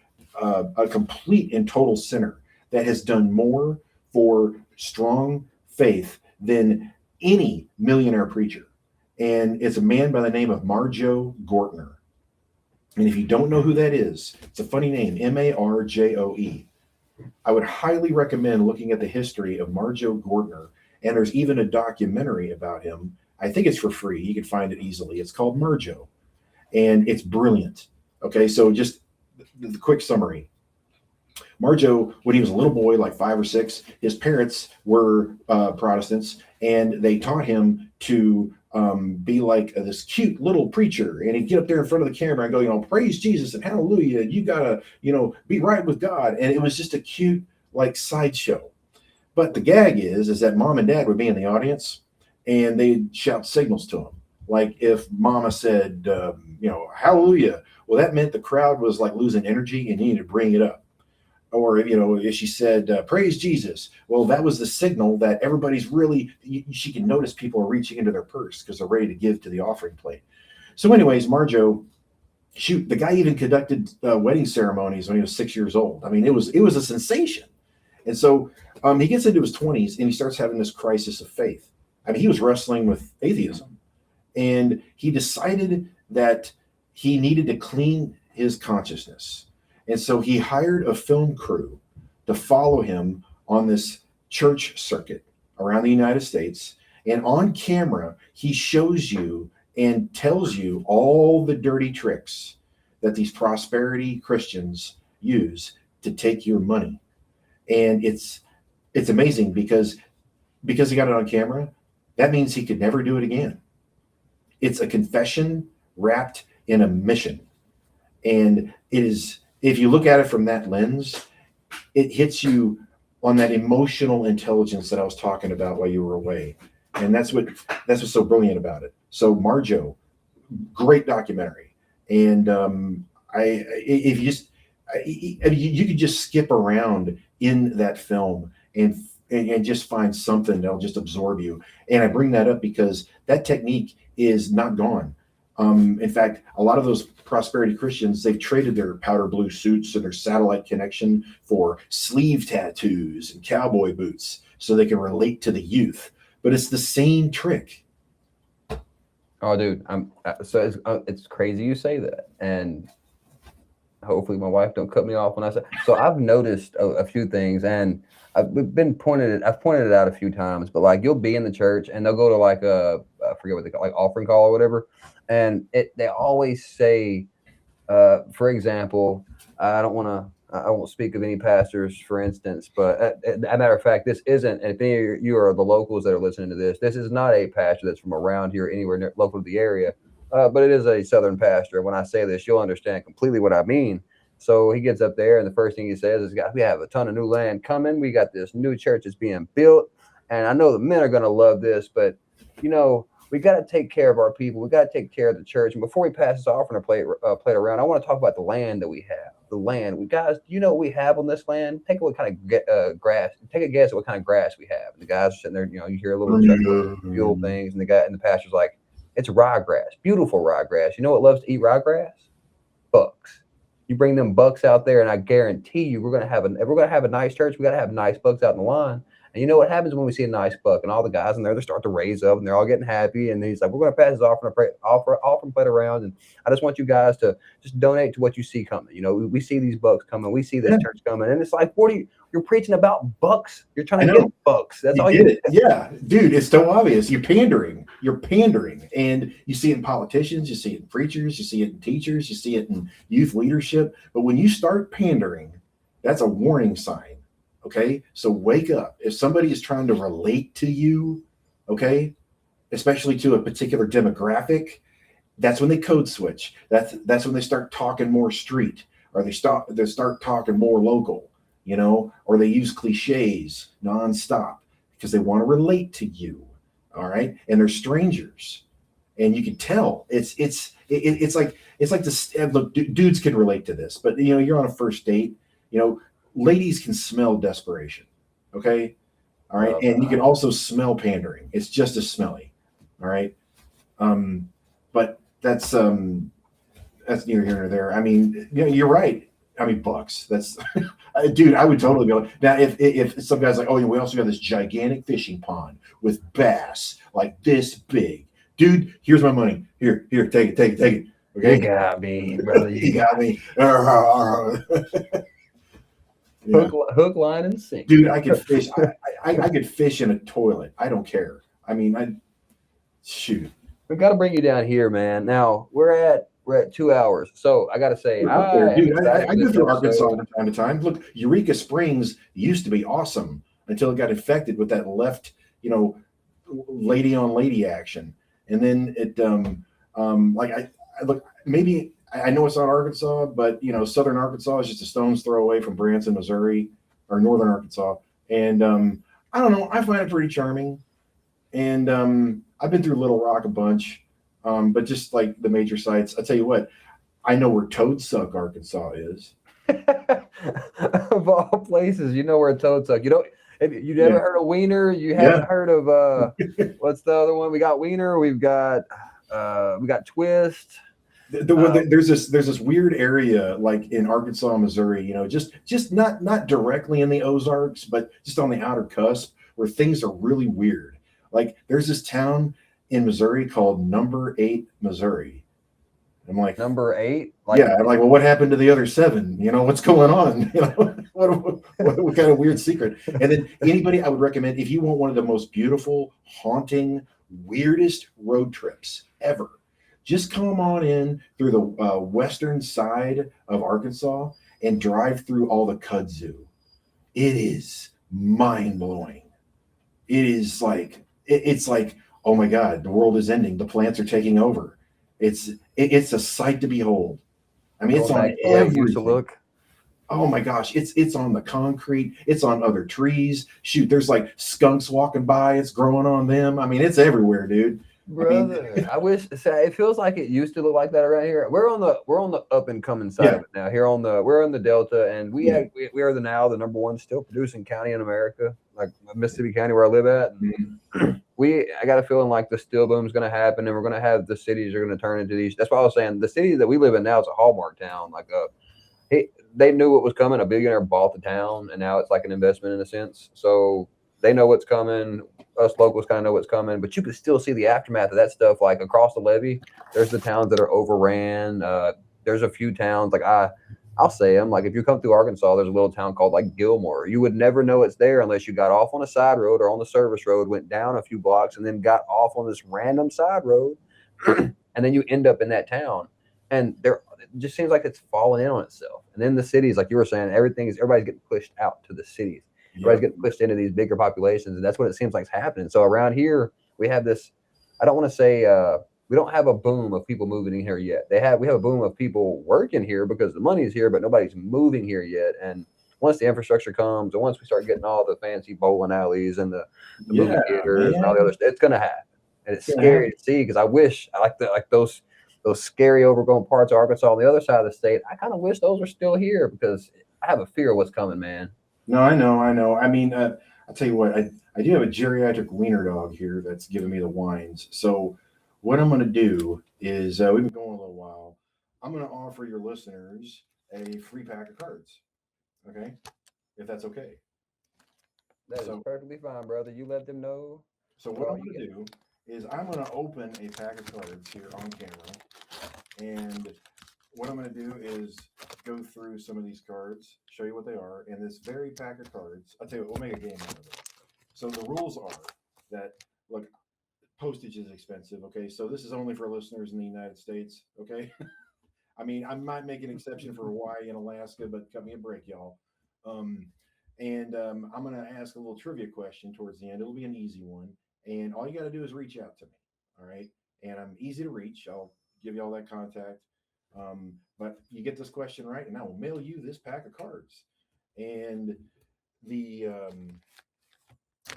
a complete and total sinner that has done more for strong faith than any millionaire preacher. And it's a man by the name of Marjo Gortner. And if you don't know who that is, it's a funny name, Marjoe. I would highly recommend looking at the history of Marjo Gortner. And there's even a documentary about him. I think it's for free. You can find it easily. It's called Marjo. And it's brilliant. Okay, so just the quick summary. Marjo, when he was a little boy, like 5 or 6, his parents were Protestants, and they taught him to be like this cute little preacher. And he'd get up there in front of the camera and go, praise Jesus and hallelujah. You gotta, be right with God. And it was just a cute, like, sideshow. But the gag is that mom and dad would be in the audience, and they'd shout signals to him. Like if mama said, hallelujah, well, that meant the crowd was like losing energy and you needed to bring it up. Or, if she said, praise Jesus, well, that was the signal that everybody's really, she can notice people are reaching into their purse because they're ready to give to the offering plate. So anyways, Marjo, the guy even conducted wedding ceremonies when he was 6 years old. I mean, it was a sensation. And so he gets into his 20s and he starts having this crisis of faith. I mean, he was wrestling with atheism, and he decided that he needed to clean his consciousness. And so he hired a film crew to follow him on this church circuit around the United States. And on camera, he shows you and tells you all the dirty tricks that these prosperity Christians use to take your money. And it's amazing because he got it on camera. That means he could never do it again. It's a confession wrapped in a mission. And it is, if you look at it from that lens, it hits you on that emotional intelligence that I was talking about while you were away. And that's what's so brilliant about it. So Marjo, great documentary. And if you just, you could just skip around in that film and just find something that'll just absorb you. And I bring that up because that technique is not gone. In fact, a lot of those prosperity Christians, they've traded their powder blue suits and their satellite connection for sleeve tattoos and cowboy boots so they can relate to the youth. But it's the same trick. Oh, dude, it's crazy you say that, and hopefully my wife don't cut me off when I say. So I've noticed a few things, and I've pointed it out a few times. But like, you'll be in the church, and they'll go to like I forget what they call, like offering call or whatever, and they always say, for example, I won't speak of any pastors, for instance, but as a matter of fact, this isn't, and if any of you are the locals that are listening to this is not a pastor that's from around here, anywhere near, local to the area, but it is a Southern pastor. When I say this, you'll understand completely what I mean. So he gets up there, and the first thing he says is, "Guys, we have a ton of new land coming. We got this new church that's being built, and I know the men are going to love this, but, we got to take care of our people. We got to take care of the church. And before we pass this offering plate around, I want to talk about the land that we have. The land. Guys, do you know what we have on this land? Take a what kind of grass. Take a guess at what kind of grass we have." And the guys are sitting there, you hear a little chuckle, fuel things, and the pastor's like, "It's ryegrass, beautiful ryegrass. You know what loves to eat ryegrass? Bucks. You bring them bucks out there, and I guarantee you, if we're gonna have a nice church. We got to have nice bucks out in the line." And you know what happens when we see a nice buck, and all the guys in there, they start to raise up, and they're all getting happy. And he's like, "We're going to pass this offering plate around, and I just want you guys to just donate to what you see coming. We see these bucks coming, we see this church coming." And it's like, you're preaching about bucks. You're trying to get bucks. That's all you did. Yeah, dude, it's so obvious. You're pandering, and you see it in politicians, you see it in preachers, you see it in teachers, you see it in youth leadership. But when you start pandering, that's a warning sign. Okay, so wake up. If somebody is trying to relate to you, okay, especially to a particular demographic, that's when they code switch. That's when they start talking more street, or they start talking more local, or they use cliches nonstop because they want to relate to you. All right, and they're strangers, and you can tell it's like this. Look, dudes can relate to this, but you're on a first date, ladies can smell desperation. Okay. All right. And you can also smell pandering. It's just as smelly. All right. But that's neither here nor there. I mean, you're right. I mean, bucks. That's dude, I would totally go. Now, if some guy's like, "Oh, we also got this gigantic fishing pond with bass like this big." Dude, here's my money. Here, take it. Okay. You got me, brother. You got me. Yeah. Hook, line, and sink. Dude, I could fish. I could fish in a toilet. I don't care. I mean, shoot. We've got to bring you down here, man. Now we're at 2 hours, so I got to say, I go through Arkansas from time to time. Look, Eureka Springs used to be awesome until it got infected with that left, lady on lady action, and then it look, maybe. I know it's not Arkansas, but Southern Arkansas is just a stone's throw away from Branson, Missouri, or Northern Arkansas. And I don't know, I find it pretty charming. And I've been through Little Rock a bunch, but just like the major sites, I tell you what, I know where Toadsuck, Arkansas is. Of all places, you know where Toadsuck. You never heard of Wiener? You haven't heard of what's the other one? We got Wiener. We got Twist. There's this weird area like in Arkansas, Missouri, just not directly in the Ozarks, but just on the outer cusp where things are really weird. Like there's this town in Missouri called Number 8, Missouri. I'm like, Number 8? I'm like, well, what happened to the other 7? What's going on? What kind of weird secret? And then anybody, I would recommend, if you want one of the most beautiful, haunting, weirdest road trips ever, just come on in through the western side of Arkansas and drive through all the kudzu. It is mind-blowing. It is like, it's like, oh my God, the world is ending. The plants are taking over. It's It's a sight to behold. I mean, it's Going on back to the way it used to everything. look. Oh my gosh, it's on the concrete, it's on other trees. Shoot, there's like skunks walking by, it's growing on them. I mean, it's everywhere, dude. I mean, Brother, I wish it feels like it used to look like that around here. We're on the up and coming side yeah, of it now. Here we're in the Delta, and yeah. we are the number one still producing county in America, like Mississippi County where I live at. Mhm. And I got a feeling like the steel boom is going to happen, and we're going to have the cities are going to turn into these. That's why I was saying the city that we live in now is a hallmark town. Like they knew what was coming. A billionaire bought the town, and now it's like an investment in a sense. So they know what's coming. Us locals kind of know what's coming, but you can still see the aftermath of that stuff. Like across the levee, there's the towns that are overran. There's a few towns like I'll say them. Like if you come through Arkansas, there's a little town called like Gilmore. You would never know it's there unless you got off on a side road or on the service road, went down a few blocks, and then got off on this random side road, and then you end up in that town. And it just seems like it's falling in on itself. And then the cities, like you were saying, everybody's getting pushed out to the cities. Everybody's Yep. getting pushed into these bigger populations, and that's what it seems like is happening. So around here, we have this. I don't want to say we don't have a boom of people moving in here yet. We have a boom of people working here because the money's here, but nobody's moving here yet. And once the infrastructure comes, and once we start getting all the fancy bowling alleys and the movie Yeah, theaters and all the man. other stuff, it's gonna happen. And it's It's gonna happen. scary to see because I wish I like those scary overgrown parts of Arkansas on the other side of the state. I kind of wish those were still here because I have a fear of what's coming, man. No, I know, I know. I mean, I'll tell you what, I do have a geriatric wiener dog here that's giving me the whines. So, what I'm going to do is, we've been going a little while. I'm going to offer your listeners a free pack of cards. Okay, if that's okay. That is So, perfectly fine, brother. You let them know what what I'm all you going to get. do is I'm going to open a pack of cards here on camera, and what I'm going to do is go through some of these cards, show you what they are, and this very pack of cards. I'll tell you what, we'll make a game out of it. So the rules are that, look, postage is expensive. Okay, so this is only for listeners in the United States. Okay, I mean, I might make an exception for Hawaii and Alaska, but cut me a break, y'all. Um, and I'm going to ask a little trivia question towards the end. It'll be an easy one, and all you got to do is reach out to me. All right, and I'm easy to reach. I'll give you all that contact. But you get this question right, and I will mail you this pack of cards. And the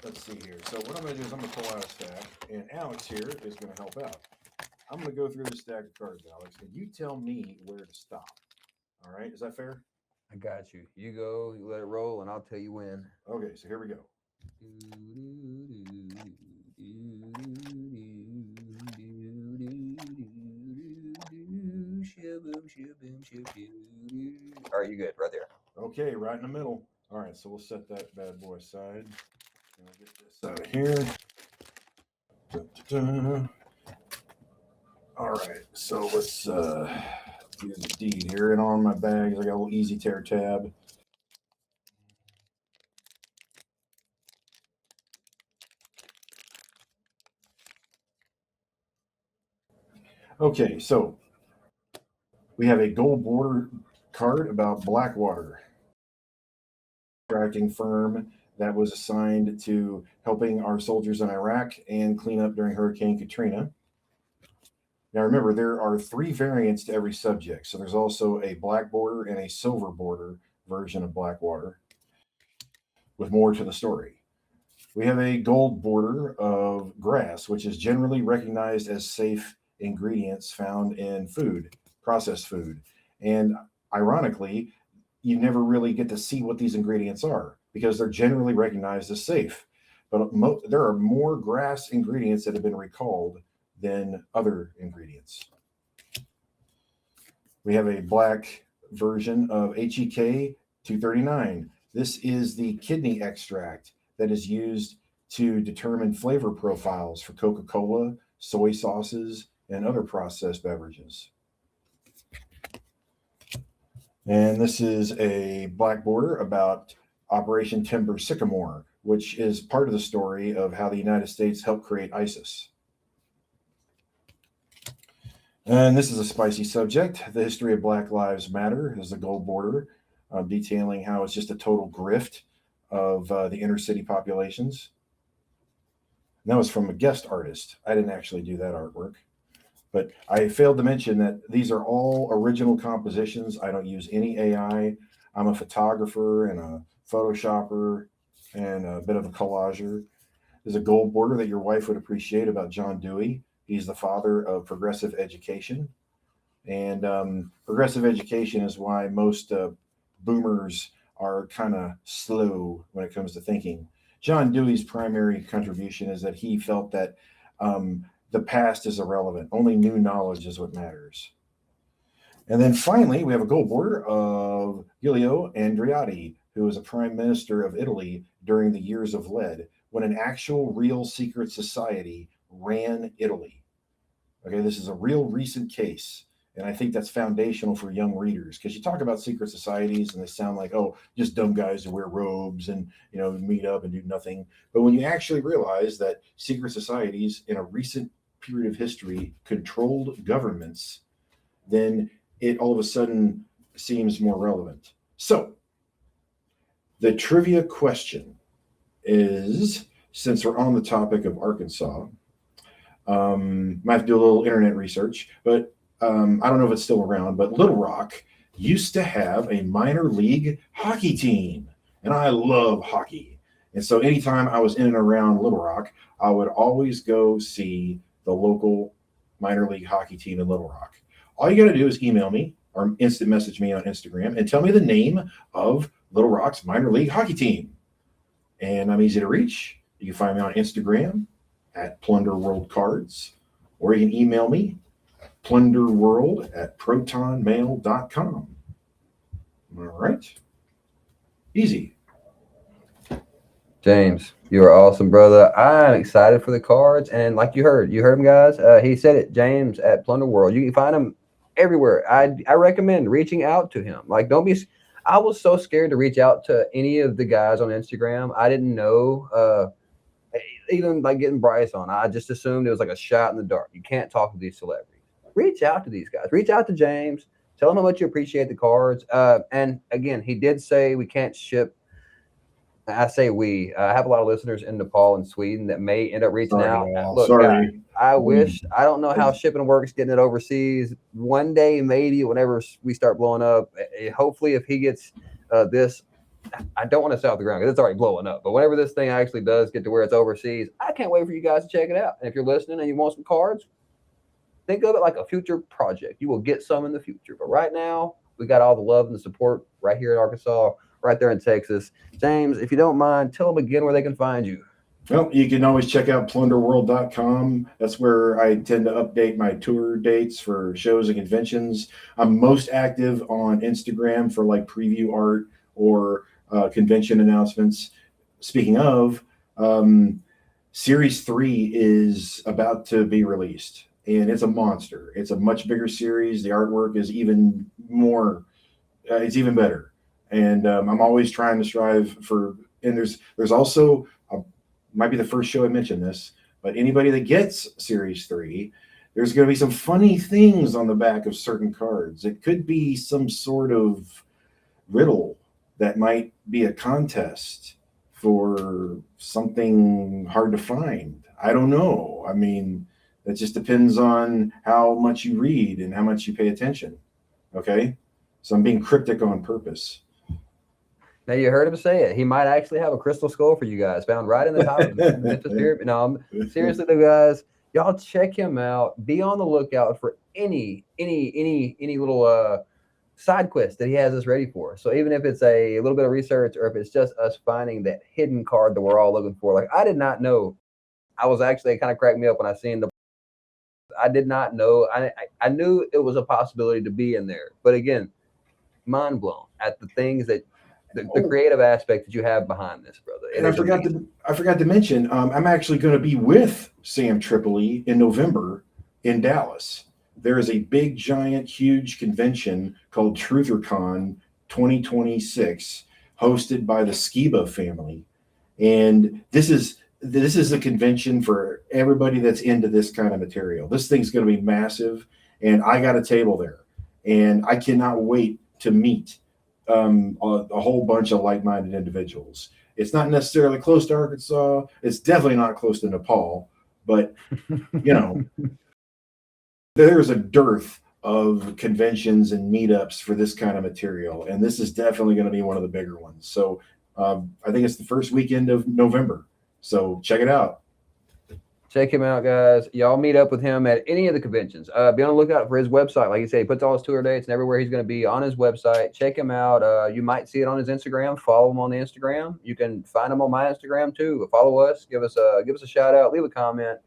let's see here. So what I'm going to do is I'm going to pull out a stack, and Alex here is going to help out. I'm going to go through the stack of cards, Alex, and you tell me where to stop. All right, is that fair? I got you. You go, you let it roll, and I'll tell you when. Okay, so here we go. All right, you good right there. Okay, right in the middle. All right, so we'll set that bad boy aside. I'll get this out of here. Da-da-da. All right, so let's do the deed here. And on my bags, I got a little easy tear tab. Okay, so we have a gold border card about Blackwater, contracting firm that was assigned to helping our soldiers in Iraq and clean up during Hurricane Katrina. Now, remember, there are 3 variants to every subject. So there's also a black border and a silver border version of Blackwater with more to the story. We have a gold border of grass, which is generally recognized as safe ingredients found in food, processed food. And ironically, you never really get to see what these ingredients are because they're generally recognized as safe. But there are more grass ingredients that have been recalled than other ingredients. We have a black version of HEK 239. This is the kidney extract that is used to determine flavor profiles for Coca Cola, soy sauces, and other processed beverages. And this is a black border about Operation Timber Sycamore, which is part of the story of how the United States helped create ISIS. And this is a spicy subject. The history of Black Lives Matter is the gold border, detailing how it's just a total grift of the inner city populations. And that was from a guest artist. I didn't actually do that artwork. But I failed to mention that these are all original compositions. I don't use any AI. I'm a photographer and a photoshopper and a bit of a collager. There's a gold border that your wife would appreciate about John Dewey. He's the father of progressive education. And progressive education is why most boomers are kind of slow when it comes to thinking. John Dewey's primary contribution is that he felt that the past is irrelevant. Only new knowledge is what matters. And then finally, we have a gold border of Giulio Andreotti, who was a prime minister of Italy during the years of lead, when an actual real secret society ran Italy. Okay, this is a real recent case. And I think that's foundational for young readers, because you talk about secret societies and they sound like, oh, just dumb guys who wear robes and, meet up and do nothing. But when you actually realize that secret societies in a recent period of history controlled governments, then it all of a sudden seems more relevant. So the trivia question is, since we're on the topic of Arkansas, might have to do a little internet research, but I don't know if it's still around, but Little Rock used to have a minor league hockey team, and I love hockey. And so anytime I was in and around Little Rock, I would always go see the local minor league hockey team in Little Rock. All you got to do is email me or instant message me on Instagram and tell me the name of Little Rock's minor league hockey team. And I'm easy to reach. You can find me on Instagram at Plunder World Cards, or you can email me plunderworld@protonmail.com. All right. Easy. James, you are awesome, brother. I'm excited for the cards, and like you heard him, guys. He said it, James at Plunder World. You can find him everywhere. I recommend reaching out to him. Like, don't be. I was so scared to reach out to any of the guys on Instagram. I didn't know. Even like getting Bryce on, I just assumed it was like a shot in the dark. You can't talk to these celebrities. Reach out to these guys. Reach out to James. Tell him how much you appreciate the cards. And again, he did say we can't ship. I say we. I have a lot of listeners in Nepal and Sweden that may end up reaching out. Look, sorry. guys, I wish. I don't know how shipping works, getting it overseas. One day, maybe, whenever we start blowing up, hopefully, if he gets this, I don't want to say off the ground because it's already blowing up. But whenever this thing actually does get to where it's overseas, I can't wait for you guys to check it out. And if you're listening and you want some cards, think of it like a future project. You will get some in the future. But right now, we got all the love and the support right here in Arkansas, right there in Texas. James, if you don't mind, tell them again where they can find you. Well, you can always check out plunderworld.com. That's where I tend to update my tour dates for shows and conventions. I'm most active on Instagram for like preview art or convention announcements. Speaking of, Series 3 is about to be released, and it's a monster. It's a much bigger series. The artwork is even more, it's even better. And I'm always trying to strive for, and there's also, might be the first show I mentioned this, but anybody that gets Series 3, there's going to be some funny things on the back of certain cards. It could be some sort of riddle that might be a contest for something hard to find. I don't know. I mean, that just depends on how much you read and how much you pay attention. Okay? So I'm being cryptic on purpose. Now, you heard him say it. He might actually have a crystal skull for you guys found right in the top of the Memphis Pyramid. No, seriously, though, guys, y'all check him out. Be on the lookout for any little side quest that he has us ready for. So even if it's a little bit of research or if it's just us finding that hidden card that we're all looking for. Like, I did not know. I was actually, it kind of cracked me up when I seen I did not know. I knew it was a possibility to be in there. But again, mind blown at the things that the creative aspect that you have behind this, brother. And I forgot to mention, I'm actually going to be with Sam Tripoli in November in Dallas. There is a big, giant, huge convention called TrutherCon 2026, hosted by the Skiba family. And this is a convention for everybody that's into this kind of material. This thing's going to be massive, and I got a table there. And I cannot wait to meet a whole bunch of like-minded individuals. It's not necessarily close to Arkansas. It's definitely not close to Nepal, but, There's a dearth of conventions and meetups for this kind of material, and this is definitely going to be one of the bigger ones. So I think it's the first weekend of November. So check it out. Check him out, guys. Y'all meet up with him at any of the conventions. Be on the lookout for his website. Like you said, he puts all his tour dates and everywhere he's going to be on his website. Check him out. You might see it on his Instagram. Follow him on the Instagram. You can find him on my Instagram too. Follow us. Give us a shout out. Leave a comment.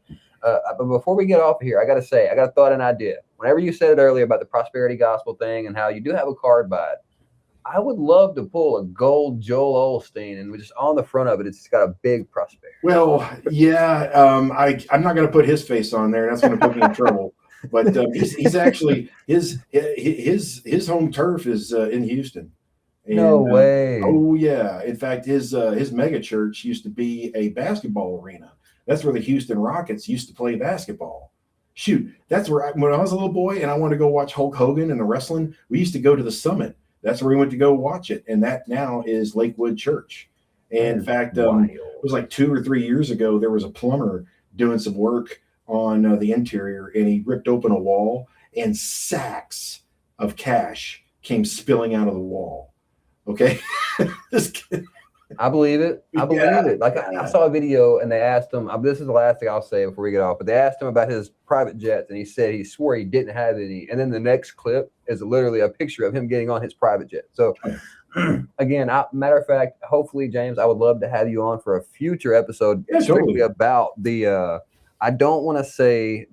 But before we get off of here, I got to say, I got to thought an idea. Whenever you said it earlier about the prosperity gospel thing and how you do have a card by it, I would love to pull a gold Joel Osteen and just on the front of it, it's got a big prosperity. Well, yeah, I'm not going to put his face on there. That's going to put me in trouble. But he's actually his home turf is in Houston. And, no way. Oh yeah. In fact, his mega church used to be a basketball arena. That's where the Houston Rockets used to play basketball. Shoot, that's where when I was a little boy and I wanted to go watch Hulk Hogan and the wrestling, we used to go to the Summit. That's where we went to go watch it. And that now is Lakewood Church. And in fact, it was like 2 or 3 years ago, there was a plumber doing some work on the interior, and he ripped open a wall, and sacks of cash came spilling out of the wall. Okay. I believe it. I believe it. Like I saw a video and they asked him, this is the last thing I'll say before we get off, but they asked him about his private jets and he said he swore he didn't have any. And then the next clip is literally a picture of him getting on his private jet. So again, matter of fact, hopefully, James, I would love to have you on for a future episode strictly about the, I don't want to say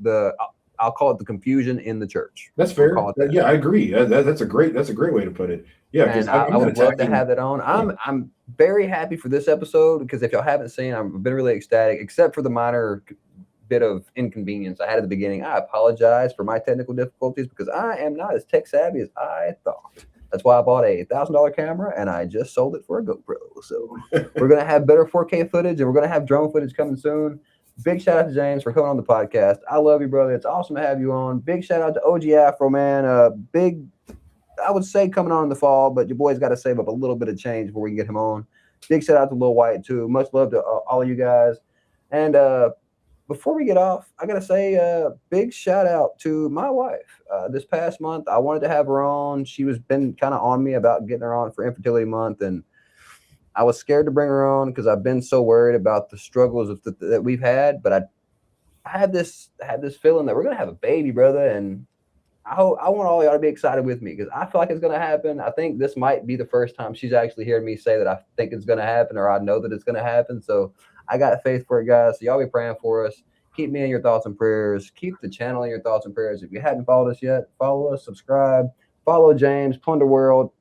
I'll call it the confusion in the church. That's fair. Yeah, I agree. That's a great way to put it. Yeah, because I would love to have that on. I'm very happy for this episode because if y'all haven't seen, I've been really ecstatic, except for the minor bit of inconvenience I had at the beginning. I apologize for my technical difficulties because I am not as tech savvy as I thought. That's why I bought a $1,000 camera and I just sold it for a GoPro. So we're gonna have better 4K footage and we're gonna have drone footage coming soon. Big shout out to James for coming on the podcast. I love you, brother. It's awesome to have you on. Big shout out to OG Afro, man. I would say coming on in the fall, but your boy's got to save up a little bit of change before we can get him on. Big shout out to Lil White, too. Much love to all of you guys. And before we get off, I got to say big shout out to my wife. This past month, I wanted to have her on. She was been kind of on me about getting her on for Infertility Month, and I was scared to bring her on because I've been so worried about the struggles that we've had. But I had this feeling that we're going to have a baby, brother, and I want all y'all to be excited with me because I feel like it's going to happen. I think this might be the first time she's actually heard me say that I think it's going to happen or I know that it's going to happen. So I got faith for it, guys. So y'all be praying for us. Keep me in your thoughts and prayers. Keep the channel in your thoughts and prayers. If you hadn't followed us yet, follow us, subscribe, follow James, Plunder World,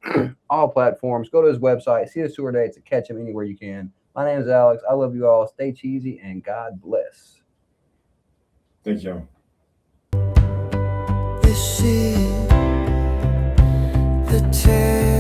all platforms. Go to his website, see his tour dates, and catch him anywhere you can. My name is Alex. I love you all. Stay cheesy, and God bless. Thank you. This is the tale.